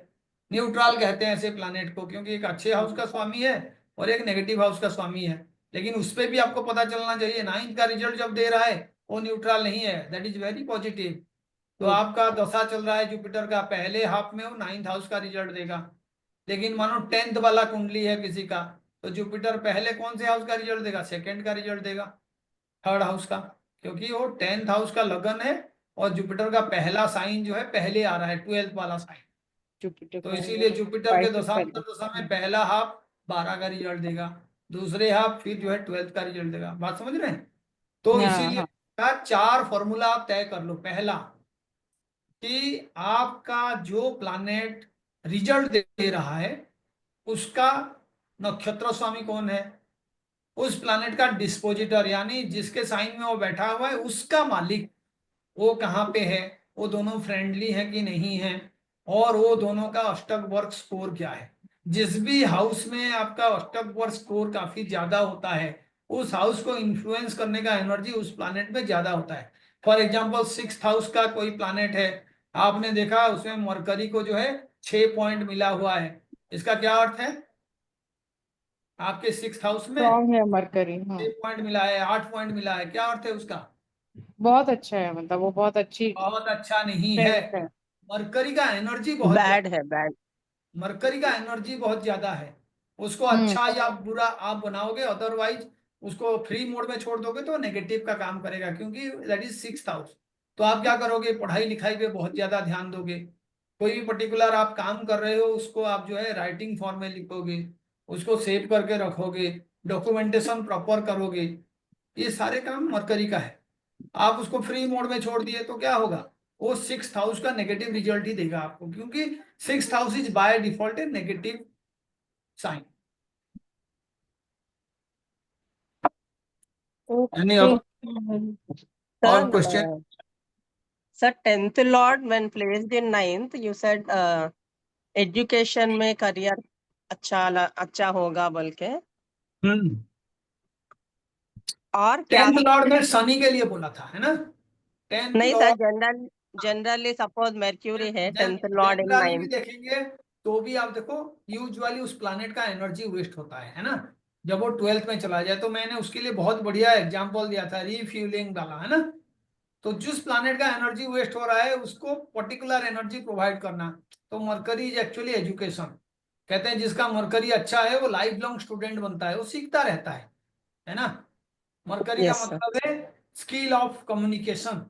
[SPEAKER 1] न्यूट्रल कहते हैं ऐसे प्लानेट को, क्योंकि एक अच्छे हाउस का स्वामी है और एक नेगेटिव हाउस का स्वामी है। लेकिन उस पे भी आपको पता चलना चाहिए 9th का रिजल्ट जब दे रहा है वो न्यूट्रल नहीं है, दैट इज वेरी पॉजिटिव। तो आपका दशा चल रहा है जुपिटर का, पहले हाफ में वो 9th हाउस का रिजल्ट देगा। लेकिन मानो 10th वाला कुंडली है किसी का, तो जुपिटर पहले कौन से हाउस का रिजल्ट देगा, सेकेंड का रिजल्ट देगा, थर्ड हाउस का, क्योंकि वो 10th हाउस का लगन है। और जुपिटर का पहला साइन जो है पहले आ रहा है, 12th वाला साइन।
[SPEAKER 7] जुपिटर
[SPEAKER 1] तो
[SPEAKER 7] का
[SPEAKER 1] इसीलिए जुपिटर के
[SPEAKER 7] 22 से
[SPEAKER 1] दशांतर
[SPEAKER 7] पहले।
[SPEAKER 1] दशा में पहला हाफ 12 का रिजल्ट देगा, दूसरे हाफ फिर जो है 12th का रिजल्ट देगा। बात समझ रहे हैं? तो
[SPEAKER 7] हाँ
[SPEAKER 1] इसीलिए
[SPEAKER 7] हाँ
[SPEAKER 1] 4 फॉर्मूला आप तय कर लो। पहला कि आपका जो प्लानेट रिजल्ट दे रहा है उसका नक्षत्र स्वामी कौन है, उस प्लानेट का डिस्पोजिटर यानी जिसके साइन में वो बैठा हुआ है उसका मालिक वो कहाँ पे है, वो दोनों फ्रेंडली है कि नहीं है, और वो दोनों का अष्टक वर्ग स्कोर क्या है। जिस भी हाउस में आपका अष्टक वर्ग स्कोर काफी ज्यादा होता है उस हाउस को इन्फ्लुएंस करने का एनर्जी उस प्लानेट में ज्यादा होता है। फॉर एग्जाम्पल 6th हाउस का कोई प्लानेट है, आपने देखा उसमें मरकरी को जो है 6 पॉइंट मिला हुआ है, इसका क्या अर्थ है, आपके 6th हाउस में
[SPEAKER 7] स्ट्रॉन्ग है मरकरी, हाँ
[SPEAKER 1] 6 पॉइंट मिला है, 8 पॉइंट मिला है, क्या अर्थ है उसका,
[SPEAKER 7] बहुत अच्छा है, मतलब वो बहुत अच्छी
[SPEAKER 1] बहुत अच्छा नहीं है।
[SPEAKER 7] स्ट्रेंथ है।
[SPEAKER 1] मरकरी का एनर्जी बहुत ज्यादा,
[SPEAKER 6] Bad है, bad.
[SPEAKER 1] मरकरी का एनर्जी बहुत ज्यादा है। उसको
[SPEAKER 7] हम्म
[SPEAKER 1] अच्छा या बुरा आप बनाओगे, अदरवाइज उसको फ्री मोड में छोड़ दोगे तो नेगेटिव का काम करेगा, क्योंकि दैट इज 6th हाउस। तो आप क्या करोगे, पढ़ाई लिखाई पे बहुत ज्यादा ध्यान दोगे, कोई भी पर्टिकुलर आप काम कर रहे हो उसको आप जो है राइटिंग फॉर्म में लिखोगे, उसको सेव करके रखोगे, डॉक्यूमेंटेशन प्रॉपर करोगे, ये सारे काम मरकरी का है। आप उसको फ्री मोड में छोड़ दिए तो क्या होगा, वो 6th हाउस का नेगेटिव रिजल्ट ही देगा आपको, क्योंकि 6th house is by default a negative sign. यानी
[SPEAKER 7] ओके।
[SPEAKER 1] अब और
[SPEAKER 6] Sir,
[SPEAKER 1] question.
[SPEAKER 6] sir, 10th Lord when placed in 9th, you said education में career अच्छा होगा बोल के, और क्या
[SPEAKER 1] 10th लॉर्ड ने शनि के लिए बोला था, है ना, 10th
[SPEAKER 6] नहीं sir,
[SPEAKER 1] Lord.
[SPEAKER 6] Generally suppose Mercury है 10th Lord in
[SPEAKER 1] जनरली भी
[SPEAKER 6] 9th.
[SPEAKER 1] देखेंगे तो भी आप देखो यूजुअली उस प्लानेट का एनर्जी वेस्ट होता है ना, जब वो 12th में चला जाए। तो मैंने उसके लिए बहुत बढ़िया एग्जांपल दिया था रिफ्यूलिंग वाला, है ना। तो जिस प्लानेट का एनर्जी वेस्ट हो रहा है उसको पर्टिकुलर एनर्जी प्रोवाइड करना। तो मरकरी इज एक्चुअली एजुकेशन। कहते हैं जिसका मरकरी अच्छा है वो लाइफ लॉन्ग स्टूडेंट बनता है, वो सीखता रहता है ना। मरकरी का
[SPEAKER 6] Yes sir.
[SPEAKER 1] मतलब है स्किल ऑफ कम्युनिकेशन,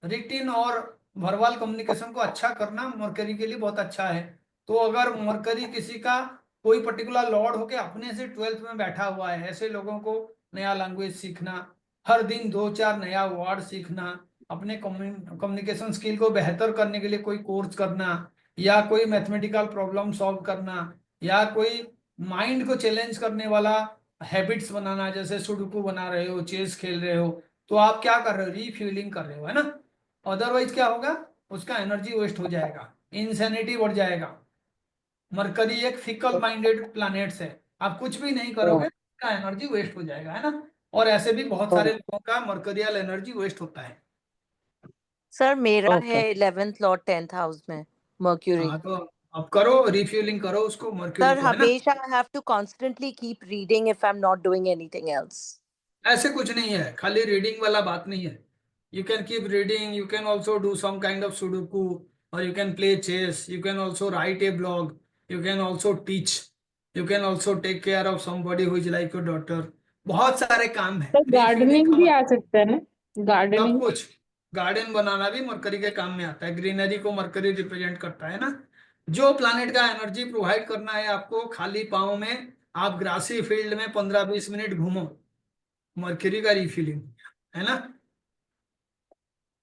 [SPEAKER 1] रिटिन और वर्बल कम्युनिकेशन को अच्छा करना मरकरी के लिए बहुत अच्छा है। तो अगर मरकरी किसी का कोई पर्टिकुलर लॉर्ड होके अपने से 12th में बैठा हुआ है, ऐसे लोगों को नया लैंग्वेज सीखना, हर दिन 2-4 नया वर्ड सीखना, अपने कम्युनिकेशन स्किल को बेहतर करने के लिए कोई कोर्स करना, या कोई मैथमेटिकल प्रॉब्लम सॉल्व करना, या कोई माइंड को चैलेंज करने वाला हैबिट्स बनाना, जैसे सुडोकू बना रहे हो, चेस खेल रहे हो, तो आप क्या कर रहे हो, रीफ्यूलिंग कर रहे हो, है ना। अदरवाइज क्या होगा, उसका एनर्जी वेस्ट हो जाएगा, इंसैनिटी बढ़ जाएगा। मरकरी एक फिकल माइंडेड प्लैनेट्स है, आप कुछ भी नहीं करोगे उसका एनर्जी वेस्ट हो जाएगा, है ना। और ऐसे भी बहुत सारे लोगों का मरकरियल एनर्जी वेस्ट होता है।
[SPEAKER 4] सर मेरा
[SPEAKER 5] Okay.
[SPEAKER 4] है 11th लॉर्ड 10th हाउस में मर्क्यूरी।
[SPEAKER 1] हाँ तो अब करो रिफ्यूलिंग करो उसको मर्क्यूरी
[SPEAKER 4] सर
[SPEAKER 1] को, है ना।
[SPEAKER 4] हमेशा I have to constantly keep reading if I am not doing anything else.
[SPEAKER 1] ऐसे कुछ नहीं है, खाली रीडिंग वाला बात नहीं है। You can keep reading, you can also do some kind of sudoku, और you can play chess, you can also write a blog, you can also teach, you can also take care of somebody who is like your daughter. बहुत सारे काम है।
[SPEAKER 7] तो
[SPEAKER 1] रिफ्यूलिंग
[SPEAKER 7] गार्डनिंग
[SPEAKER 1] का
[SPEAKER 7] भी
[SPEAKER 1] मतलब
[SPEAKER 7] आ सकता है ना,
[SPEAKER 1] सब
[SPEAKER 7] गार्डनिंग।
[SPEAKER 1] कुछ, गार्डन बनाना भी मरकरी के काम में आता है। ग्रीनरी को मरकरी रिप्रेजेंट करता है ना। जो प्लानेट का एनर्जी प्रोवाइड करना है आपको, खाली पाँव में आप ग्रासी फील्ड में 15-20 मिनट घूमो, मरकरी का रिफिलिंग, है ना।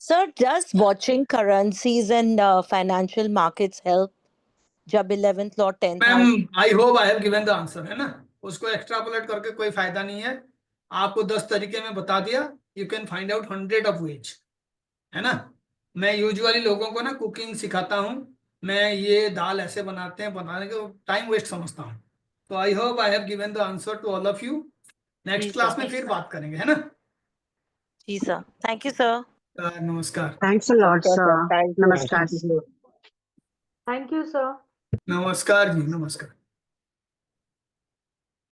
[SPEAKER 4] Sir does watching currencies and financial markets help जब 11th Lord 10th house?
[SPEAKER 1] Ma'am I hope I have given the answer, है ना। उसको एक्स्ट्रापोलेट करके कोई फायदा नहीं है। आपको 10 तरीके में बता दिया, you can find out 100 of ways, है ना। मैं यूजुअली लोगों को ना कुकिंग सिखाता हूँ, मैं ये दाल ऐसे बनाते हैं, बनाने के टाइम वेस्ट समझता हूँ। तो I hope I have given the answer to all of you. Next
[SPEAKER 4] जी
[SPEAKER 1] क्लास
[SPEAKER 4] सर।
[SPEAKER 1] में फिर बात करेंगे, है ना।
[SPEAKER 4] जी सर, थैंक यू सर।
[SPEAKER 1] नमस्कार।
[SPEAKER 8] Thanks a lot,
[SPEAKER 6] Okay, sir.
[SPEAKER 8] sir.
[SPEAKER 6] Thank you.
[SPEAKER 8] Namaskar.
[SPEAKER 6] Thank you.
[SPEAKER 2] Thank you, sir.
[SPEAKER 1] नमस्कार जी, नमस्कार।